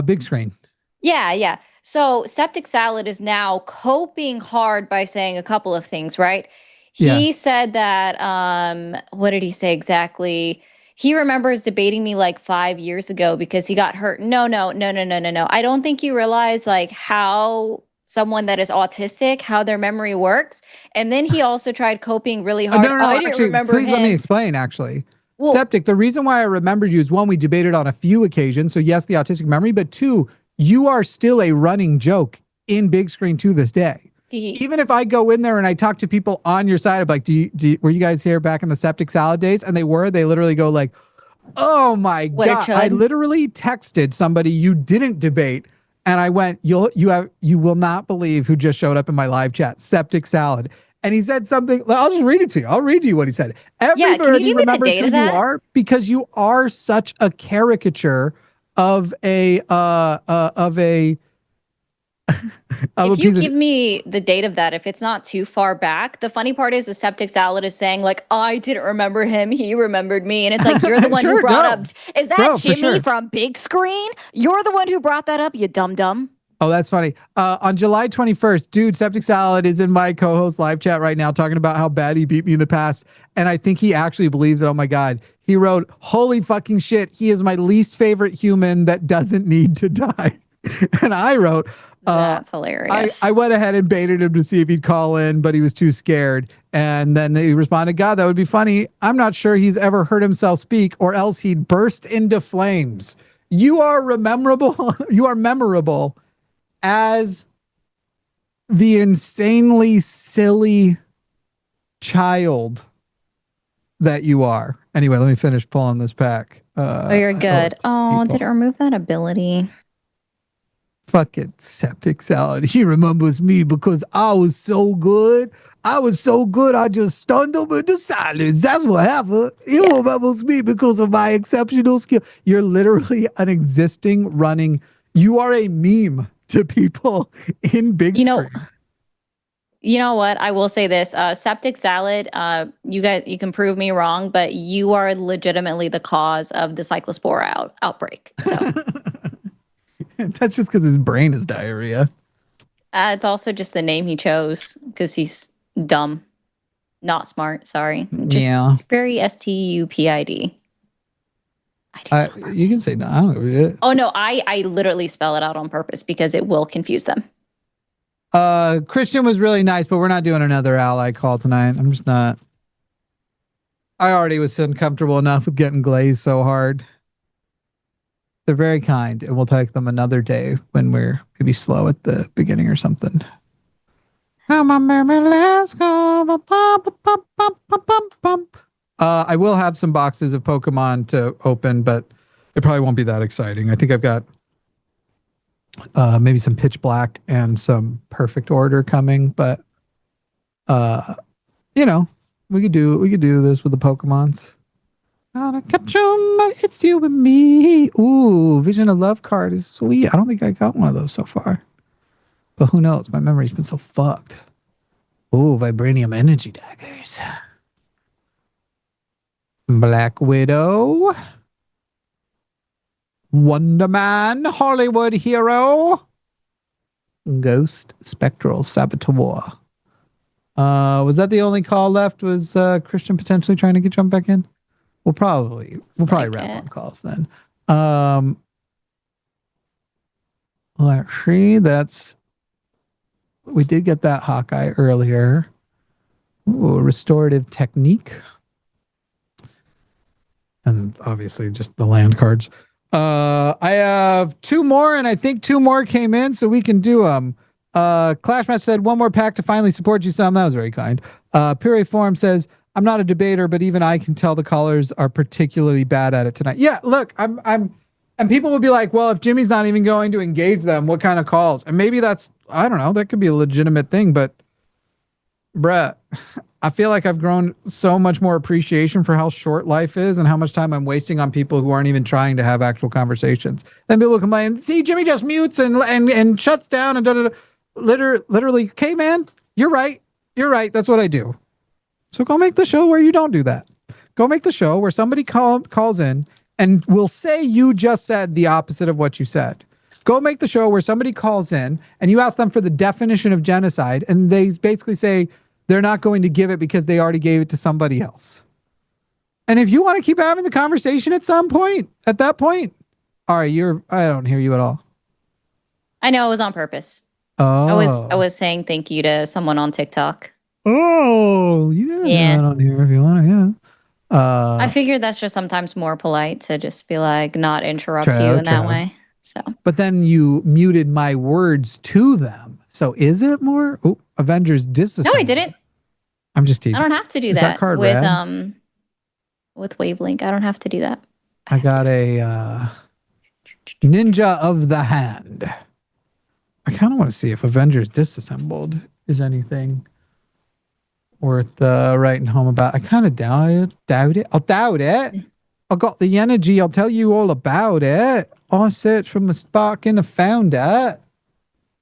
Big Screen. Yeah. So Septic Salad is now coping hard by saying a couple of things, right? He said that, what did he say exactly? He remembers debating me like 5 years ago because he got hurt. No. I don't think you realize like how someone that is autistic, how their memory works. And then he also tried coping really hard. No, actually, please let me explain, actually. Well, Septic, the reason why I remembered you is, one, we debated on a few occasions. So yes, the autistic memory, but two, you are still a running joke in Big Screen to this day. Even if I go in there and I talk to people on your side, I'm like, were you guys here back in the Septic Salad days? And they literally go like, oh my God. I literally texted somebody you didn't debate. And I went, you will not believe who just showed up in my live chat, Septic Salad. And he said something, I'll just read it to you. I'll read you what he said. Everybody remembers who you are because you are such a caricature of a if you give me the date of that, if it's not too far back, the funny part is the Septic Salad is saying like, I didn't remember him, he remembered me. And it's like, you're the one who brought up, is that Jimmy from Big Screen? You're the one who brought that up, you dum-dum. Oh, that's funny. On July 21st, dude, Septic Salad is in my co-host live chat right now talking about how bad he beat me in the past. And I think he actually believes it. Oh my God. He wrote, holy fucking shit, he is my least favorite human that doesn't need to die. And I wrote, that's hilarious. I went ahead and baited him to see if he'd call in, but he was too scared. And then he responded, God, that would be funny. I'm not sure he's ever heard himself speak or else he'd burst into flames. You are memorable. You are memorable as the insanely silly child that you are. Anyway, let me finish pulling this pack. You're good. Oh, did it remove that ability? Fucking septic salad. He remembers me because I was so good. I just stunned him into silence. That's what happened. He remembers me because of my exceptional skill. You're literally an existing running. You are a meme to people in big screen. You know what? I will say this: septic salad. You can prove me wrong, but you are legitimately the cause of the cyclospora outbreak. So. That's just because his brain is diarrhea. It's also just the name he chose because he's dumb, not smart. Sorry, just very stupid. You can say no. Oh no, I literally spell it out on purpose because it will confuse them. Christian was really nice, but we're not doing another ally call tonight. I'm just not. I already was uncomfortable enough with getting glazed so hard. They're very kind, and we'll take them another day when we're maybe slow at the beginning or something. Come on, Mermaid, let's go. I will have some boxes of Pokemon to open, but it probably won't be that exciting. I think I've got maybe some Pitch Black and some Perfect Order coming, but we could do this with the Pokemons. Gotta catch 'em, it's you and me. Ooh, Vision of Love card is sweet. I don't think I got one of those so far. But who knows? My memory's been so fucked. Ooh, Vibranium Energy Daggers. Black Widow. Wonder Man, Hollywood Hero. Ghost Spectral Saboteur. Was that the only call left? Was Christian potentially trying to jump back in? We'll probably wrap up calls then. Let's see. We did get that Hawkeye earlier. Ooh, restorative technique. And obviously just the land cards. I have 2 more, and I think 2 more came in, so we can do them. Clashmatch said 1 more pack to finally support you some. That was very kind. Pure Form says, I'm not a debater, but even I can tell the callers are particularly bad at it tonight. Yeah, look, and people will be like, well, if Jimmy's not even going to engage them, what kind of calls? And maybe that's, I don't know, that could be a legitimate thing, but bruh, I feel like I've grown so much more appreciation for how short life is and how much time I'm wasting on people who aren't even trying to have actual conversations. Then people complain, see, Jimmy just mutes and shuts down and da-da-da. Literally, okay, man, you're right. That's what I do. So go make the show where you don't do that. Go make the show where somebody calls in and will say you just said the opposite of what you said. Go make the show where somebody calls in and you ask them for the definition of genocide and they basically say they're not going to give it because they already gave it to somebody else. And if you want to keep having the conversation at that point, all right, I don't hear you at all. I know it was on purpose. Oh. I was saying thank you to someone on TikTok. Oh, yeah. I don't hear if you want to, yeah. I figured that's just sometimes more polite to just be like, not interrupt you in that way. So, but then you muted my words to them. So is it more? Oh, Avengers Disassemble. No, I didn't. I'm just teasing. I don't have to do that card with Wavelink. I don't have to do that. I got a Ninja of the Hand. I kind of want to see if Avengers Disassembled is anything worth writing home about. I kind of doubt it. I'll doubt it. I got the energy. I'll tell you all about it. I searched from the spark and I found it. Well,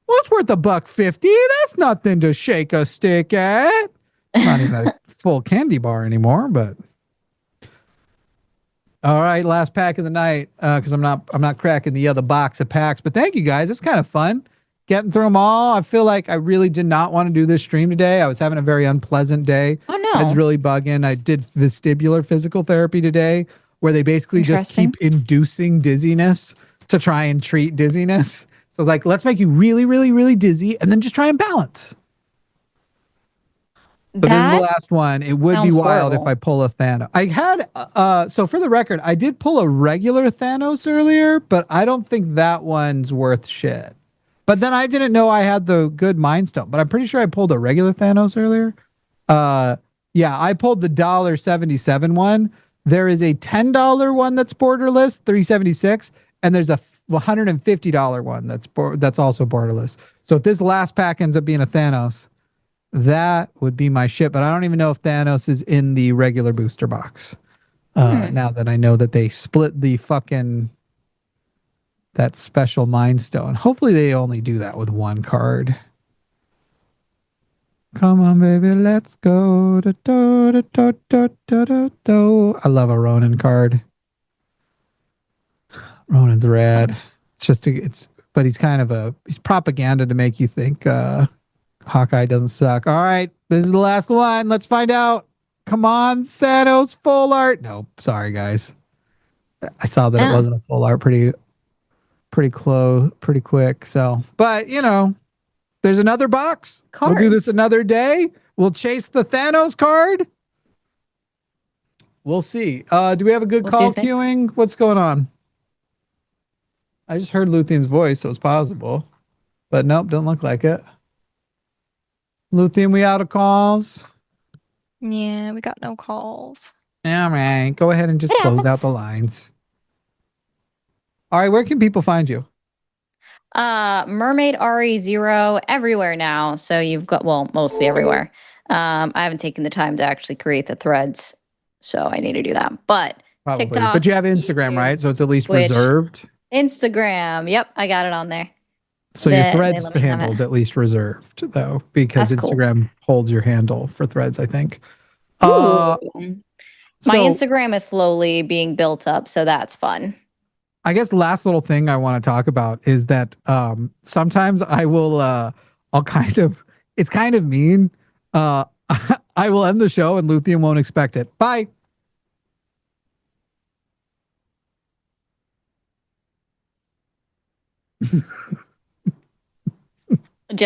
it's worth $1.50. That's nothing to shake a stick at. Not even a full candy bar anymore, but all right, last pack of the night. Because I'm not cracking the other box of packs. But thank you guys. It's kind of fun getting through them all. I feel like I really did not want to do this stream today. I was having a very unpleasant day. Oh no. It's really bugging. I did vestibular physical therapy today, where they basically just keep inducing dizziness to try and treat dizziness. So like, let's make you really, really, really dizzy and then just try and balance. But this is the last one. It would be wild if I pull a Thanos. I had, so for the record, I did pull a regular Thanos earlier, but I don't think that one's worth shit. But then I didn't know I had the good Mind Stone, but I'm pretty sure I pulled a regular Thanos earlier. Yeah, I pulled the $1.77 one. There is a $10 one that's borderless, $3.76, and there's a $150 one that's also borderless. So if this last pack ends up being a Thanos, that would be my shit. But I don't even know if Thanos is in the regular booster box. Now that I know that they split the fucking that special Mind Stone. Hopefully they only do that with one card. Come on, baby, let's go. Do, do, do, do, do, do, do, do. I love a Ronin card. Ronin's rad. It's just but he's kind of he's propaganda to make you think Hawkeye doesn't suck. All right, this is the last one. Let's find out. Come on, Thanos full art. No, sorry guys. I saw that it wasn't a full art pretty close, pretty quick. So, but you know, there's another box. Cards. We'll do this another day. We'll chase the Thanos card. We'll see. Do we have a good call queuing? What's going on? I just heard Luthien's voice, so it's possible. But nope, don't look like it. Luthien, we out of calls? Yeah, we got no calls. All right. Go ahead and just close out the lines. All right, where can people find you? Mermaid RE0 everywhere now. So you've got, well, mostly everywhere. I haven't taken the time to actually create the threads, so I need to do that. But Probably. TikTok, but you have Instagram, YouTube, right? So it's at least Twitch, reserved. Instagram. Yep, I got it on there. So your threads handle is at least reserved, though, because That's Instagram holds your handle for threads, I think. My So- Instagram is slowly being built up, so that's fun. I guess last little thing I want to talk about is that sometimes I will I'll kind of, it's kind of mean. I will end the show and Luthien won't expect it. Bye.